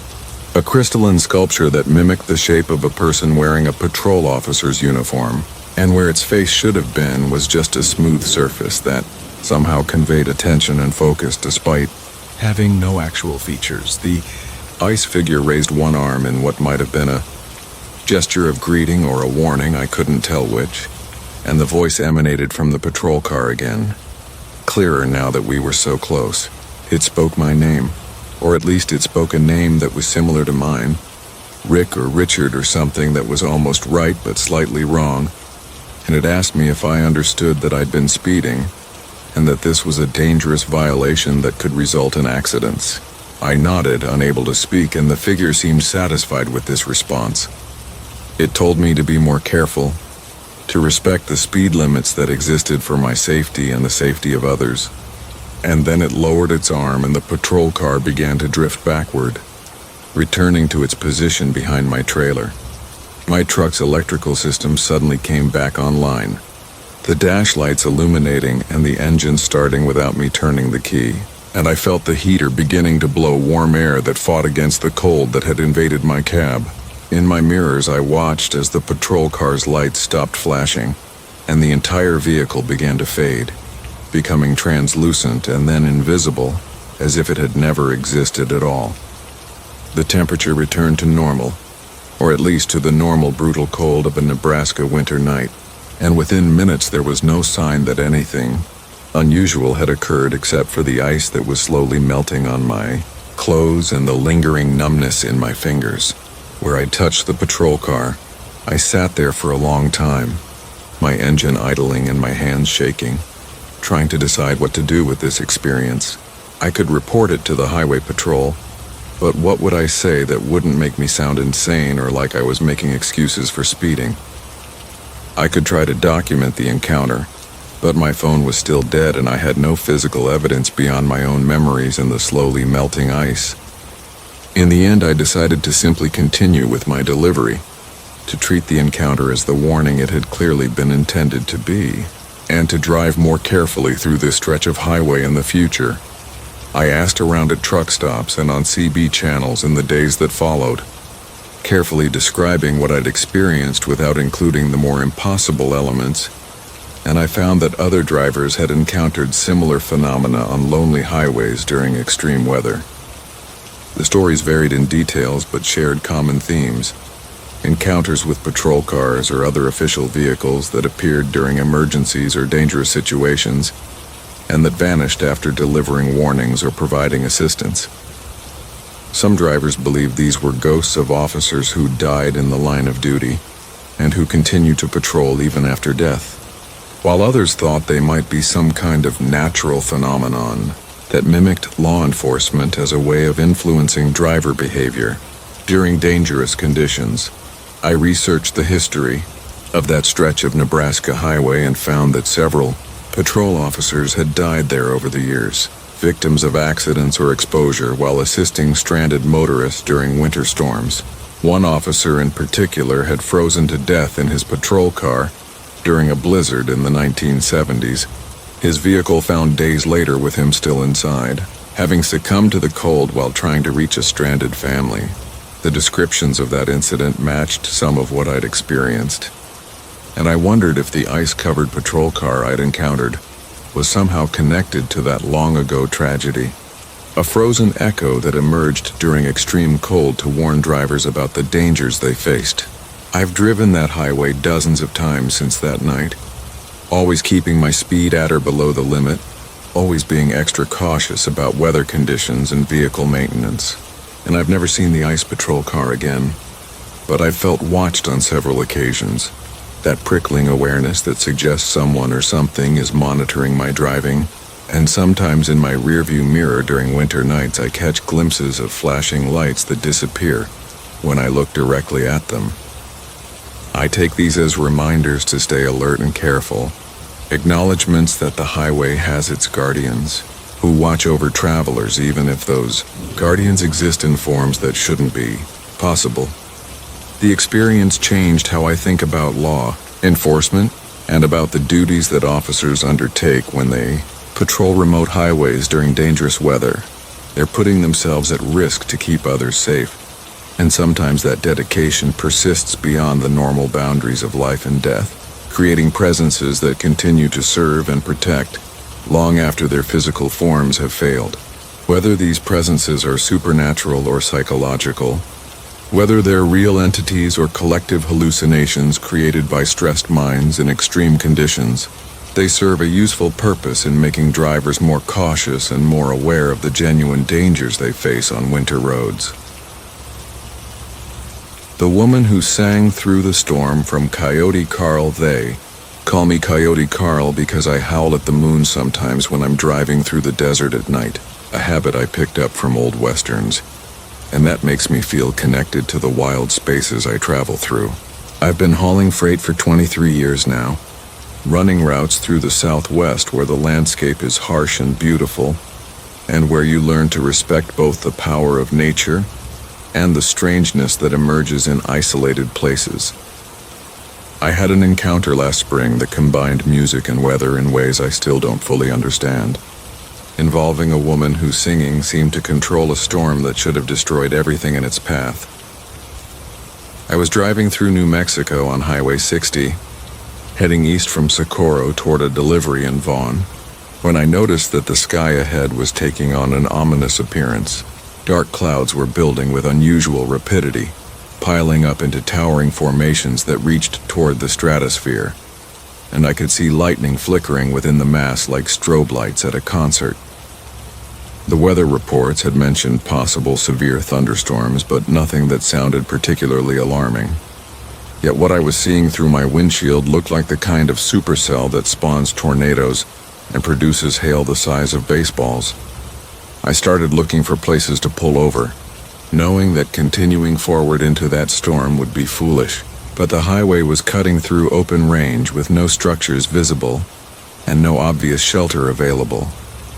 A crystalline sculpture that mimicked the shape of a person wearing a patrol officer's uniform, and where its face should have been was just a smooth surface that somehow conveyed attention and focus despite having no actual features. The ice figure raised one arm in what might have been a gesture of greeting or a warning, I couldn't tell which, and the voice emanated from the patrol car again. Clearer now that we were so close. It spoke my name, or at least it spoke a name that was similar to mine. Rick or Richard or something that was almost right but slightly wrong, and it asked me if I understood that I'd been speeding, and that this was a dangerous violation that could result in accidents. I nodded, unable to speak, and the figure seemed satisfied with this response. It told me to be more careful, to respect the speed limits that existed for my safety and the safety of others. And then it lowered its arm and the patrol car began to drift backward, returning to its position behind my trailer. My truck's electrical system suddenly came back online, the dash lights illuminating and the engine starting without me turning the key, and I felt the heater beginning to blow warm air that fought against the cold that had invaded my cab. In my mirrors, I watched as the patrol car's lights stopped flashing, and the entire vehicle began to fade, becoming translucent and then invisible, as if it had never existed at all. The temperature returned to normal, or at least to the normal brutal cold of a Nebraska winter night, and within minutes there was no sign that anything unusual had occurred except for the ice that was slowly melting on my clothes and the lingering numbness in my fingers. Where I touched the patrol car, I sat there for a long time, my engine idling and my hands shaking, trying to decide what to do with this experience. I could report it to the highway patrol, but what would I say that wouldn't make me sound insane or like I was making excuses for speeding? I could try to document the encounter, but my phone was still dead and I had no physical evidence beyond my own memories and the slowly melting ice. In the end, I decided to simply continue with my delivery, to treat the encounter as the warning it had clearly been intended to be, and to drive more carefully through this stretch of highway in the future. I asked around at truck stops and on CB channels in the days that followed, carefully describing what I'd experienced without including the more impossible elements, and I found that other drivers had encountered similar phenomena on lonely highways during extreme weather. The stories varied in details but shared common themes: encounters with patrol cars or other official vehicles that appeared during emergencies or dangerous situations, and that vanished after delivering warnings or providing assistance. Some drivers believed these were ghosts of officers who died in the line of duty and who continued to patrol even after death, while others thought they might be some kind of natural phenomenon that mimicked law enforcement as a way of influencing driver behavior during dangerous conditions. I researched the history of that stretch of Nebraska highway and found that several patrol officers had died there over the years, victims of accidents or exposure while assisting stranded motorists during winter storms. One officer in particular had frozen to death in his patrol car during a blizzard in the 1970s. His vehicle found days later with him still inside, having succumbed to the cold while trying to reach a stranded family. The descriptions of that incident matched some of what I'd experienced, and I wondered if the ice-covered patrol car I'd encountered was somehow connected to that long-ago tragedy, a frozen echo that emerged during extreme cold to warn drivers about the dangers they faced. I've driven that highway dozens of times since that night, always keeping my speed at or below the limit, always being extra cautious about weather conditions and vehicle maintenance. And I've never seen the ice patrol car again, but I've felt watched on several occasions, that prickling awareness that suggests someone or something is monitoring my driving, and sometimes in my rearview mirror during winter nights I catch glimpses of flashing lights that disappear when I look directly at them. I take these as reminders to stay alert and careful, acknowledgments that the highway has its guardians, who watch over travelers even if those guardians exist in forms that shouldn't be possible. The experience changed how I think about law enforcement and about the duties that officers undertake when they patrol remote highways during dangerous weather. They're putting themselves at risk to keep others safe. And sometimes that dedication persists beyond the normal boundaries of life and death, creating presences that continue to serve and protect long after their physical forms have failed. Whether these presences are supernatural or psychological, whether they're real entities or collective hallucinations created by stressed minds in extreme conditions, they serve a useful purpose in making drivers more cautious and more aware of the genuine dangers they face on winter roads. The woman who sang through the storm from Coyote Carl. They call me Coyote Carl because I howl at the moon sometimes when I'm driving through the desert at night, a habit I picked up from old westerns, and that makes me feel connected to the wild spaces I travel through. I've been hauling freight for 23 years now, running routes through the Southwest where the landscape is harsh and beautiful, and where you learn to respect both the power of nature and the strangeness that emerges in isolated places. I had an encounter last spring that combined music and weather in ways I still don't fully understand, involving a woman whose singing seemed to control a storm that should have destroyed everything in its path. I was driving through New Mexico on Highway 60, heading east from Socorro toward a delivery in Vaughn, when I noticed that the sky ahead was taking on an ominous appearance. Dark clouds were building with unusual rapidity, piling up into towering formations that reached toward the stratosphere, and I could see lightning flickering within the mass like strobe lights at a concert. The weather reports had mentioned possible severe thunderstorms, but nothing that sounded particularly alarming. Yet what I was seeing through my windshield looked like the kind of supercell that spawns tornadoes and produces hail the size of baseballs. I started looking for places to pull over, knowing that continuing forward into that storm would be foolish. But the highway was cutting through open range with no structures visible and no obvious shelter available.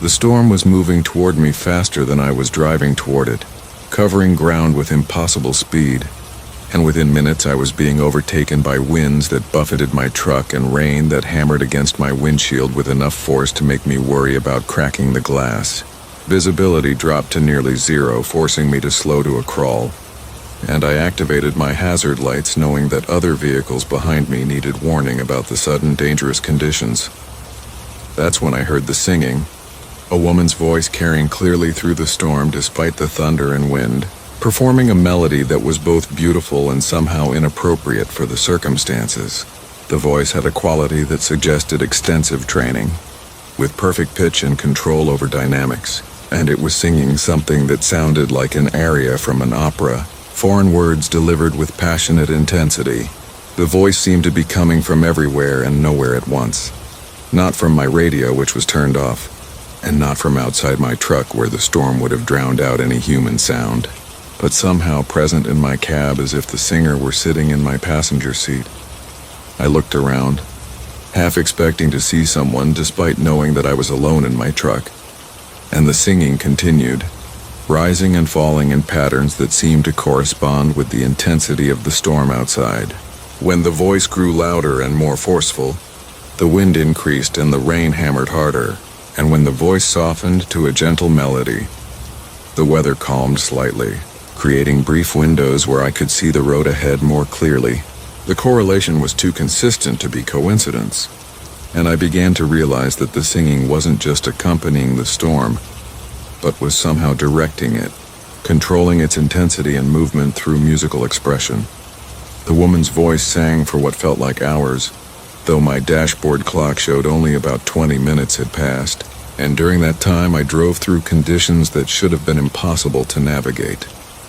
The storm was moving toward me faster than I was driving toward it, covering ground with impossible speed. And within minutes I was being overtaken by winds that buffeted my truck and rain that hammered against my windshield with enough force to make me worry about cracking the glass. Visibility dropped to nearly zero, forcing me to slow to a crawl, and I activated my hazard lights knowing that other vehicles behind me needed warning about the sudden dangerous conditions. That's when I heard the singing, a woman's voice carrying clearly through the storm despite the thunder and wind, performing a melody that was both beautiful and somehow inappropriate for the circumstances. The voice had a quality that suggested extensive training, with perfect pitch and control over dynamics, and it was singing something that sounded like an aria from an opera, foreign words delivered with passionate intensity. The voice seemed to be coming from everywhere and nowhere at once. Not from my radio, which was turned off, and not from outside my truck where the storm would have drowned out any human sound, but somehow present in my cab as if the singer were sitting in my passenger seat. I looked around, half expecting to see someone despite knowing that I was alone in my truck, and the singing continued, rising and falling in patterns that seemed to correspond with the intensity of the storm outside. When the voice grew louder and more forceful, the wind increased and the rain hammered harder, and when the voice softened to a gentle melody, the weather calmed slightly, creating brief windows where I could see the road ahead more clearly. The correlation was too consistent to be coincidence, and I began to realize that the singing wasn't just accompanying the storm, but was somehow directing it, controlling its intensity and movement through musical expression. The woman's voice sang for what felt like hours, though my dashboard clock showed only about 20 minutes had passed, and during that time I drove through conditions that should have been impossible to navigate.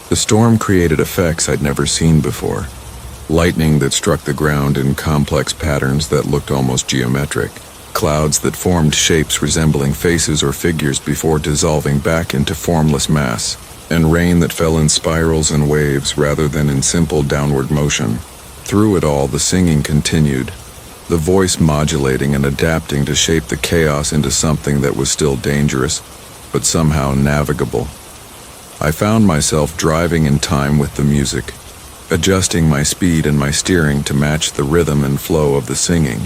The storm created effects I'd never seen before. Lightning that struck the ground in complex patterns that looked almost geometric, clouds that formed shapes resembling faces or figures before dissolving back into formless mass, and rain that fell in spirals and waves rather than in simple downward motion. Through it all, the singing continued, the voice modulating and adapting to shape the chaos into something that was still dangerous, but somehow navigable. I found myself driving in time with the music, adjusting my speed and my steering to match the rhythm and flow of the singing,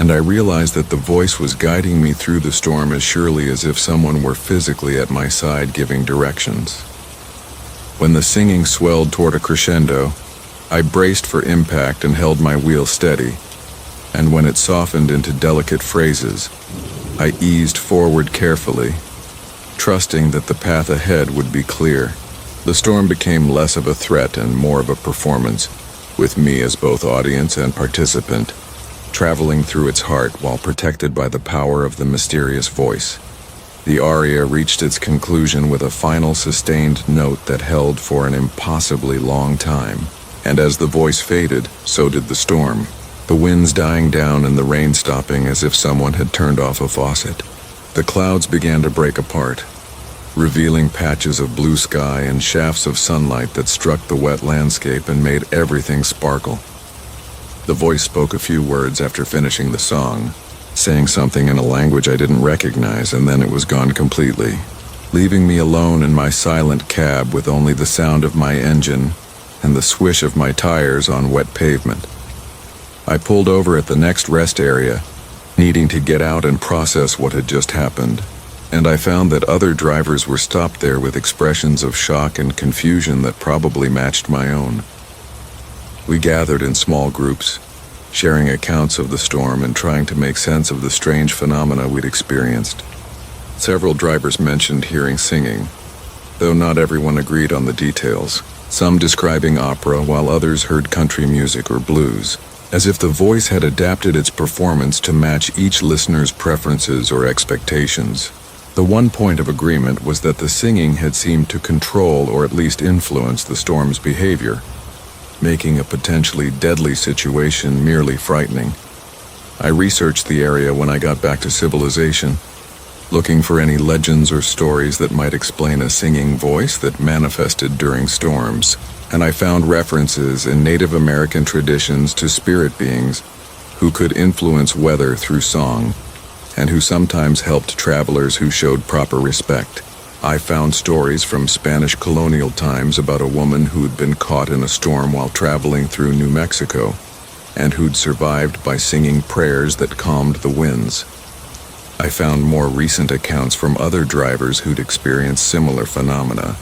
and I realized that the voice was guiding me through the storm as surely as if someone were physically at my side giving directions. When the singing swelled toward a crescendo, I braced for impact and held my wheel steady, and when it softened into delicate phrases, I eased forward carefully, trusting that the path ahead would be clear. The storm became less of a threat and more of a performance, with me as both audience and participant, traveling through its heart while protected by the power of the mysterious voice. The aria reached its conclusion with a final sustained note that held for an impossibly long time, and as the voice faded, so did the storm, the winds dying down and the rain stopping as if someone had turned off a faucet. The clouds began to break apart, revealing patches of blue sky and shafts of sunlight that struck the wet landscape and made everything sparkle. The voice spoke a few words after finishing the song, saying something in a language I didn't recognize, and then it was gone completely, leaving me alone in my silent cab with only the sound of my engine and the swish of my tires on wet pavement. I pulled over at the next rest area, needing to get out and process what had just happened, and I found that other drivers were stopped there with expressions of shock and confusion that probably matched my own. We gathered in small groups, sharing accounts of the storm and trying to make sense of the strange phenomena we'd experienced. Several drivers mentioned hearing singing, though not everyone agreed on the details, some describing opera while others heard country music or blues, as if the voice had adapted its performance to match each listener's preferences or expectations. The one point of agreement was that the singing had seemed to control or at least influence the storm's behavior, making a potentially deadly situation merely frightening. I researched the area when I got back to civilization, looking for any legends or stories that might explain a singing voice that manifested during storms, and I found references in Native American traditions to spirit beings who could influence weather through song, and who sometimes helped travelers who showed proper respect. I found stories from Spanish colonial times about a woman who'd been caught in a storm while traveling through New Mexico, and who'd survived by singing prayers that calmed the winds. I found more recent accounts from other drivers who'd experienced similar phenomena,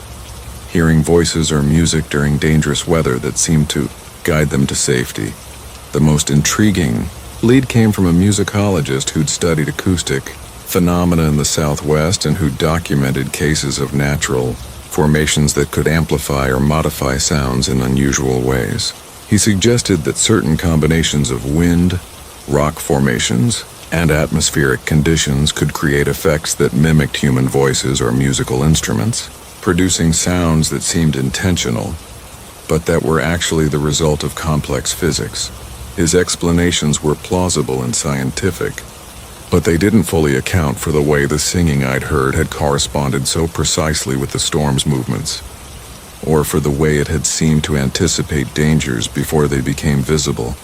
hearing voices or music during dangerous weather that seemed to guide them to safety. The most intriguing lead came from a musicologist who'd studied acoustic phenomena in the Southwest and who documented cases of natural formations that could amplify or modify sounds in unusual ways. He suggested that certain combinations of wind, rock formations, and atmospheric conditions could create effects that mimicked human voices or musical instruments, producing sounds that seemed intentional, but that were actually the result of complex physics. His explanations were plausible and scientific, but they didn't fully account for the way the singing I'd heard had corresponded so precisely with the storm's movements, or for the way it had seemed to anticipate dangers before they became visible.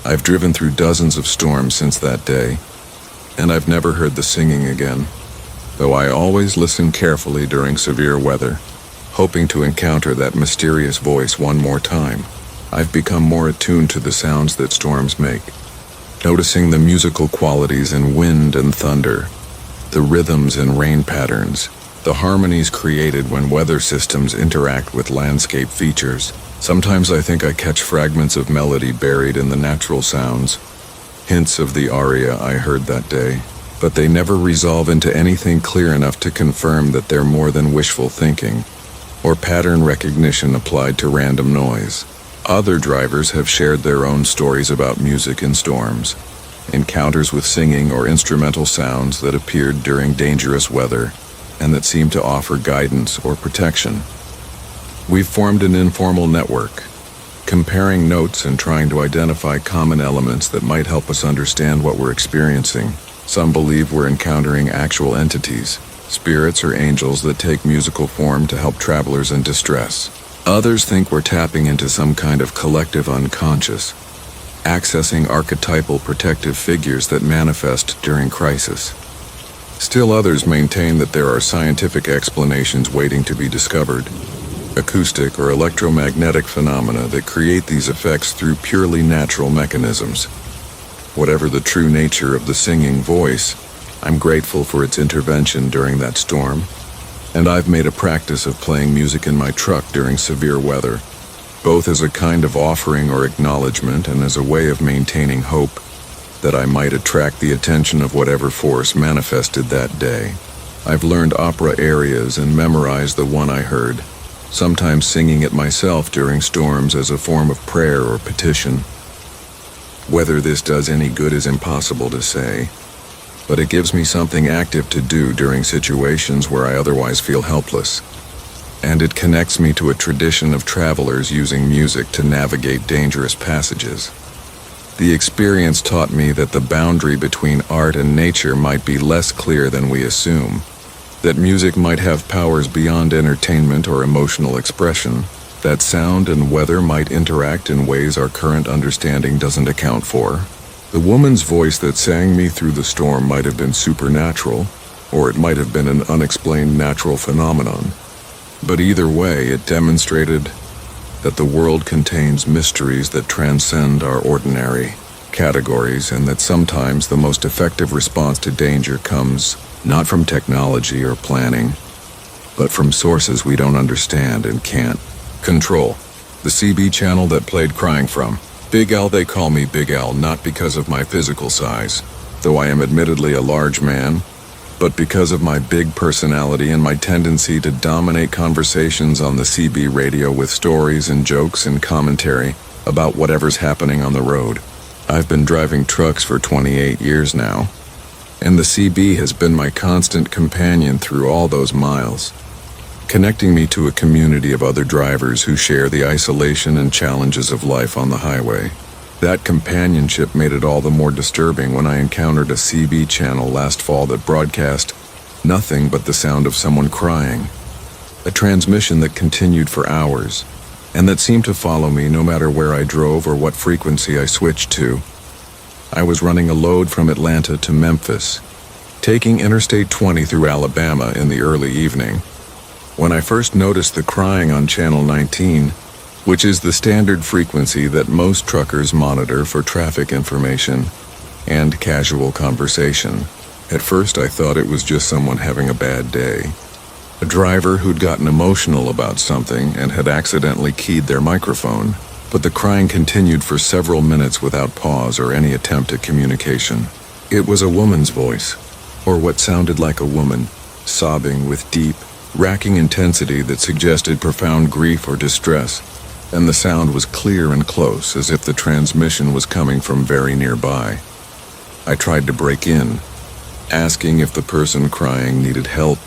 I've driven through dozens of storms since that day, and I've never heard the singing again, though I always listen carefully during severe weather, hoping to encounter that mysterious voice one more time. I've become more attuned to the sounds that storms make, noticing the musical qualities in wind and thunder, the rhythms and rain patterns, the harmonies created when weather systems interact with landscape features. Sometimes I think I catch fragments of melody buried in the natural sounds, hints of the aria I heard that day, but they never resolve into anything clear enough to confirm that they're more than wishful thinking or pattern recognition applied to random noise. Other drivers have shared their own stories about music in storms, encounters with singing or instrumental sounds that appeared during dangerous weather and that seemed to offer guidance or protection. We've formed an informal network, comparing notes and trying to identify common elements that might help us understand what we're experiencing. Some believe we're encountering actual entities, spirits or angels that take musical form to help travelers in distress. Others think we're tapping into some kind of collective unconscious, accessing archetypal protective figures that manifest during crisis. Still others maintain that there are scientific explanations waiting to be discovered, acoustic or electromagnetic phenomena that create these effects through purely natural mechanisms. Whatever the true nature of the singing voice, I'm grateful for its intervention during that storm, and I've made a practice of playing music in my truck during severe weather, both as a kind of offering or acknowledgement and as a way of maintaining hope that I might attract the attention of whatever force manifested that day. I've learned opera arias and memorized the one I heard, sometimes singing it myself during storms as a form of prayer or petition. Whether this does any good is impossible to say, but it gives me something active to do during situations where I otherwise feel helpless. And it connects me to a tradition of travelers using music to navigate dangerous passages. The experience taught me that the boundary between art and nature might be less clear than we assume, that music might have powers beyond entertainment or emotional expression, that sound and weather might interact in ways our current understanding doesn't account for. The woman's voice that sang me through the storm might have been supernatural, or it might have been an unexplained natural phenomenon. But either way, it demonstrated that the world contains mysteries that transcend our ordinary categories, and that sometimes the most effective response to danger comes not from technology or planning, but from sources we don't understand and can't control. The CB channel that played Crying from. Big Al, they call me Big Al not because of my physical size, though I am admittedly a large man, but because of my big personality and my tendency to dominate conversations on the CB radio with stories and jokes and commentary about whatever's happening on the road. I've been driving trucks for 28 years now, and the CB has been my constant companion through all those miles, connecting me to a community of other drivers who share the isolation and challenges of life on the highway. That companionship made it all the more disturbing when I encountered a CB channel last fall that broadcast nothing but the sound of someone crying, a transmission that continued for hours, and that seemed to follow me no matter where I drove or what frequency I switched to. I was running a load from Atlanta to Memphis, taking Interstate 20 through Alabama in the early evening, when I first noticed the crying on Channel 19, which is the standard frequency that most truckers monitor for traffic information and casual conversation. At first I thought it was just someone having a bad day, a driver who'd gotten emotional about something and had accidentally keyed their microphone, but the crying continued for several minutes without pause or any attempt at communication. It was a woman's voice, or what sounded like a woman, sobbing with deep, racking intensity that suggested profound grief or distress, and the sound was clear and close, as if the transmission was coming from very nearby. I tried to break in, asking if the person crying needed help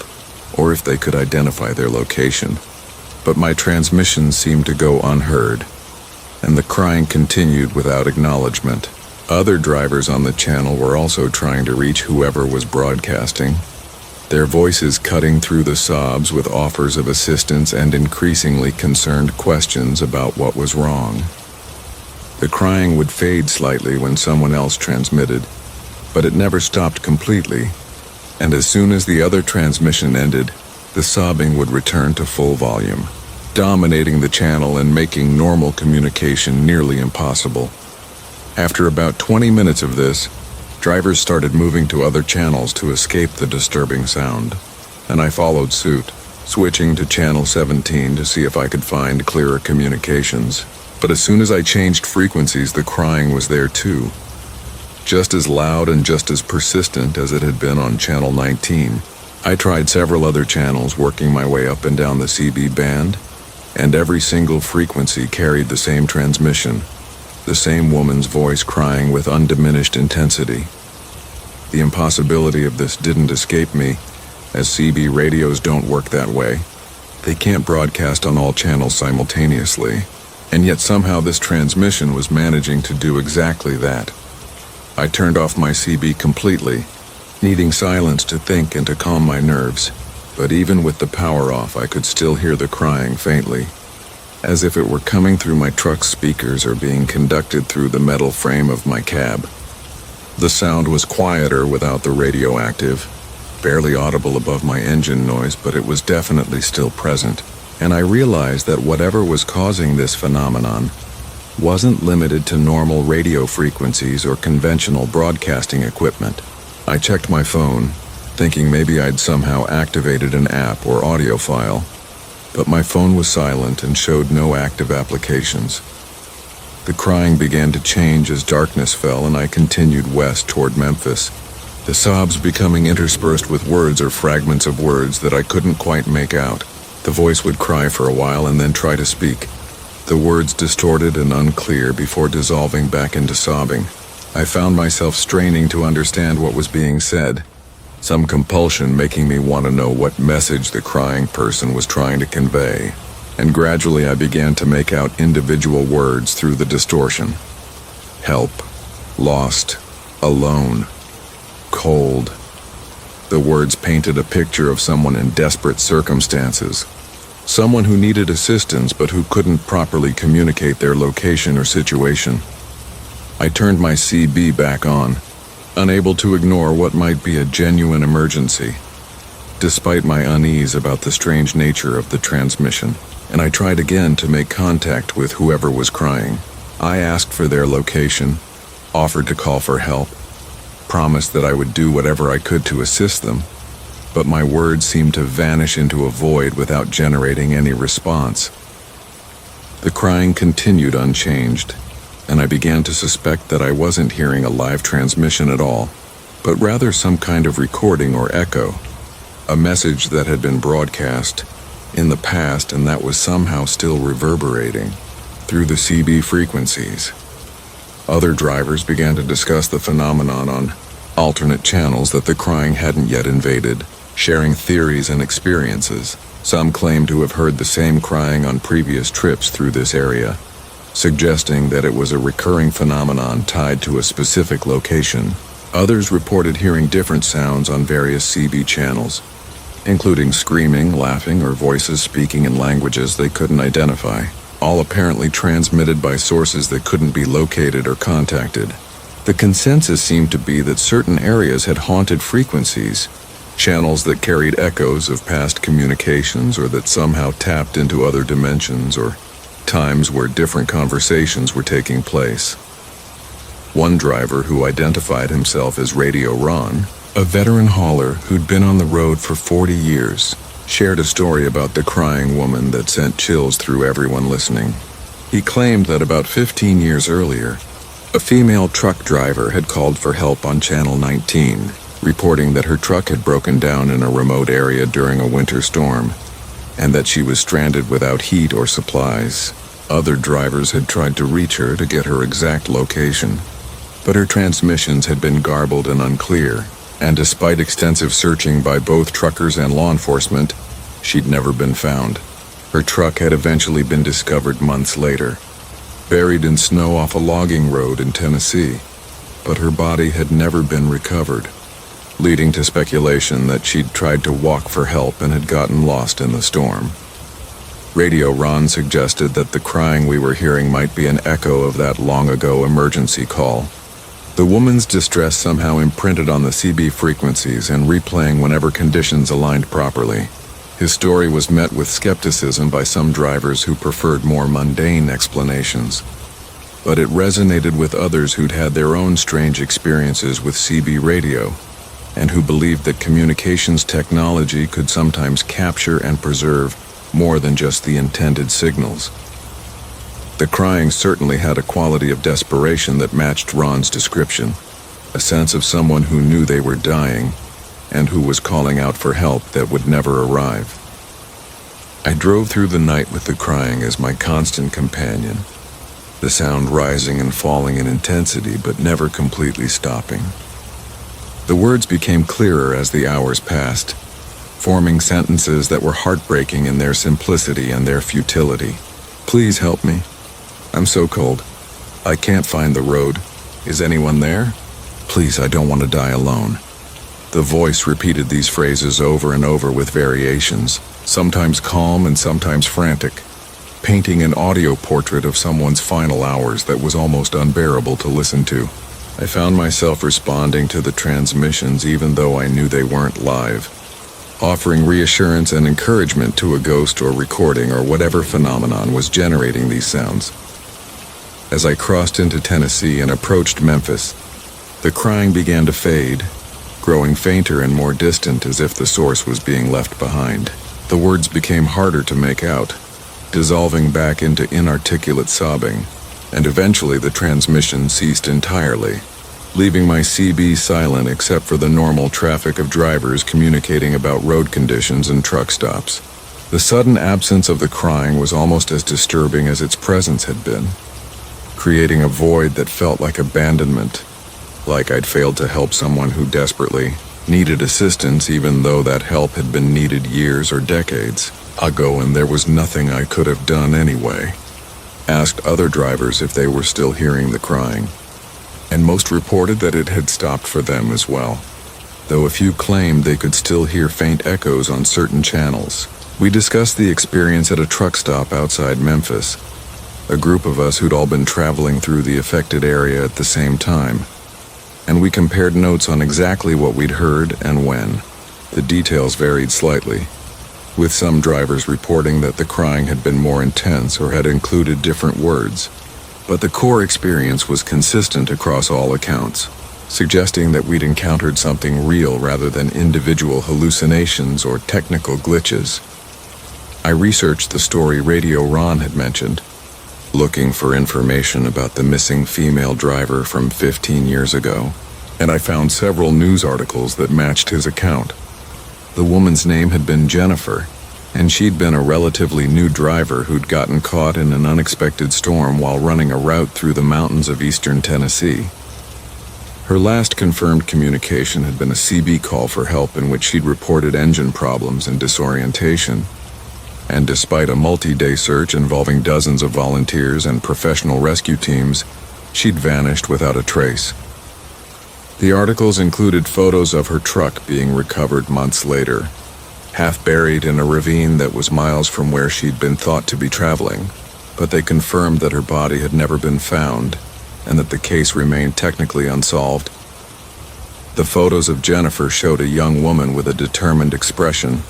or if they could identify their location, but my transmission seemed to go unheard, and the crying continued without acknowledgement. Other drivers on the channel were also trying to reach whoever was broadcasting, their voices cutting through the sobs with offers of assistance and increasingly concerned questions about what was wrong. The crying would fade slightly when someone else transmitted, but it never stopped completely, and as soon as the other transmission ended, the sobbing would return to full volume, dominating the channel and making normal communication nearly impossible. After about 20 minutes of this, drivers started moving to other channels to escape the disturbing sound, and I followed suit, switching to channel 17 to see if I could find clearer communications. But as soon as I changed frequencies, the crying was there too, just as loud and just as persistent as it had been on channel 19. I tried several other channels, working my way up and down the CB band, and every single frequency carried the same transmission, the same woman's voice crying with undiminished intensity. The impossibility of this didn't escape me, as CB radios don't work that way. They can't broadcast on all channels simultaneously, and yet somehow this transmission was managing to do exactly that. I turned off my CB completely, needing silence to think and to calm my nerves, but even with the power off, I could still hear the crying faintly, as if it were coming through my truck's speakers or being conducted through the metal frame of my cab. The sound was quieter without the radioactive, barely audible above my engine noise, but it was definitely still present, and I realized that whatever was causing this phenomenon wasn't limited to normal radio frequencies or conventional broadcasting equipment. I checked my phone, thinking maybe I'd somehow activated an app or audio file, but my phone was silent and showed no active applications. The crying began to change as darkness fell and I continued west toward Memphis, the sobs becoming interspersed with words or fragments of words that I couldn't quite make out. The voice would cry for a while and then try to speak, the words distorted and unclear before dissolving back into sobbing. I found myself straining to understand what was being said, some compulsion making me want to know what message the crying person was trying to convey, and gradually I began to make out individual words through the distortion. Help, lost, alone, cold. The words painted a picture of someone in desperate circumstances, someone who needed assistance but who couldn't properly communicate their location or situation. I turned my CB back on, unable to ignore what might be a genuine emergency, despite my unease about the strange nature of the transmission, and I tried again to make contact with whoever was crying. I asked for their location, offered to call for help, promised that I would do whatever I could to assist them, but my words seemed to vanish into a void without generating any response. The crying continued unchanged, and I began to suspect that I wasn't hearing a live transmission at all, but rather some kind of recording or echo, a message that had been broadcast in the past and that was somehow still reverberating through the CB frequencies. Other drivers began to discuss the phenomenon on alternate channels that the crying hadn't yet invaded, sharing theories and experiences. Some claimed to have heard the same crying on previous trips through this area, suggesting that it was a recurring phenomenon tied to a specific location. Others reported hearing different sounds on various CB channels, including screaming, laughing, or voices speaking in languages they couldn't identify, all apparently transmitted by sources that couldn't be located or contacted. The consensus seemed to be that certain areas had haunted frequencies, channels that carried echoes of past communications or that somehow tapped into other dimensions or times where different conversations were taking place. One driver, who identified himself as Radio Ron, a veteran hauler who'd been on the road for 40 years, shared a story about the crying woman that sent chills through everyone listening. He claimed that about 15 years earlier, a female truck driver had called for help on Channel 19, reporting that her truck had broken down in a remote area during a winter storm, and that she was stranded without heat or supplies. Other drivers had tried to reach her to get her exact location, but her transmissions had been garbled and unclear, and despite extensive searching by both truckers and law enforcement, she'd never been found. Her truck had eventually been discovered months later, buried in snow off a logging road in Tennessee, but her body had never been recovered, leading to speculation that she'd tried to walk for help and had gotten lost in the storm. Radio Ron suggested that the crying we were hearing might be an echo of that long-ago emergency call. The woman's distress somehow imprinted on the CB frequencies and replaying whenever conditions aligned properly. His story was met with skepticism by some drivers who preferred more mundane explanations, but it resonated with others who'd had their own strange experiences with CB radio, and who believed that communications technology could sometimes capture and preserve more than just the intended signals. The crying certainly had a quality of desperation that matched Ron's description, a sense of someone who knew they were dying and who was calling out for help that would never arrive. I drove through the night with the crying as my constant companion, the sound rising and falling in intensity but never completely stopping. The words became clearer as the hours passed, forming sentences that were heartbreaking in their simplicity and their futility. Please help me. I'm so cold. I can't find the road. Is anyone there? Please, I don't want to die alone. The voice repeated these phrases over and over with variations, sometimes calm and sometimes frantic, painting an audio portrait of someone's final hours that was almost unbearable to listen to. I found myself responding to the transmissions even though I knew they weren't live, offering reassurance and encouragement to a ghost or recording or whatever phenomenon was generating these sounds. As I crossed into Tennessee and approached Memphis, the crying began to fade, growing fainter and more distant as if the source was being left behind. The words became harder to make out, dissolving back into inarticulate sobbing, and eventually the transmission ceased entirely, leaving my CB silent except for the normal traffic of drivers communicating about road conditions and truck stops. The sudden absence of the crying was almost as disturbing as its presence had been, creating a void that felt like abandonment, like I'd failed to help someone who desperately needed assistance even though that help had been needed years or decades ago and there was nothing I could have done anyway. Asked other drivers if they were still hearing the crying, and most reported that it had stopped for them as well, though a few claimed they could still hear faint echoes on certain channels. We discussed the experience at a truck stop outside Memphis, a group of us who'd all been traveling through the affected area at the same time, and we compared notes on exactly what we'd heard and when. The details varied slightly, with some drivers reporting that the crying had been more intense or had included different words, but the core experience was consistent across all accounts, suggesting that we'd encountered something real rather than individual hallucinations or technical glitches. I researched the story Radio Ron had mentioned, looking for information about the missing female driver from 15 years ago, and I found several news articles that matched his account. The woman's name had been Jennifer, and she'd been a relatively new driver who'd gotten caught in an unexpected storm while running a route through the mountains of eastern Tennessee. Her last confirmed communication had been a CB call for help in which she'd reported engine problems and disorientation, and despite a multi-day search involving dozens of volunteers and professional rescue teams, she'd vanished without a trace. The articles included photos of her truck being recovered months later, half buried in a ravine that was miles from where she'd been thought to be traveling, but they confirmed that her body had never been found and that the case remained technically unsolved. The photos of Jennifer showed a young woman with a determined expression,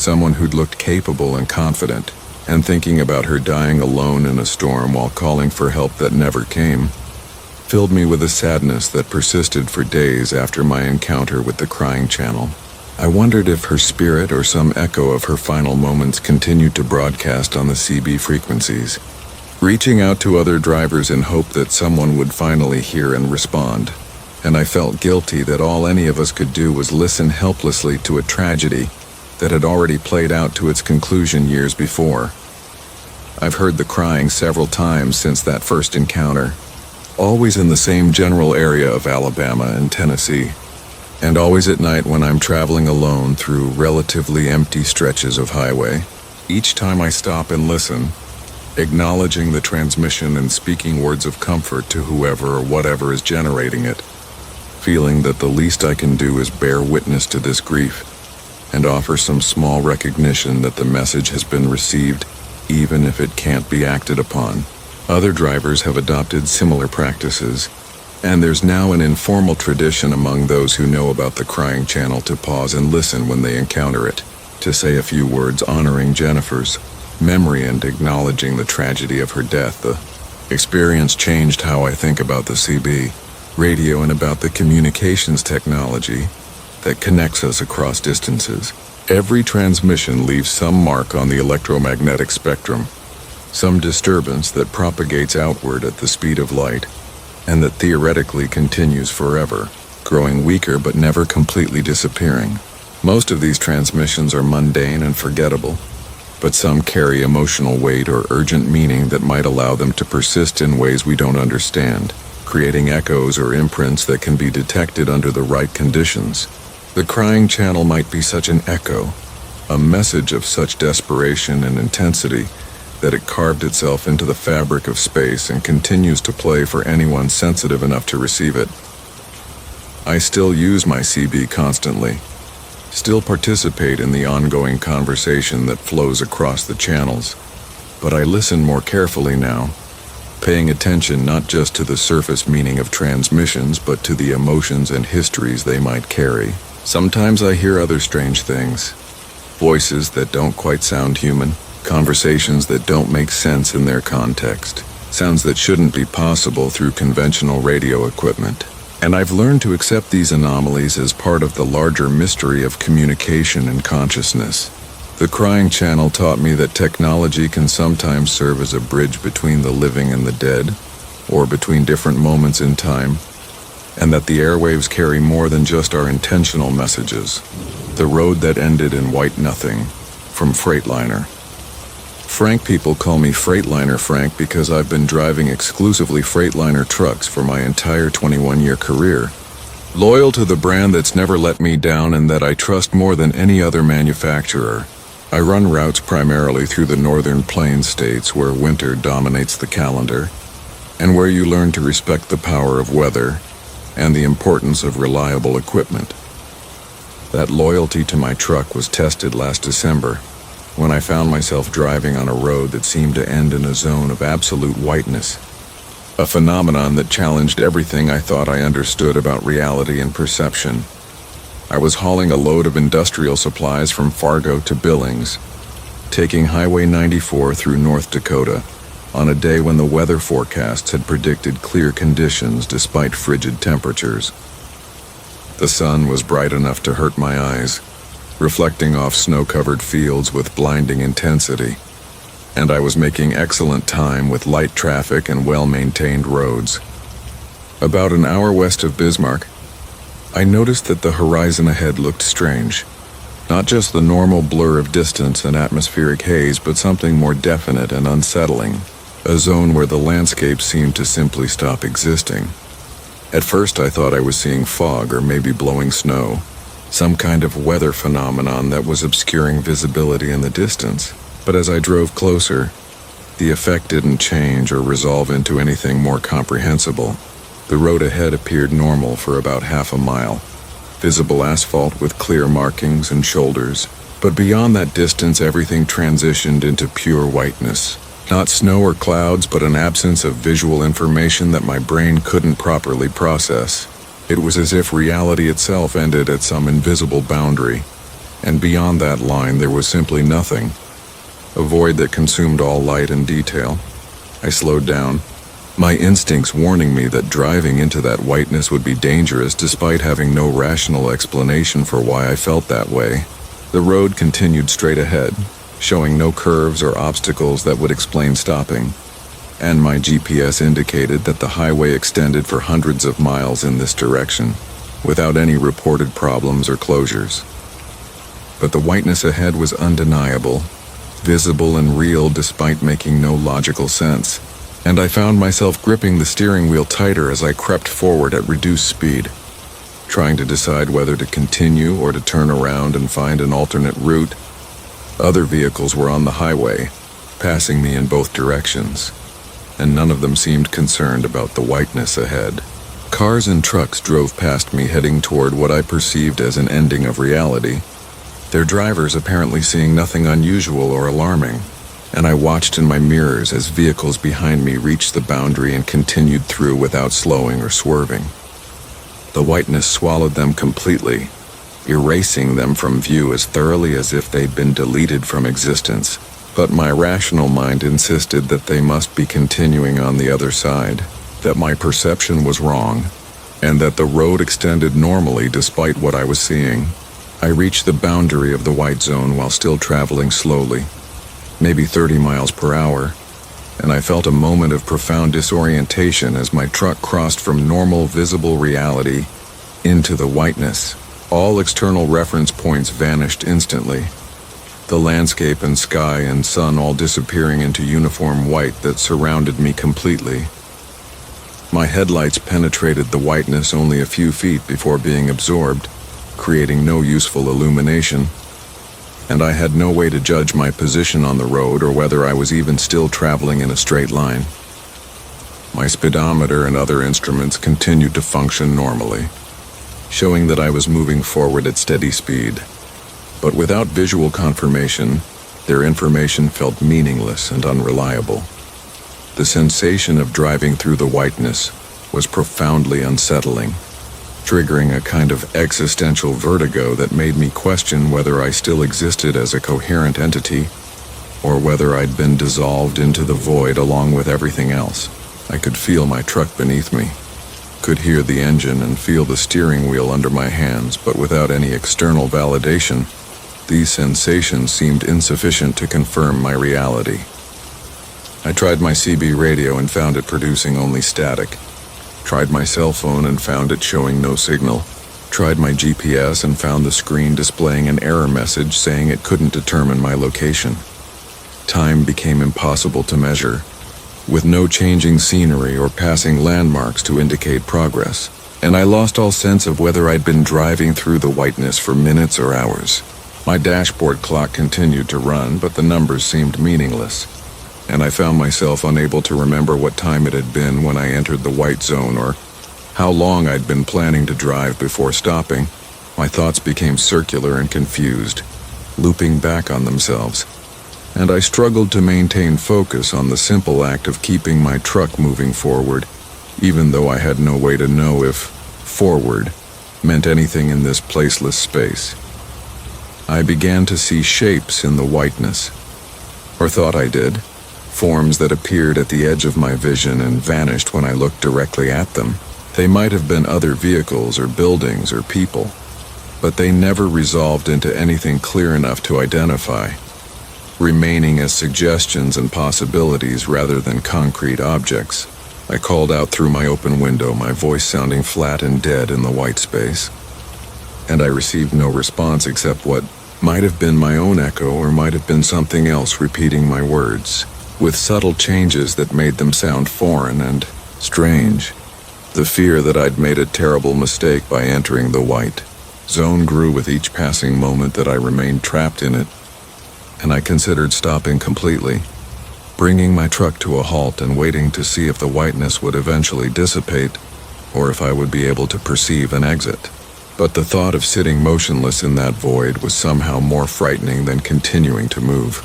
someone who'd looked capable and confident, and thinking about her dying alone in a storm while calling for help that never came, filled me with a sadness that persisted for days after my encounter with the crying channel. I wondered if her spirit or some echo of her final moments continued to broadcast on the CB frequencies, reaching out to other drivers in hope that someone would finally hear and respond, and I felt guilty that all any of us could do was listen helplessly to a tragedy that had already played out to its conclusion years before. I've heard the crying several times since that first encounter, always in the same general area of Alabama and Tennessee, and always at night when I'm traveling alone through relatively empty stretches of highway. Each time I stop and listen, acknowledging the transmission and speaking words of comfort to whoever or whatever is generating it, feeling that the least I can do is bear witness to this grief and offer some small recognition that the message has been received, even if it can't be acted upon. Other drivers have adopted similar practices, and there's now an informal tradition among those who know about the crying channel to pause and listen when they encounter it, to say a few words honoring Jennifer's memory and acknowledging the tragedy of her death. The experience changed how I think about the CB radio and about the communications technology that connects us across distances. Every transmission leaves some mark on the electromagnetic spectrum, some disturbance that propagates outward at the speed of light, and that theoretically continues forever, growing weaker but never completely disappearing. Most of these transmissions are mundane and forgettable, but some carry emotional weight or urgent meaning that might allow them to persist in ways we don't understand, creating echoes or imprints that can be detected under the right conditions. The crying channel might be such an echo, a message of such desperation and intensity that it carved itself into the fabric of space and continues to play for anyone sensitive enough to receive it. I still use my CB constantly, still participate in the ongoing conversation that flows across the channels, but I listen more carefully now, paying attention not just to the surface meaning of transmissions, but to the emotions and histories they might carry. Sometimes I hear other strange things, voices that don't quite sound human, conversations that don't make sense in their context. sounds that shouldn't be possible through conventional radio equipment. And I've learned to accept these anomalies as part of the larger mystery of communication and consciousness. The crying channel taught me that technology can sometimes serve as a bridge between the living and the dead, or between different moments in time, and that the airwaves carry more than just our intentional messages. The road that ended in white nothing, from Freightliner. Frank people call me Freightliner Frank because I've been driving exclusively Freightliner trucks for my entire 21-year career. Loyal to the brand that's never let me down and that I trust more than any other manufacturer. I run routes primarily through the northern plains states where winter dominates the calendar, and where you learn to respect the power of weather and the importance of reliable equipment. That loyalty to my truck was tested last December, when I found myself driving on a road that seemed to end in a zone of absolute whiteness, a phenomenon that challenged everything I thought I understood about reality and perception. I was hauling a load of industrial supplies from Fargo to Billings, taking Highway 94 through North Dakota, on a day when the weather forecasts had predicted clear conditions despite frigid temperatures. The sun was bright enough to hurt my eyes, reflecting off snow-covered fields with blinding intensity, and I was making excellent time with light traffic and well-maintained roads. About an hour west of Bismarck, I noticed that the horizon ahead looked strange. Not just the normal blur of distance and atmospheric haze, but something more definite and unsettling, a zone where the landscape seemed to simply stop existing. At first I thought I was seeing fog or maybe blowing snow, some kind of weather phenomenon that was obscuring visibility in the distance. But as I drove closer, the effect didn't change or resolve into anything more comprehensible. The road ahead appeared normal for about half a mile, visible asphalt with clear markings and shoulders. But beyond that distance, everything transitioned into pure whiteness. Not snow or clouds, but an absence of visual information that my brain couldn't properly process. It was as if reality itself ended at some invisible boundary, and beyond that line there was simply nothing. A void that consumed all light and detail. I slowed down, my instincts warning me that driving into that whiteness would be dangerous despite having no rational explanation for why I felt that way. The road continued straight ahead, showing no curves or obstacles that would explain stopping, and my GPS indicated that the highway extended for hundreds of miles in this direction, without any reported problems or closures. But the whiteness ahead was undeniable, visible and real despite making no logical sense, and I found myself gripping the steering wheel tighter as I crept forward at reduced speed, trying to decide whether to continue or to turn around and find an alternate route. Other vehicles were on the highway, passing me in both directions, and none of them seemed concerned about the whiteness ahead. Cars and trucks drove past me heading toward what I perceived as an ending of reality, their drivers apparently seeing nothing unusual or alarming, and I watched in my mirrors as vehicles behind me reached the boundary and continued through without slowing or swerving. The whiteness swallowed them completely, erasing them from view as thoroughly as if they'd been deleted from existence. But my rational mind insisted that they must be continuing on the other side, that my perception was wrong, and that the road extended normally despite what I was seeing. I reached the boundary of the white zone while still traveling slowly, maybe 30 miles per hour, and I felt a moment of profound disorientation as my truck crossed from normal visible reality into the whiteness. All external reference points vanished instantly, the landscape and sky and sun all disappearing into uniform white that surrounded me completely. My headlights penetrated the whiteness only a few feet before being absorbed, creating no useful illumination, and I had no way to judge my position on the road or whether I was even still traveling in a straight line. My speedometer and other instruments continued to function normally, showing that I was moving forward at steady speed. But without visual confirmation, their information felt meaningless and unreliable. The sensation of driving through the whiteness was profoundly unsettling, triggering a kind of existential vertigo that made me question whether I still existed as a coherent entity, or whether I'd been dissolved into the void along with everything else. I could feel my truck beneath me, could hear the engine and feel the steering wheel under my hands, but without any external validation, these sensations seemed insufficient to confirm my reality. I tried my CB radio and found it producing only static. Tried my cell phone and found it showing no signal. Tried my GPS and found the screen displaying an error message saying it couldn't determine my location. Time became impossible to measure, with no changing scenery or passing landmarks to indicate progress, and I lost all sense of whether I'd been driving through the whiteness for minutes or hours. My dashboard clock continued to run, but the numbers seemed meaningless, and I found myself unable to remember what time it had been when I entered the white zone or how long I'd been planning to drive before stopping. My thoughts became circular and confused, looping back on themselves, and I struggled to maintain focus on the simple act of keeping my truck moving forward, even though I had no way to know if forward meant anything in this placeless space. I began to see shapes in the whiteness, or thought I did, forms that appeared at the edge of my vision and vanished when I looked directly at them. They might have been other vehicles or buildings or people, but they never resolved into anything clear enough to identify, remaining as suggestions and possibilities rather than concrete objects. I called out through my open window, my voice sounding flat and dead in the white space, and I received no response except what might have been my own echo or might have been something else repeating my words, with subtle changes that made them sound foreign and strange. The fear that I'd made a terrible mistake by entering the white zone grew with each passing moment that I remained trapped in it, and I considered stopping completely, bringing my truck to a halt and waiting to see if the whiteness would eventually dissipate or if I would be able to perceive an exit. But the thought of sitting motionless in that void was somehow more frightening than continuing to move,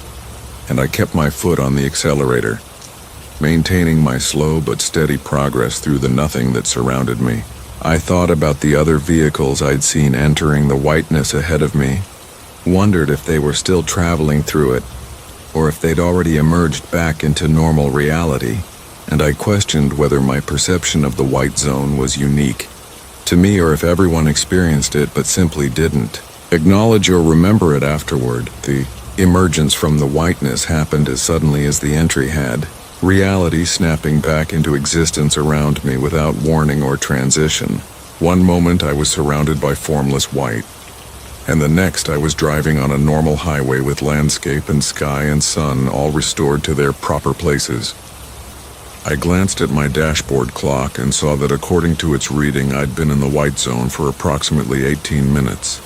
and I kept my foot on the accelerator, maintaining my slow but steady progress through the nothing that surrounded me. I thought about the other vehicles I'd seen entering the whiteness ahead of me, wondered if they were still traveling through it, or if they'd already emerged back into normal reality, and I questioned whether my perception of the white zone was unique to me or if everyone experienced it but simply didn't acknowledge or remember it afterward. The emergence from the whiteness happened as suddenly as the entry had, reality snapping back into existence around me without warning or transition. One moment I was surrounded by formless white, and the next I was driving on a normal highway with landscape and sky and sun all restored to their proper places. I glanced at my dashboard clock and saw that according to its reading I'd been in the white zone for approximately 18 minutes,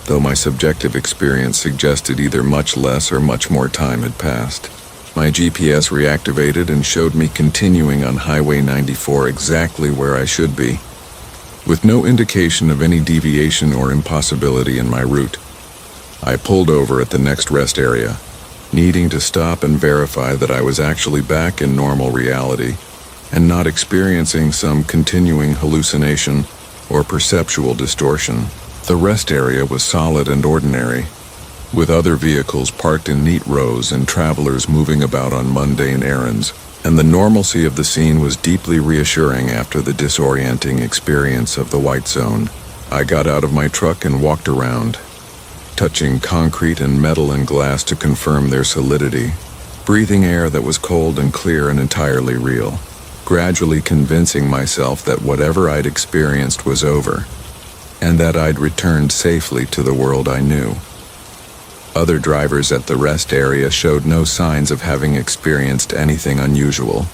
though my subjective experience suggested either much less or much more time had passed. My GPS reactivated and showed me continuing on Highway 94 exactly where I should be, with no indication of any deviation or impossibility in my route. I pulled over at the next rest area, needing to stop and verify that I was actually back in normal reality and not experiencing some continuing hallucination or perceptual distortion. The rest area was solid and ordinary, with other vehicles parked in neat rows and travelers moving about on mundane errands, and the normalcy of the scene was deeply reassuring after the disorienting experience of the white zone. I got out of my truck and walked around, touching concrete and metal and glass to confirm their solidity, breathing air that was cold and clear and entirely real, gradually convincing myself that whatever I'd experienced was over, and that I'd returned safely to the world I knew. Other drivers at the rest area showed no signs of having experienced anything unusual,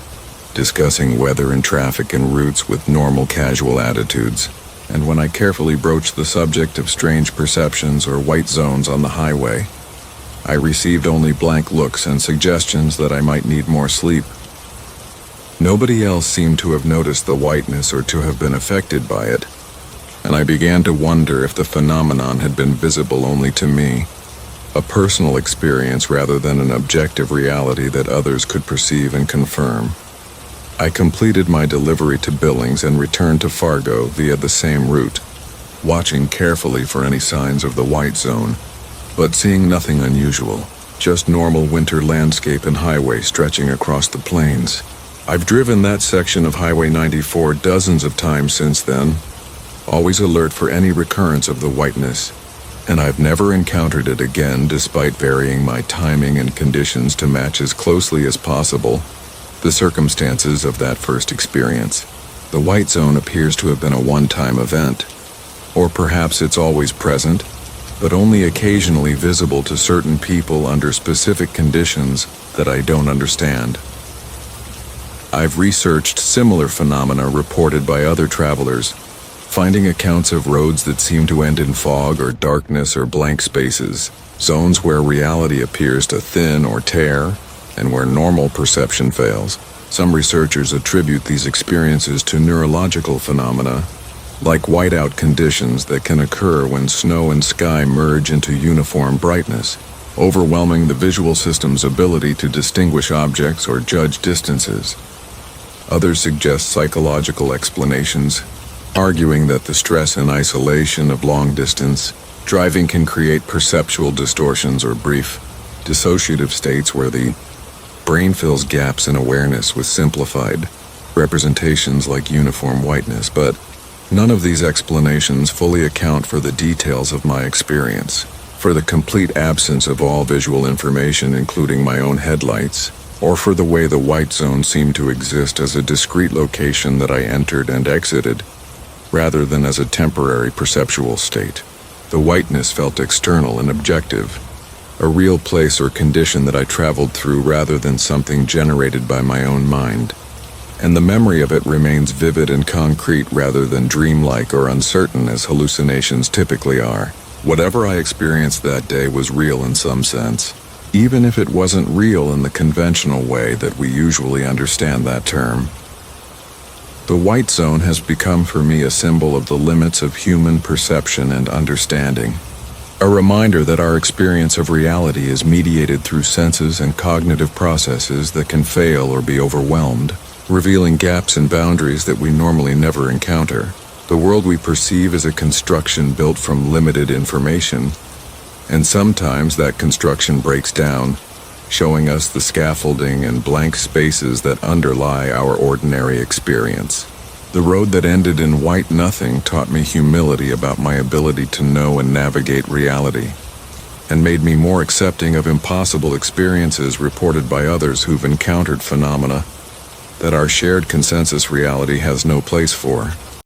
discussing weather and traffic and routes with normal casual attitudes. And when I carefully broached the subject of strange perceptions or white zones on the highway, I received only blank looks and suggestions that I might need more sleep. Nobody else seemed to have noticed the whiteness or to have been affected by it, and I began to wonder if the phenomenon had been visible only to me, a personal experience rather than an objective reality that others could perceive and confirm. I completed my delivery to Billings and returned to Fargo via the same route, watching carefully for any signs of the white zone, but seeing nothing unusual. Just normal winter landscape and highway stretching across the plains. I've driven that section of Highway 94 dozens of times since then, always alert for any recurrence of the whiteness, and I've never encountered it again despite varying my timing and conditions to match as closely as possible the circumstances of that first experience. The white zone appears to have been a one-time event, or perhaps it's always present, but only occasionally visible to certain people under specific conditions that I don't understand. I've researched similar phenomena reported by other travelers, finding accounts of roads that seem to end in fog or darkness or blank spaces, zones where reality appears to thin or tear, and where normal perception fails. Some researchers attribute these experiences to neurological phenomena, like whiteout conditions that can occur when snow and sky merge into uniform brightness, overwhelming the visual system's ability to distinguish objects or judge distances. Others suggest psychological explanations, arguing that the stress and isolation of long-distance driving can create perceptual distortions or brief, dissociative states where the brain fills gaps in awareness with simplified representations like uniform whiteness, but none of these explanations fully account for the details of my experience, for the complete absence of all visual information including my own headlights, or for the way the white zone seemed to exist as a discrete location that I entered and exited, rather than as a temporary perceptual state. The whiteness felt external and objective, a real place or condition that I traveled through rather than something generated by my own mind. And the memory of it remains vivid and concrete rather than dreamlike or uncertain as hallucinations typically are. Whatever I experienced that day was real in some sense, even if it wasn't real in the conventional way that we usually understand that term. The white zone has become for me a symbol of the limits of human perception and understanding, a reminder that our experience of reality is mediated through senses and cognitive processes that can fail or be overwhelmed, revealing gaps and boundaries that we normally never encounter. The world we perceive is a construction built from limited information, and sometimes that construction breaks down, showing us the scaffolding and blank spaces that underlie our ordinary experience. The road that ended in white nothing taught me humility about my ability to know and navigate reality, and made me more accepting of impossible experiences reported by others who've encountered phenomena that our shared consensus reality has no place for.